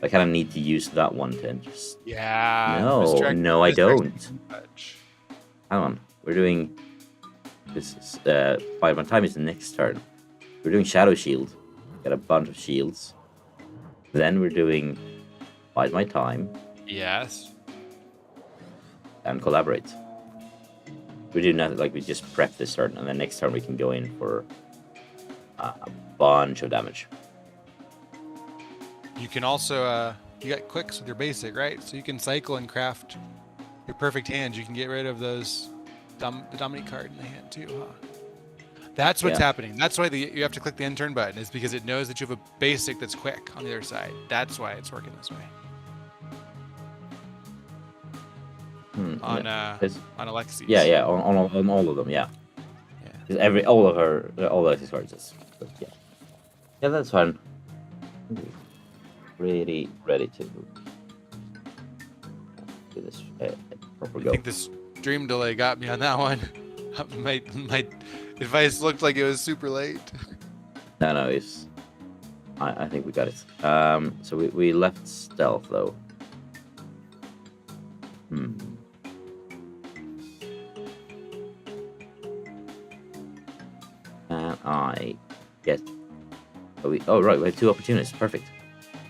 I kind of need to use that one to just. Yeah. No, I don't. Hang on, we're doing this. By my time is the next turn. We're doing Shadow Shield. Got a bunch of shields. Then we're doing Bide My Time. Yes. And Collaborate. We do nothing, like we just prep this turn, and then next turn we can go in for a bunch of damage. You can also, you got quicks with your basic, right? So you can cycle and craft your perfect hands. You can get rid of those, the Dominique card in the hand too, huh? That's what's happening. That's why you have to click the end turn button, is because it knows that you have a basic that's quick on the other side. That's why it's working this way. On Alexis. Yeah, on all of them, yeah. Because all of his cards yeah, that's fine. Really ready to do this proper go. I think this stream delay got me on that one. my advice looked like it was super late. No, it's. I think we got it. So we left stealth though. And I get. Oh right, we have two opportunities. Perfect.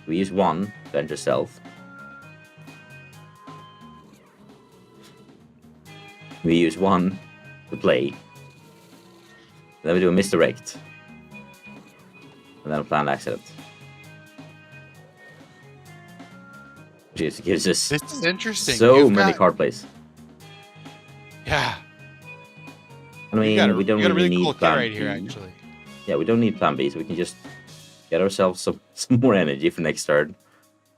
We use one to enter stealth. We use one to play. Then we do a misdirect. And then a planned accident. Which gives us this is interesting. So many card plays. Yeah. I mean, we don't really need cool plan right B. Here, actually. Yeah, we don't need plan B, so we can just get ourselves some more energy for next turn.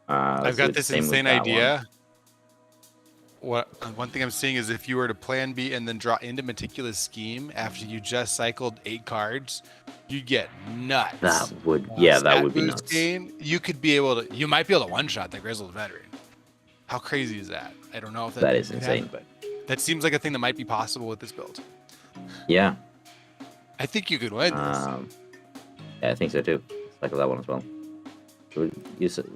I've got this insane idea. One thing I'm seeing is if you were to plan B and then draw into Meticulous Scheme after you just cycled 8 cards, you'd get nuts. That would be nuts. Gain, you might be able to one-shot the Grizzled Veteran. How crazy is that? I don't know if that is insane. Happen, but that seems like a thing that might be possible with this build. Yeah. I think you could win this. Yeah, I think so too. Cycle that one as well.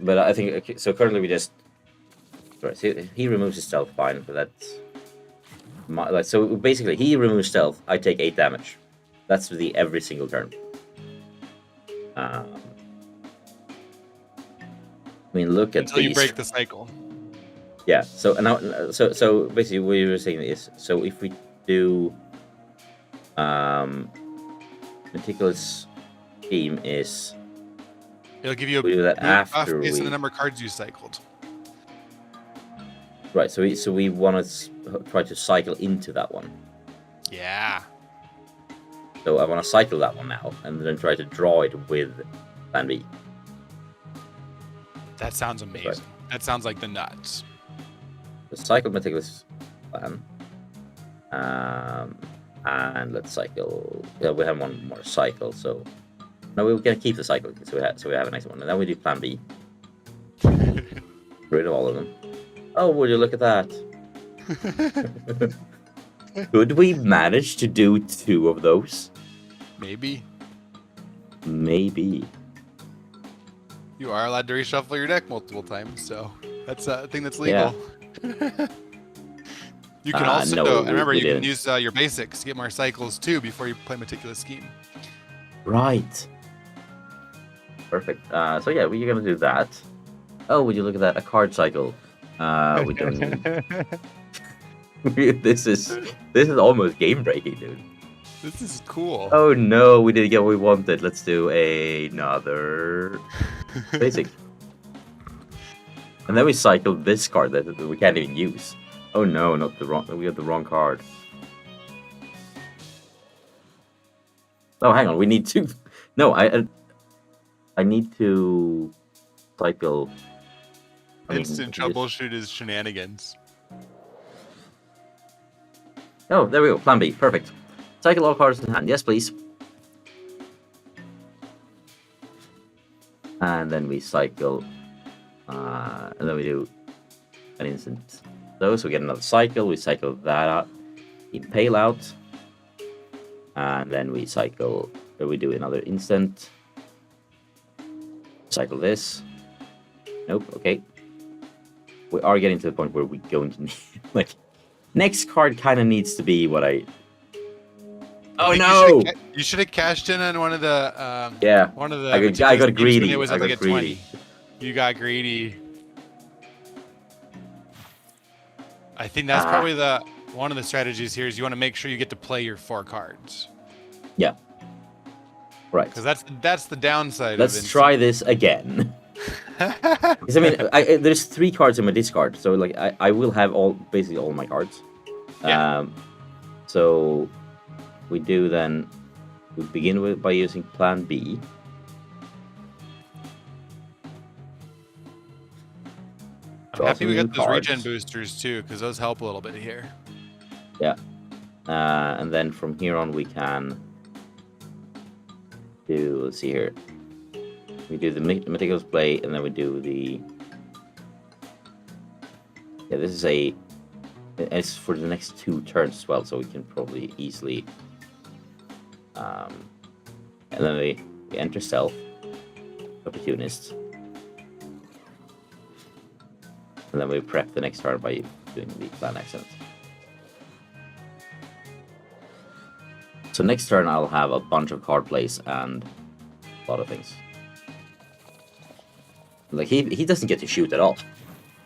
But I think so. Currently, we just. Right, so he removes his stealth, fine, but that's so basically he removes stealth. I take 8 damage. That's every single turn. I mean, look at until you break the cycle. Yeah. So now, so basically, what you were saying is, so if we do, Meticulous Scheme is It'll give you a We do that buff after based on we. the number of cards you cycled. Right. So we want to try to cycle into that one. Yeah. So I want to cycle that one now, and then try to draw it with Plan B. That sounds amazing. Right. That sounds like the nuts. The cycle meticulous plan. And let's cycle. Yeah, we have one more cycle, so no, we're gonna keep the cycle, so we have a next one, and then we do Plan B. Rid of all of them. Oh, would you look at that? Could we manage to do 2 of those? Maybe. Maybe. You are allowed to reshuffle your deck multiple times, so that's a thing that's legal. Yeah. You can also, no, and remember, we you can didn't. use your basics to get more cycles too before you play Meticulous Scheme. Right. Perfect. So yeah, we're gonna do that. Oh, would you look at that? A card cycle. We don't. This is almost game breaking, dude. This is cool. Oh no, we didn't get what we wanted. Let's do another basic. And then we cycled this card that we can't even use. Oh no, not the wrong. We got the wrong card. Oh, hang on. We need to. No, I need to cycle. Instant troubleshoot his shenanigans. Oh, there we go. Plan B. Perfect. Cycle all cards in hand. Yes, please. And then we cycle. And then we do an instant. So we get another cycle. We cycle that out. Impale out. And then we cycle. We do another instant. Cycle this. Nope. Okay. We are getting to the point where we're going to need, like, next card kind of needs to be what I. Oh no! You should have cashed in on one of the. Yeah. One of the. I got greedy. When it was I up got like greedy. 20. You got greedy. I think that's probably one of the strategies here is you want to make sure you get to play your 4 cards. Yeah. Right. Because that's the downside. Let's try this again. Because I mean, there's 3 cards in my discard, so like I will have basically all my cards. Yeah. So we do then. We begin by using Plan B. I'm happy we got those regen boosters too, because those help a little bit here. Yeah. And then from here on we can do. Let's see here. We do the meticulous play, and then we do the. Yeah, this is it's for the next 2 turns as well, so we can probably easily. And then we enter stealth, opportunist, and then we prep the next turn by doing the plan accent. So next turn I'll have a bunch of card plays and a lot of things. Like he doesn't get to shoot at all.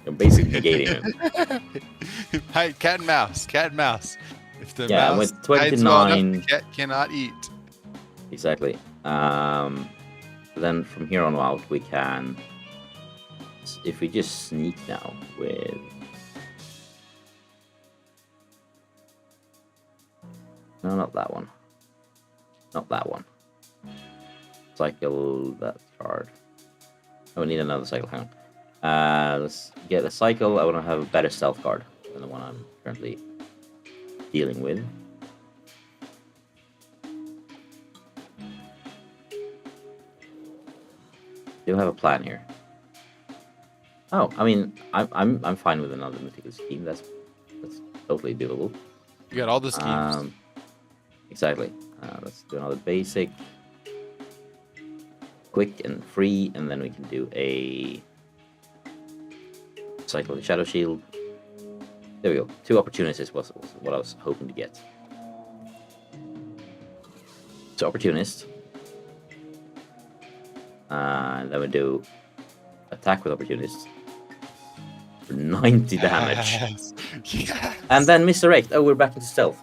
You're basically negating him. Hi, cat and mouse. Cat and mouse. If the Yeah, mouse with hides well enough, 29 the cat cannot eat. Exactly. Then from here on out we can, if we just sneak now with. No, not that one. Not that one. Cycle that card. Oh, we need another cycle. Hang on. Let's get a cycle. I want to have a better stealth card than the one I'm currently dealing with. Do have a plan here. Oh, I mean, I'm fine with another meticulous scheme. That's totally doable. You got all the schemes. Exactly. Let's do another basic. Quick and free, and then we can do a cycle of Shadow Shield. There we go. 2 opportunities was what I was hoping to get. So opportunist. And then we do attack with opportunist for 90 damage. Yes. Yes. And then misdirect. Oh, we're back into stealth.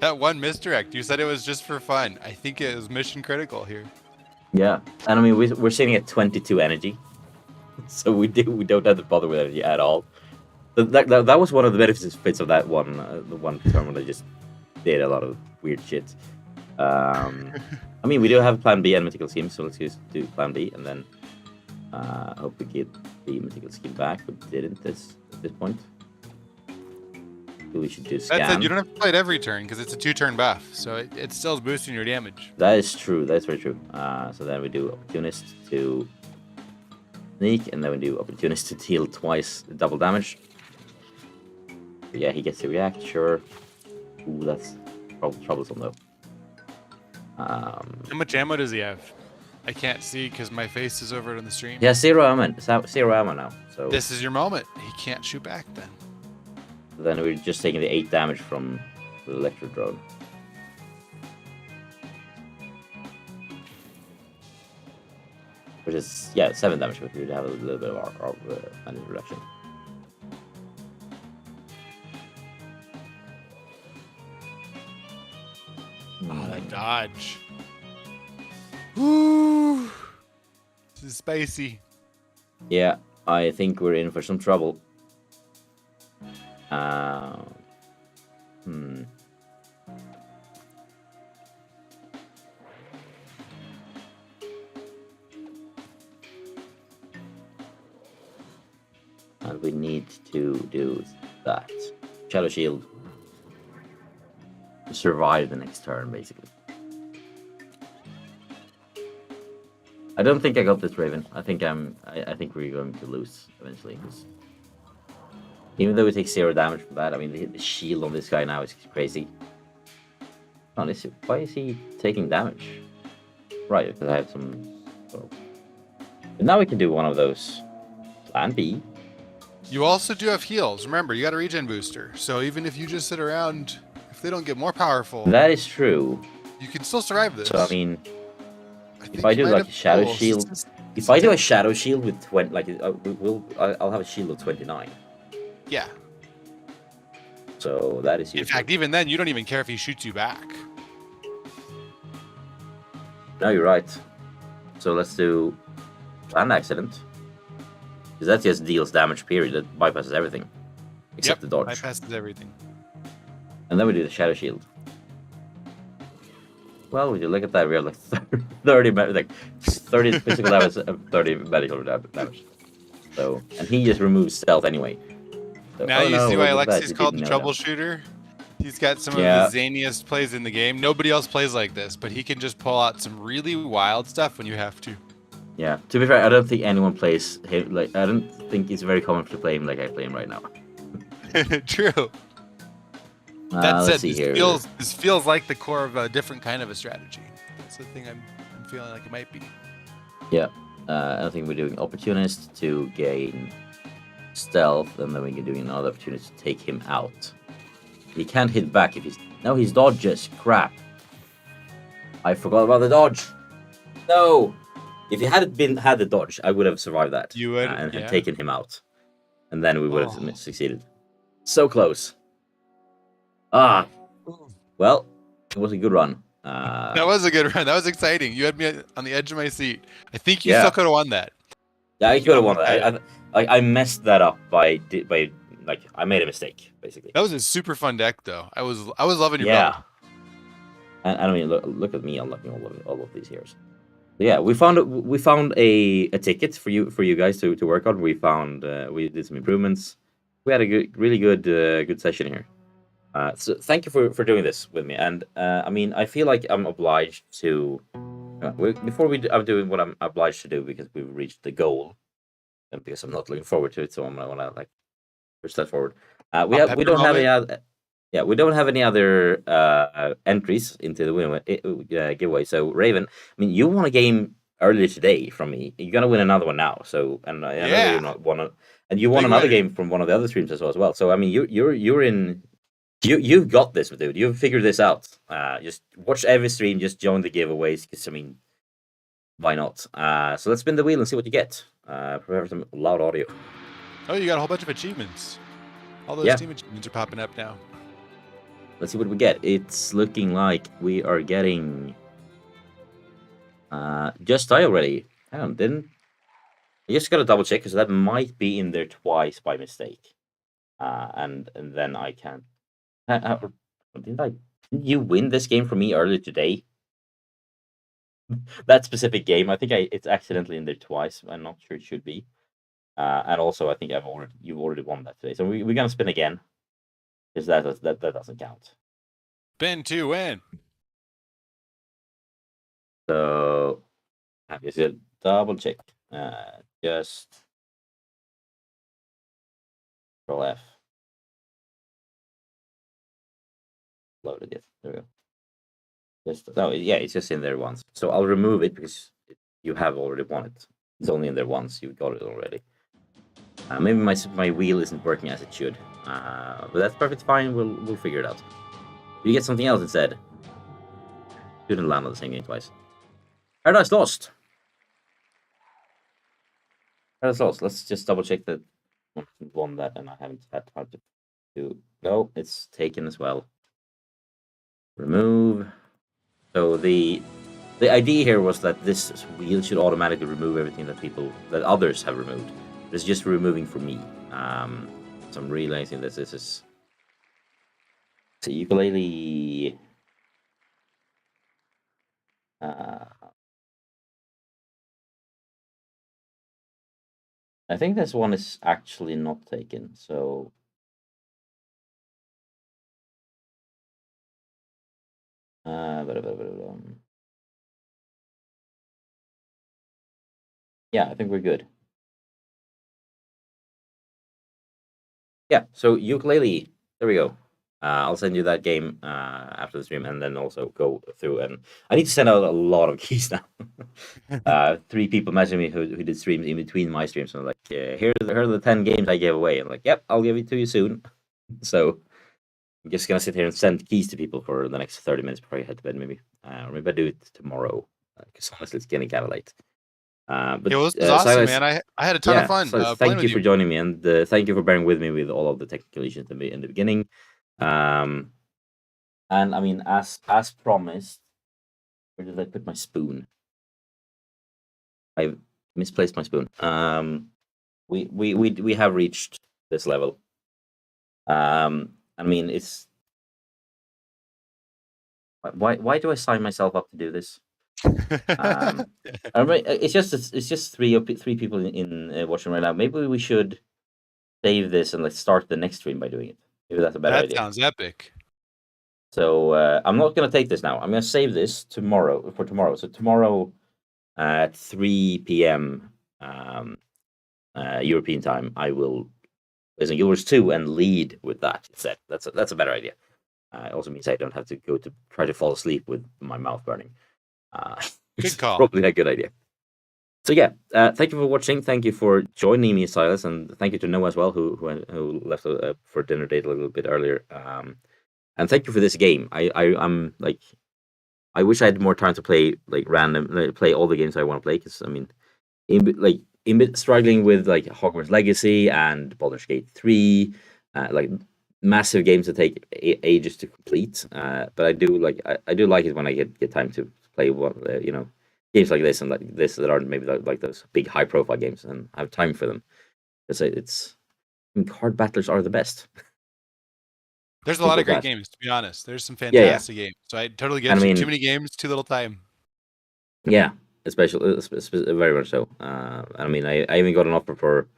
That one misdirect, you said it was just for fun. I think it was mission critical here. Yeah, and I mean we're sitting at 22 energy, so we don't have to bother with energy at all. That was one of the benefits of that one the one tournament. I just did a lot of weird shit. I mean we do have Plan B and Mythical Scheme, so let's just do Plan B and then hope we get the Mythical Scheme back. We didn't at this point. We should do Scan. That's it. You don't have to play it every turn because it's a 2-turn buff, so it still is boosting your damage. That is true. That's very true. So then we do Opportunist to sneak, and then we do Opportunist to deal twice double damage. But yeah, he gets to react. Sure. Ooh, that's troublesome though. How much ammo does he have? I can't see because my face is over it on the stream. Yeah, 0 ammo. 0 ammo now. So this is your moment. He can't shoot back then. Then we're just taking the 8 damage from the Electro Drone. Which is, yeah, 7 damage, but we'd have a little bit of our damage reduction. Oh, that dodge. Woo! This is spicy. Yeah, I think we're in for some trouble. And we need to do that. Shadow Shield. To survive the next turn, basically. I don't think I got this, Raven. I think I think we're going to lose eventually. Cause even though we take 0 damage from that, I mean the shield on this guy now is crazy. Oh, why is he taking damage? Right, because I have some. But now we can do one of those. Plan B. You also do have heals. Remember, you got a regen booster. So even if you just sit around, if they don't get more powerful, That is true. you can still survive this. So I mean, think if I you do might like have a shadow tools. shield, if I do a shadow shield with 20, like I'll have a shield of 29. Yeah. So that is In useful. fact, even then, you don't even care if he shoots you back. No, you're right. So let's do Land Accident. Because that just deals damage, period. That bypasses everything. Except the dodge. Bypasses everything. And then we do the Shadow Shield. Well, would you look at that? We have like 30 physical damage and 30 medical damage. So, and he just removes stealth anyway. So, Now you see why look at that, Alexi's you called the didn't know that. troubleshooter. He's got some Yeah. of the zaniest plays in the game. Nobody else plays like this, but he can just pull out some really wild stuff when you have to. Yeah, to be fair, I don't think anyone plays him like. I don't think it's very common to play him like I play him right now. True. That Let's said, see this here. feels like the core of a different kind of a strategy. That's the thing I'm feeling like it might be. Yeah, I think we're doing opportunist to gain stealth, and then we're doing another opportunity to take him out. He can't hit back if he's no, he's dodges. Crap! I forgot about the dodge. No. If you had the dodge, I would have survived that. You would, and yeah. had taken him out, and then we would have succeeded. So close. Well, it was a good run. That was a good run. That was exciting. You had me on the edge of my seat. I think you Yeah. still could have won that. Yeah, I could have won that. I messed that up by like I made a mistake basically. That was a super fun deck, though. I was loving your Yeah. build. And I mean, look at me unlocking all of these heroes. Yeah, we found a ticket for you guys to work on. We did some improvements. We had a really good session here. So thank you for doing this with me. And I mean, I feel like I'm obliged to I'm doing what I'm obliged to do because we've reached the goal, and because I'm not looking forward to it, so I want to like push that forward. We don't have any other. Yeah, we don't have any other entries into the giveaway. So Raven, I mean, you won a game earlier today from me. You're gonna win another one now. So and I know you not won, and you won Big another winner. game from one of the other streams as well. So I mean, you're in. You've got this, dude. You've figured this out. Just watch every stream. Just join the giveaways, because I mean, why not? So let's spin the wheel and see what you get. Prepare some loud audio. Oh, you got a whole bunch of achievements. All those Yeah. team achievements are popping up now. let's see what we get. It's looking like we are getting Just Die already. Hang on, didn't I just gotta double check because that might be in there twice by mistake. And then I can't. Didn't you win this game for me earlier today? That specific game, I think it's accidentally in there twice. I'm not sure it should be. And also, I think you've already won that today. So we're gonna spin again, because that doesn't count. Spin to win. So I'm just gonna double check. Just Control F. Loaded it. There we go. It's just in there once. So I'll remove it because you have already won it. It's only in there once. You got it already. Maybe my wheel isn't working as it should. But that's perfectly fine. We'll figure it out. You get something else instead. Didn't land on the same game twice. Paradise Lost. Paradise Lost. Let's just double check that I won that and I haven't had time to do. No, it's taken as well. Remove. So the idea here was that this wheel should automatically remove everything that others have removed. It's just removing for me. So I'm realizing that this is a ukulele. I think this one is actually not taken. So. Yeah, I think we're good. Yeah, so ukulele. There we go. I'll send you that game after the stream, and then also go through. And I need to send out a lot of keys now. 3 people messaging me who did streams in between my streams. So I'm like, here are the 10 games I gave away. I'm like, yep, I'll give it to you soon. So I'm just gonna sit here and send keys to people for the next 30 minutes before I head to bed, maybe. Or maybe I do it tomorrow, because honestly, it's getting kind of late. But it was awesome, Silas, man. I had a ton of fun. So thank you for joining me, and thank you for bearing with me with all of the technical issues in the beginning. And I mean, as promised, where did I put my spoon? I misplaced my spoon. We have reached this level. I mean, it's why do I sign myself up to do this? It's just three people in watching right now. Maybe we should save this and let's start the next stream by doing it. Maybe that's a better idea. That sounds epic. So I'm not gonna take this now. I'm gonna save this for tomorrow. So tomorrow at 3 p.m. European time, I will listen Guild Wars 2 and lead with that instead. That's a better idea. It also means I don't have to try to fall asleep with my mouth burning. Good call. Probably a good idea. So yeah, thank you for watching. Thank you for joining me, Silas, and thank you to Noah as well, who left for dinner date a little bit earlier. And thank you for this game. I'm like, I wish I had more time to play play all the games I want to play, because I mean, struggling with like Hogwarts Legacy and Baldur's Gate 3, like massive games that take ages to complete. But I do like it when I get time to play games like this and like this that aren't maybe like those big high profile games, and have time for them. Because card battlers are the best. There's a lot of great games, to be honest. There's some fantastic games. So I totally get you. Too many games, too little time. Yeah, especially very much so. I mean, I even got an offer for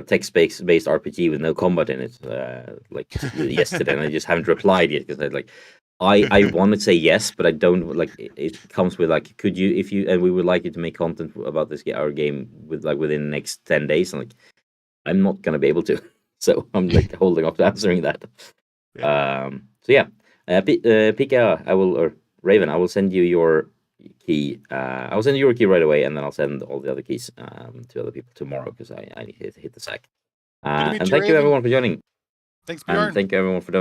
text-based RPG with no combat in it, like yesterday, and I just haven't replied yet because I want to say yes, but I don't like. It comes with like, could you and we would like you to make content about this our game within the next 10 days, and I'm not gonna be able to, so I'm holding off to answering that. Yeah. So yeah, Pika, or Raven, I will send you your key. I will send you your key right away, and then I'll send all the other keys to other people tomorrow, because I need to hit the sack. And thank you everyone for joining. Thanks, Bjorn. And thank you everyone for